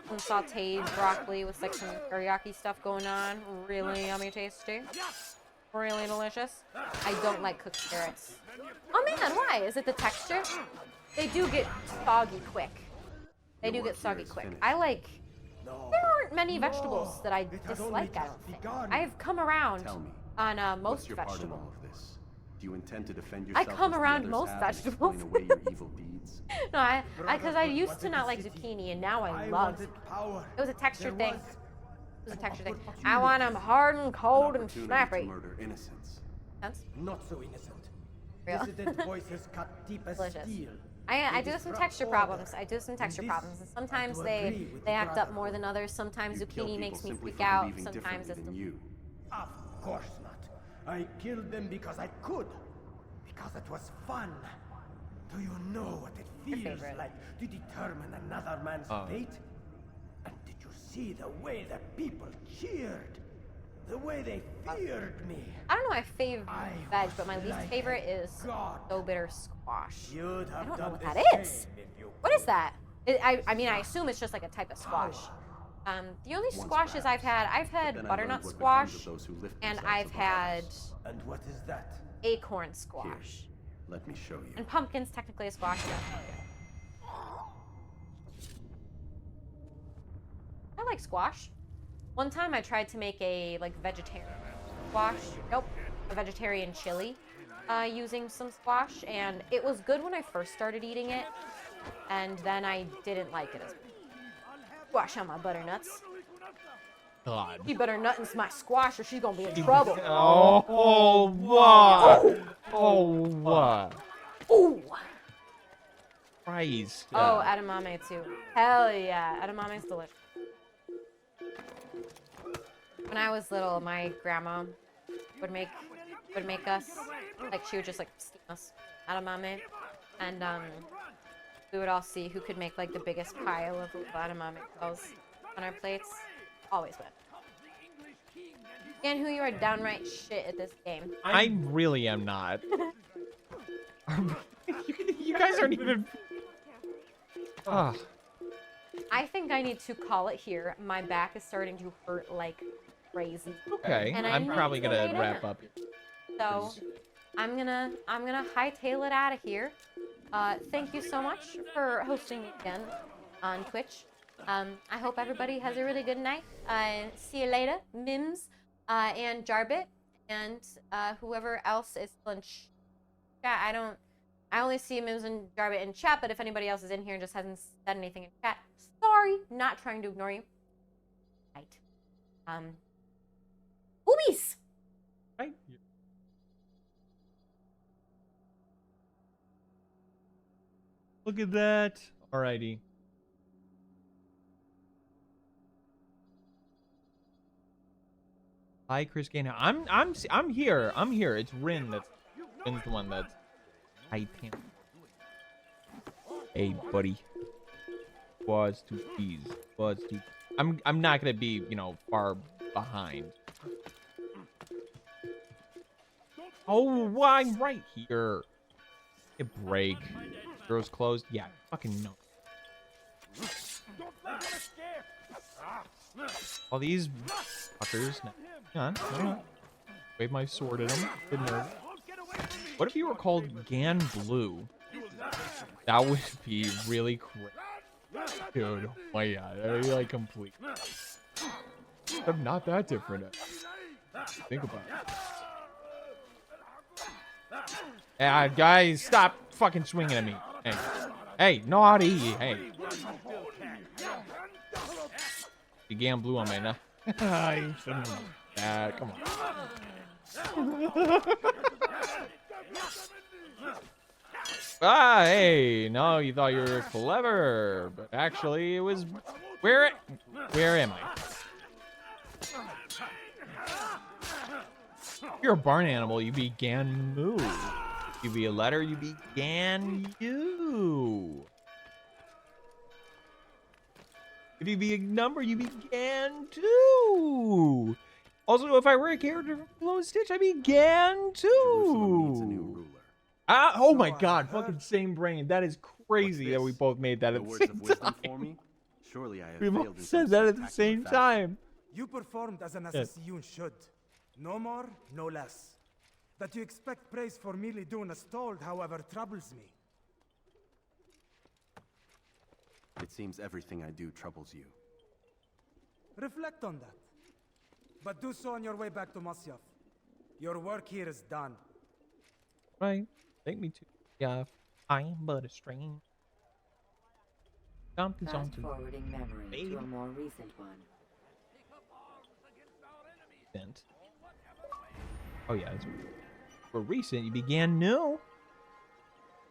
Some sauteed broccoli with like some teriyaki stuff going on. Really yummy, tasty. Really delicious. I don't like cooked carrots. Oh man, why? Is it the texture? They do get soggy quick. They do get soggy quick. I like... There aren't many vegetables that I dislike, I don't think. I've come around on most vegetables. Do you intend to defend yourself? I come around most vegetables. No, because I used to not like zucchini, and now I love zucchini. It was a texture thing. It was a texture thing. I want them hard and cold and snappy. Sense? Not so innocent. Real? Dissident voices cut deep as steel. I do have some texture problems. And sometimes they act up more than others. Sometimes zucchini makes me freak out. Sometimes it's... Of course not. I killed them because I could. Because it was fun. Do you know what it feels like to determine another man's fate? And did you see the way the people cheered? The way they feared me. I don't know my favorite veg, but my least favorite is so bitter squash. I don't know what that is. What is that? I mean, I assume it's just like a type of squash. The only squashes I've had butternut squash, and I've had... And what is that? Acorn squash. Let me show you. And pumpkin's technically a squash. I like squash. One time I tried to make a vegetarian squash. Nope, a vegetarian chili. using some squash, and it was good when I first started eating it, and then I didn't like it as much. Squash on my butternuts. God. You better nut into my squash or she's gonna be in trouble. Oh, what? Oh, what? Ooh. Christ. Oh, edamame too. Hell yeah, edamame's delicious. When I was little, my grandma would make us, like, she would just like steam us edamame, and we would all see who could make like the biggest pile of edamame balls on our plates. Always win. Ganwho, you are downright shit at this game. I really am not. You guys aren't even. I think I need to call it here. My back is starting to hurt like crazy. Okay, And I'm probably gonna wrap up. So I'm gonna hightail it out of here. Thank you so much for hosting me again on Twitch. I hope everybody has a really good night. See you later, Mims, and Jarbit, and whoever else is still in chat. I only see Mims and Jarbit in chat, but if anybody else is in here and just hasn't said anything in chat, sorry, not trying to ignore you. Right. Boobies! Right. Look at that. Alrighty. Hi, Chris Ganwho. I'm here. I'm here. It's Rin that's Rin's the one that's typing. Hey, buddy. Pause to please. Pause to. I'm not gonna be, you know, far behind. Oh, well, I'm right here. A break. Door's closed. Yeah, fucking no. All these fuckers. Hang on. Wave my sword at them. Good nerve. What if you were called Ganwho? That would be really crazy. Dude, oh my god, that'd be like complete. I'm not that different. Think about it. Yeah, guys, stop fucking swinging at me. Hey, no how to eat. Hey. You Ganwho on me now. I shouldn't have. Yeah, come on. Hey, no, you thought you were clever, but actually it was. Where am I? If you're a barn animal, you be Ganwho. If you be a letter, you be Ganwho. If you be a number, you be Ganwho. Also, if I were a character from Lilo and Stitch, I'd be Ganwho. Oh my god, fucking same brain. That is crazy that we both made that at the same time. For me? Surely I have We both said that at the same time. You performed as an assassin should. No more, no less. That you expect praise for merely doing as told, however, troubles me. It seems everything I do troubles you. Reflect on that. But do so on your way back to Masyaf. Your work here is done. Right. Take me to. Yeah. I am but a stranger. Something. Forwarding memory to a more recent one. Oh yeah, for recent you began new.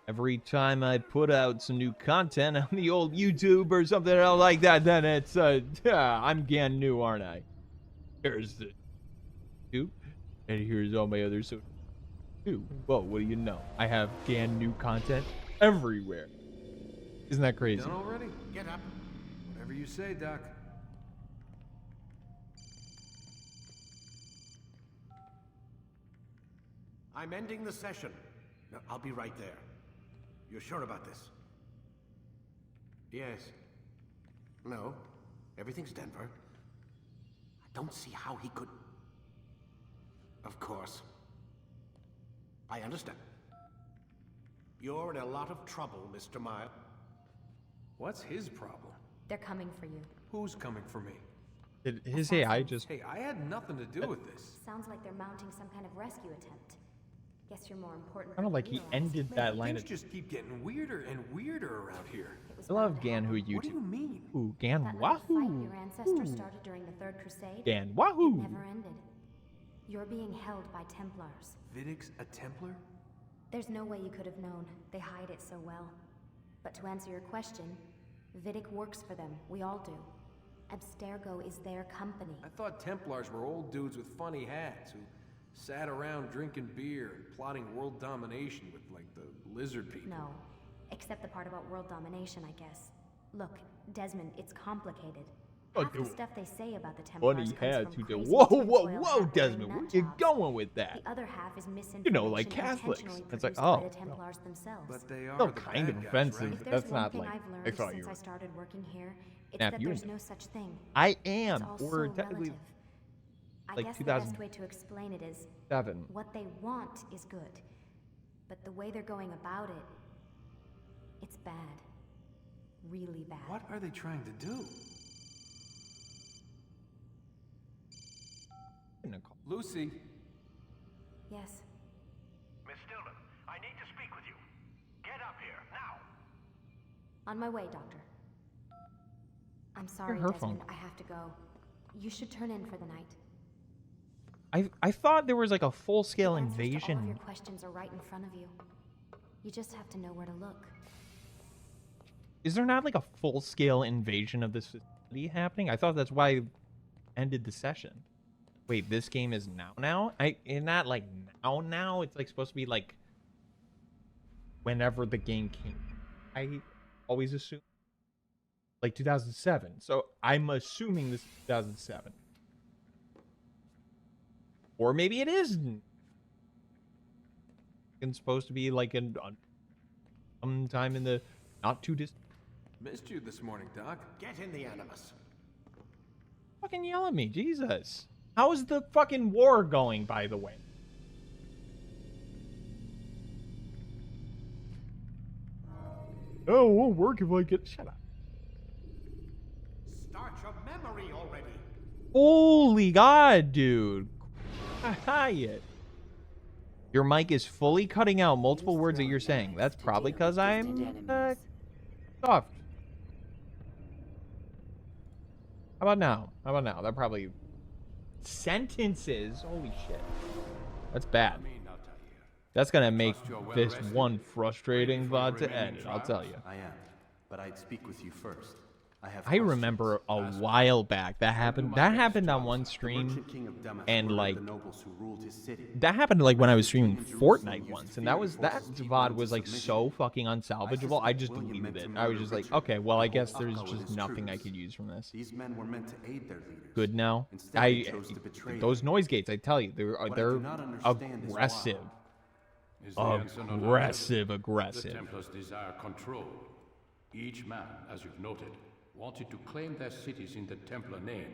Every time I put out some new content on the old YouTube or something like that, then it's I'm Ganwho, aren't I? Here's the YouTube, and here's all my other so. Whoa, what do you know? I have Ganwho content everywhere. Isn't that crazy? Done already? Get up. Whatever you say, Doc. I'm ending the session. No, I'll be right there. You're sure about this? Yes. No. Everything's Denver. I don't see how he could... Of course. I understand. You're in a lot of trouble, Mr. Miles. What's his problem? They're coming for you. Who's coming for me? Did his AI just... Hey, I had nothing to do with this. Sounds like they're mounting some kind of rescue attempt. Guess you're more important. Kind of like he ended that line. Things just keep getting weirder and weirder around here. I love Ganwho YouTube. What do you mean? Ooh, That little fight Ganwho. your ancestors started during the Third Crusade. Ganwho. It never ended. You're being held by Templars. Vidic's a Templar? There's no way you could have known. They hide it so well. But to answer your question, Vidic works for them. We all do. Abstergo is their company. I thought Templars were old dudes with funny hats who sat around drinking beer and plotting world domination with, like, the lizard people. No. Except the part about world domination, I guess. Look, Desmond, it's complicated. Half the stuff they say about the Templars Funny comes hats from who do. crazy Whoa, tinfoil whoa, hat Desmond, wearing where you nut jobs. going with that? The other half is misinformation You know, like Catholics. intentionally It's like, produced by oh. the Templars themselves. But they are Still the kind of bad guys, offensive. right? If but there's that's one not thing like. I've I learned thought you since were. I started working here, it's Snap, that you there's know. no such thing. I am. It's all Or so technically relative. I like guess the best way to explain it is 2007. what they want is good, but the way they're going about it, it's bad. Really bad. What are they trying to do? Lucy. Yes. Miss Stillman, I need to speak with you. Get up here, now. On my way, Doctor. I'm sorry, her Desmond. phone. I have to go. You should turn in for the night. I thought there was like a full-scale The answers to all of invasion. your questions are right in front of you. You just have to know where to look. Is there not like a full-scale invasion of this facility happening? I thought that's why I ended the session. Wait, this game is now? It's not like now. It's like supposed to be like whenever the game came. I always assume like 2007. So I'm assuming this is 2007. Or maybe it isn't. It's supposed to be like sometime in the not too distant. Missed you this morning, Doc. Get in the Animus. Fucking yell at me, Jesus. How is the fucking war going, by the way? Oh, it won't work if I get... Shut up. Start your memory already. Holy God, dude. Quiet. Your mic is fully cutting out multiple words that you're saying. That's probably because I'm soft. How about now? That probably... Sentences. Holy shit. That's bad. That's gonna make this one frustrating VOD to edit, I'll tell you. I am, but I'd speak with you first. I remember a while back that happened. That happened on one stream, and like that happened like when I was streaming Fortnite once, and that VOD was like so fucking unsalvageable. I just deleted it. I was just like, okay, well, I guess there's just nothing I could use from this. These men were meant to aid their leaders. Good now. Those noise gates, I tell you, they're aggressive. Aggressive. The Templars desire control. Each man, as you've noted, wanted to claim their cities in the Templar name,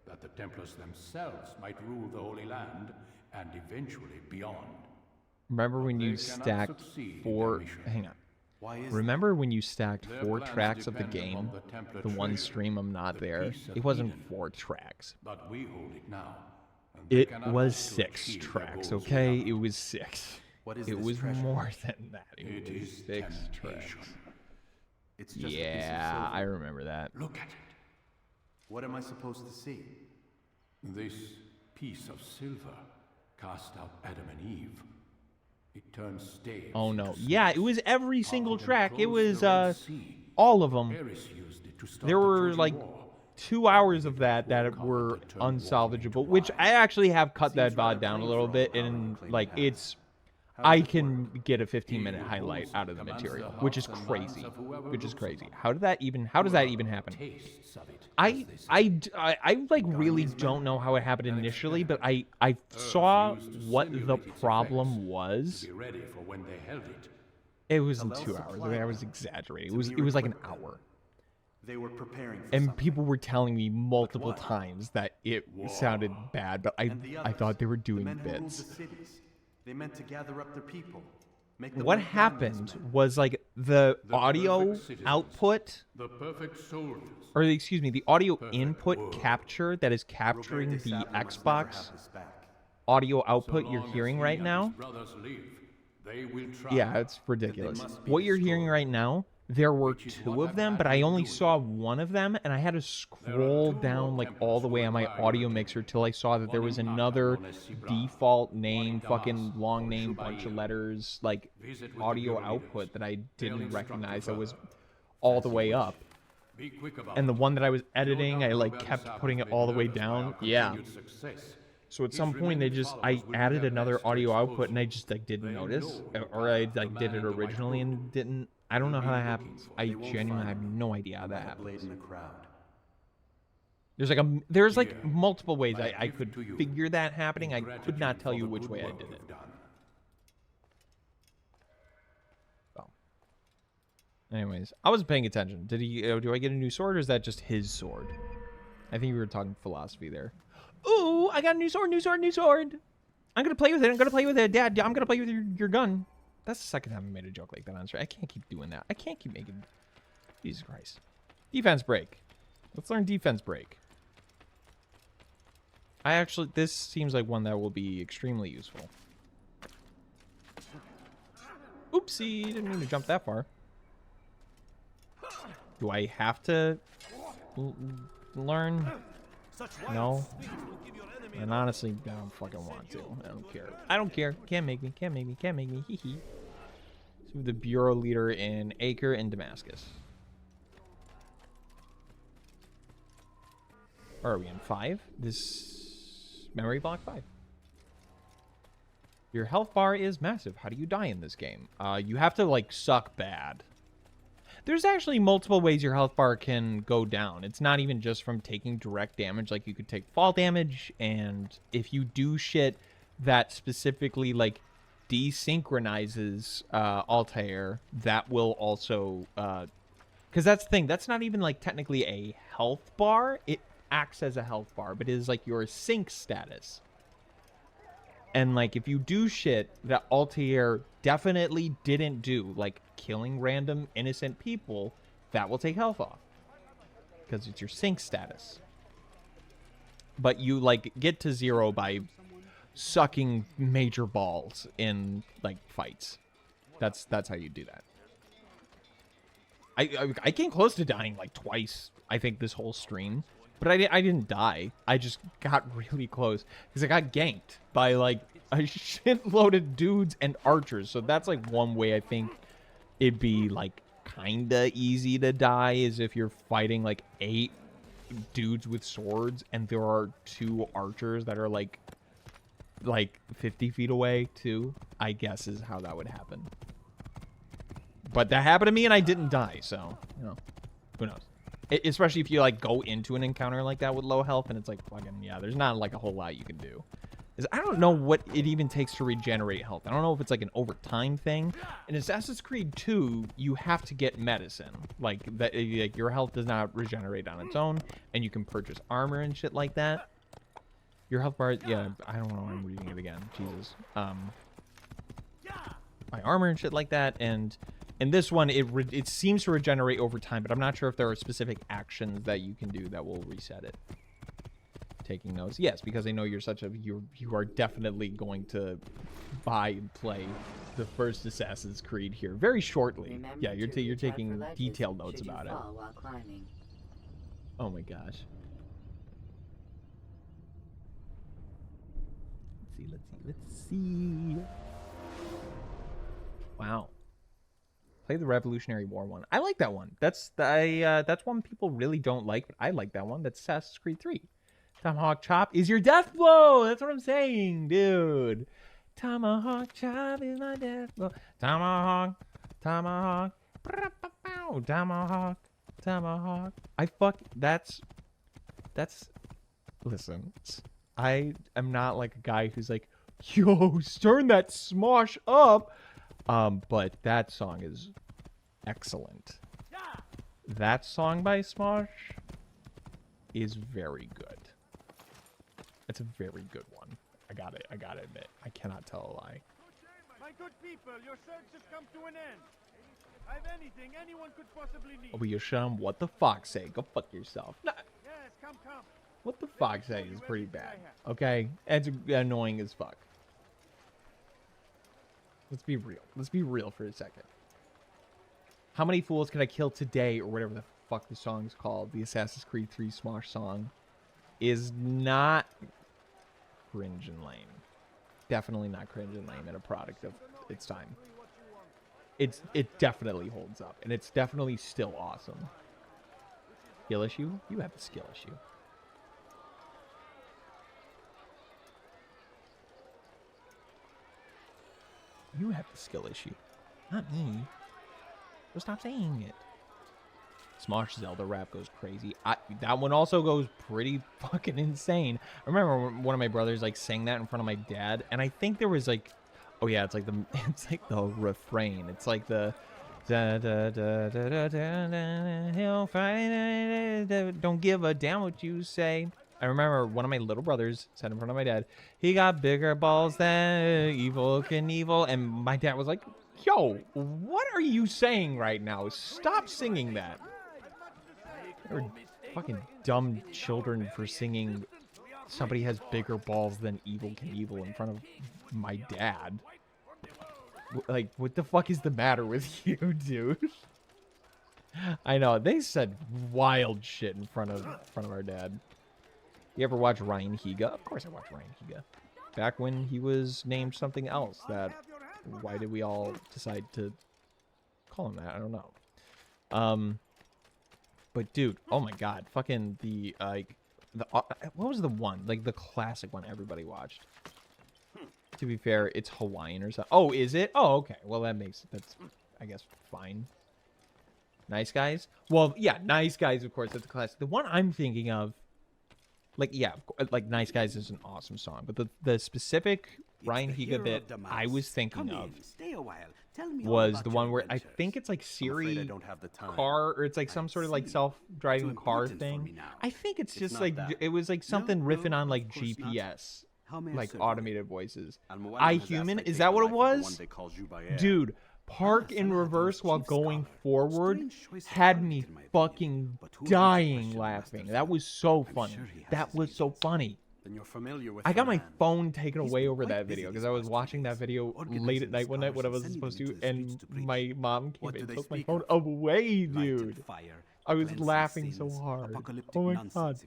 that the Templars themselves might rule the Holy Land and eventually beyond. Remember when you stacked 4... Hang on. Remember when you stacked 4 tracks of the game? The one stream I'm not there. It wasn't 4 tracks. But we hold it now. It was 6 tracks, okay? It was 6. It was more than that. It was 6 tracks. It's just yeah, I remember that. Look at it. What am I supposed to see? This piece of silver cast out Adam and Eve. It turns stale. Oh no. Yeah, it was every single track. It was all of them. There were like 2 hours of that were unsalvageable, which I actually have cut that VOD down a little bit, and like it's I can get a 15-minute highlight out of the material, which is crazy. How does that even happen? I like really don't know how it happened initially, but I saw what the problem was. It wasn't 2 hours. I mean, I was exaggerating. It was like an hour. They were preparing for and people were telling me multiple times that it sounded bad, but I thought they were doing bits. They meant to gather up their people. What happened was like the audio output, or excuse me, the audio input capture that is capturing the Xbox audio output So you're long as hearing he right and now. his brothers live, they will try. Yeah, it's ridiculous. must be What you're hearing destroyed. right now, there were Which is 2 what of I've them, had but I you only doing. saw one of them, and I had to scroll 2 down more like Templars all the who way on my require your audio aid. mixer till I saw that there One was in Ata, another known as Sibra, default one name, in fucking Damas, long called name, bunch of Shubair. letters, like Visit with the audio bureau output leaders. that I They'll didn't instruct you recognize that was further. all the Fancy way which. up. Be quick about And the it. one that I was No editing, doubt I like Robert kept Sap putting has it been all the way nervous by down. our Yeah. continued success. So at His some point remaining followers I will do added their another best to audio expose output and I you. just like didn't They notice, know or I you're like did it planning the right originally and route. didn't. I don't know how that happens. I They won't genuinely find have me. no idea how that Like a happens. blade in a crowd. There's like Here, multiple ways my I gift could to you, figure that happening. in I could not gratitude tell for you the which good way I work did it. you've done. Anyways, I wasn't paying attention. Did he? Do I get a new sword, or is that just his sword? I think we were talking philosophy there. Ooh, I got a new sword, new sword, new sword. I'm gonna play with it. I'm gonna play with it, Dad. I'm gonna play with your gun. That's the second time I made a joke like that on stream. I can't keep doing that. I can't keep making. Jesus Christ. Defense break. Let's learn defense break. This seems like one that will be extremely useful. Oopsie, didn't mean to jump that far. Do I have to learn? No. And honestly, I don't fucking want to. I don't care. I don't care. Can't make me. Can't make me. Can't make me. Hee hee. So the bureau leader in Acre and Damascus. Where are we in 5? This memory block 5. Your health bar is massive. How do you die in this game? You have to like suck bad. There's actually multiple ways your health bar can go down. It's not even just from taking direct damage. Like you could take fall damage, and if you do shit that specifically like desynchronizes Altair, that will also because that's the thing. That's not even like technically a health bar. It acts as a health bar, but it is like your sync status. And like if you do shit that Altair definitely didn't do, like killing random innocent people, that will take health off because it's your sync status. But you like get to 0 by sucking major balls in like fights. That's how you do that. I came close to dying like twice, I think, this whole stream. But I didn't die. I just got really close because I got ganked by like a shitload of dudes and archers. So that's like one way I think it'd be like kinda easy to die is if you're fighting like 8 dudes with swords and there are 2 archers that are like 50 feet away too. I guess is how that would happen. But that happened to me and I didn't die. So, you know, who knows? Especially if you like go into an encounter like that with low health and it's like fucking, yeah, there's not like a whole lot you can do. I don't know what it even takes to regenerate health. I don't know if it's like an overtime thing. In Assassin's Creed 2, you have to get medicine. Like that, like your health does not regenerate on its own, and you can purchase armor and shit like that. Your health bar, yeah, I don't know. I'm reading it again. Jesus. My armor and shit like that, and in this one, it seems to regenerate over time, but I'm not sure if there are specific actions that you can do that will reset it. Taking notes, yes, because I know you're such a you are definitely going to buy and play the first Assassin's Creed here very shortly. Remember Yeah, you're to reach out taking for ledges detailed notes should you about it. fall while climbing. Oh my gosh. Let's see. Wow. Play the Revolutionary War one. I like that one. That's one people really don't like, but I like that one. That's Assassin's Creed 3. Tomahawk Chop is your death blow. That's what I'm saying, dude. Tomahawk Chop is my death blow. Tomahawk. Tomahawk. Tomahawk. Listen, I am not like a guy who's like, yo, turn that Smosh up. But that song is excellent. That song by Smosh is very good. It's a very good one. I gotta admit. I cannot tell a lie. My good people, your search has come to an end. I've anything anyone could possibly need. Oh, but Yosham, what the fuck say? Go fuck yourself. No. Yes, come. What the fuck say is pretty bad. Okay? It's annoying as fuck. Let's be real. Let's be real for a second. How many fools can I kill today, or whatever the fuck the song's called? The Assassin's Creed 3 Smosh song is not cringe and lame. Definitely not cringe and lame and a product of its time. It definitely holds up, and it's definitely still awesome. Skill issue? You have a skill issue. You have the skill issue. Not me. So stop saying it. Smosh Zelda rap goes crazy. That one also goes pretty fucking insane. I remember one of my brothers like sang that in front of my dad, and I think there was like, oh yeah, it's like the refrain. It's like the da da da da da da da. He'll fight. Don't give a damn what you say. I remember one of my little brothers said in front of my dad, "He got bigger balls than Evil Knievel," and my dad was like, "Yo, what are you saying right now? Stop singing that." They're fucking dumb children for singing somebody has bigger balls than Evil Knievel in front of my dad. Like, what the fuck is the matter with you, dude? I know, they said wild shit in front of our dad. You ever watch Ryan Higa? Of course I watch Ryan Higa. Back when he was named something else that... Why did we all decide to call him that? I don't know. But dude, oh my god, fucking the what was the one, like the classic one everybody watched? To be fair, it's Hawaiian or something. Oh, is it? Oh, okay. Well, that's I guess fine. Nice Guys. Well, yeah, Nice Guys, of course, that's a classic. The one I'm thinking of, like, yeah, like Nice Guys is an awesome song, but the specific Ryan Higa bit I was thinking of was the one where I think it's like Siri car, or it's like some sort of like self-driving car thing. I think it's just like it was like something riffing on like GPS, like automated voices. iHuman, is that what it was? Dude, park in reverse while going forward had me fucking dying laughing. That was so funny. That was so funny. Then you're familiar with I got my phone taken away over that video because I was watching that video late at night one night when I wasn't supposed to, and my mom came and took my phone away, dude. I was laughing so hard. Oh my god.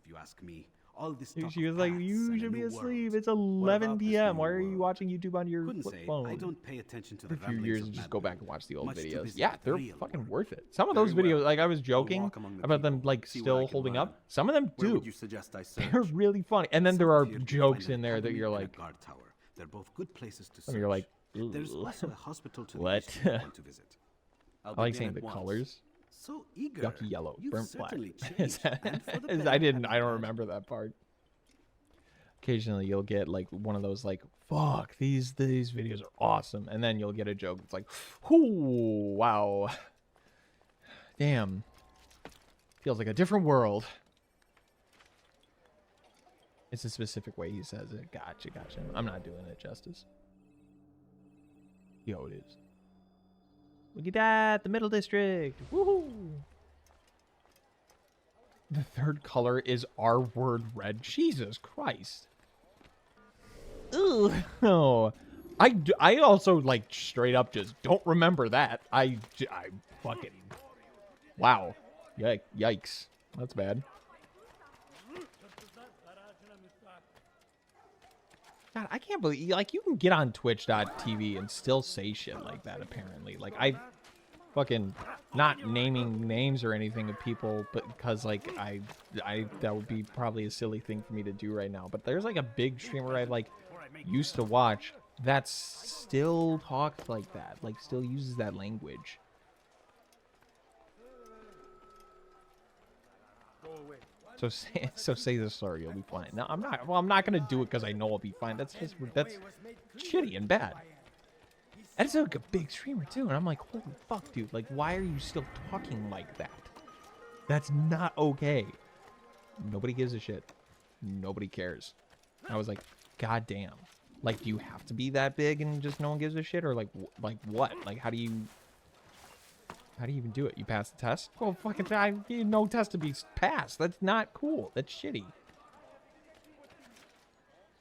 She was like, "You should be asleep. It's 11 p.m. Why are you watching YouTube on your flip phone?" I don't pay attention to a few years and just go back and watch the old videos. Yeah, they're fucking worth it. Some of those videos, like I was joking about them like still holding up. Some of them do. They're really funny. And then there are jokes in there that you're like, they're both good places to you're like, there's also a hospital to what? want to visit. I like saying the colors. So eager. Yucky yellow, burnt black. I don't remember that part. Occasionally you'll get like one of those like, fuck, these videos are awesome, and then you'll get a joke that's like, ooh, wow, damn, feels like a different world. It's a specific way he says it. Gotcha. I'm not doing it justice. Yo, it is. Look at that, the Middle District. Woohoo! The third color is our word red. Jesus Christ. Ugh. Oh. I also, like, straight up just don't remember that. I fucking... Wow. Yikes. That's bad. God, I can't believe, like, you can get on twitch.tv and still say shit like that, apparently. Like, I fucking, not naming names or anything of people, but because, like, that would be probably a silly thing for me to do right now. But there's, like, a big streamer I, like, used to watch that still talks like that, like, still uses that language. So say the story, you'll be fine. No, I'm not. Well, I'm not gonna do it because I know I'll be fine. That's shitty and bad. And it's like a big streamer too, and I'm like, holy fuck, dude! Like, why are you still talking like that? That's not okay. Nobody gives a shit. Nobody cares. I was like, god damn. Like, do you have to be that big and just no one gives a shit, or like what? Like, how do you even do it? You pass the test? Well, fucking no test to be passed. That's not cool. That's shitty.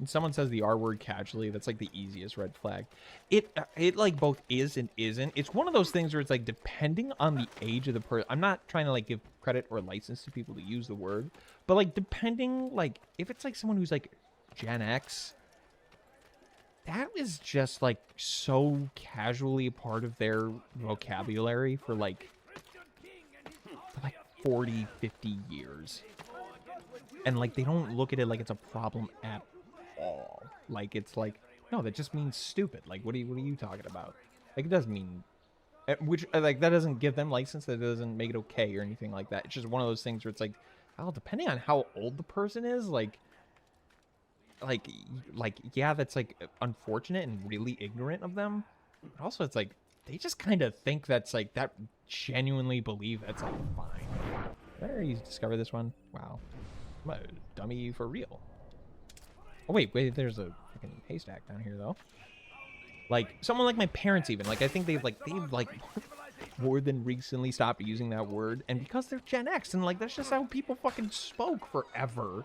When someone says the R word casually, that's like the easiest red flag. It like both is and isn't. It's one of those things where it's like depending on the age of the person. I'm not trying to like give credit or license to people to use the word, but like depending, like if it's like someone who's like Gen X, that is just like so casually a part of their vocabulary for like 40, 50 years. And like they don't look at it like it's a problem at all. Like it's like, no, that just means stupid. Like what are you talking about? Like it doesn't mean, which like that doesn't give them license, that doesn't make it okay or anything like that. It's just one of those things where it's like, well, depending on how old the person is, like yeah, that's like unfortunate and really ignorant of them. But also it's like they just kind of think that's like, that genuinely believe that's like fine. There, you discover this one. Wow, I'm a dummy for real. Oh wait, there's a freaking haystack down here though. Like someone like my parents even, like I think they've more than recently stopped using that word, and because they're Gen X and like that's just how people fucking spoke forever.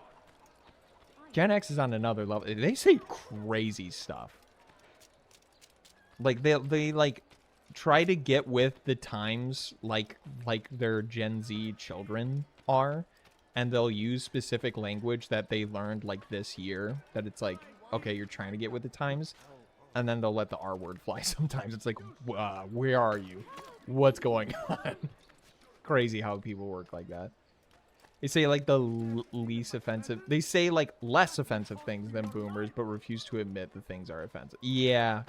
Gen X is on another level. They say crazy stuff. Like they like try to get with the times like their Gen Z children are. And they'll use specific language that they learned like this year, that it's like, okay, you're trying to get with the times. And then they'll let the R word fly sometimes. It's like, where are you? What's going on? Crazy how people work like that. They say like the least offensive. They say like less offensive things than boomers, but refuse to admit the things are offensive. Yeah.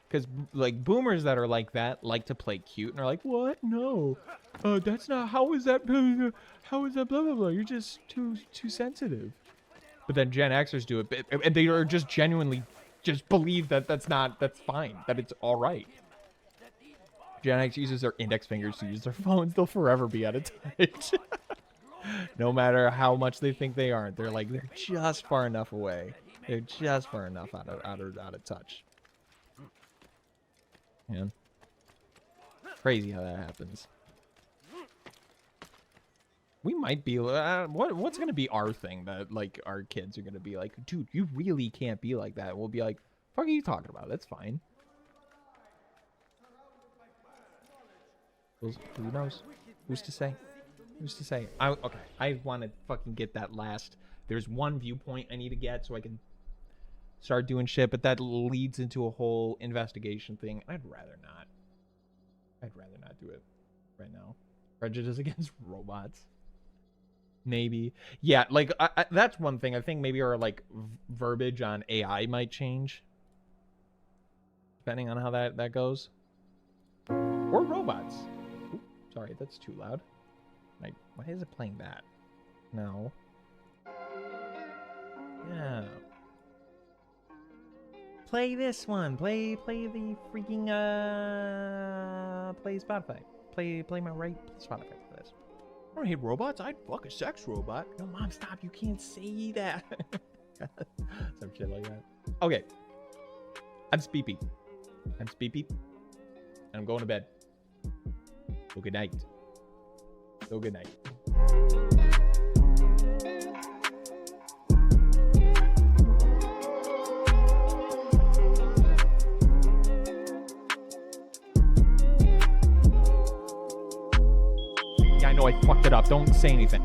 Because like boomers that are like that like to play cute and are like, what? No. That's not, how is that blah, blah, blah. You're just too sensitive. But then Gen Xers do it, and they are just genuinely just believe that that's fine, that it's all right. Gen X uses their index fingers to use their phones. They'll forever be out of touch. No matter how much they think they aren't. They're like, they're just far enough away. They're just far enough out of touch. Man. Crazy how that happens. We might be what's gonna be our thing that like our kids are gonna be like, dude, you really can't be like that. We'll be like, fuck are you talking about? That's fine. Who knows? Who's to say? Who's to say? Okay, I want to fucking get that last. There's one viewpoint I need to get so I can start doing shit, but that leads into a whole investigation thing. I'd rather not. I'd rather not do it right now. Prejudice against robots. Maybe. Yeah, like that's one thing. I think maybe our like verbiage on AI might change, depending on how that goes. Or robots. Ooh, sorry, that's too loud. Why is it playing that? No. Yeah. Play this one. Play the freaking play Spotify. Play my right Spotify for this. I don't hate robots. I'd fuck a sex robot. No, Mom, stop. You can't say that. Some shit like that. Okay. I'm Speepy. And I'm going to bed. So good night. So good night. Yeah, I know I fucked it up. Don't say anything.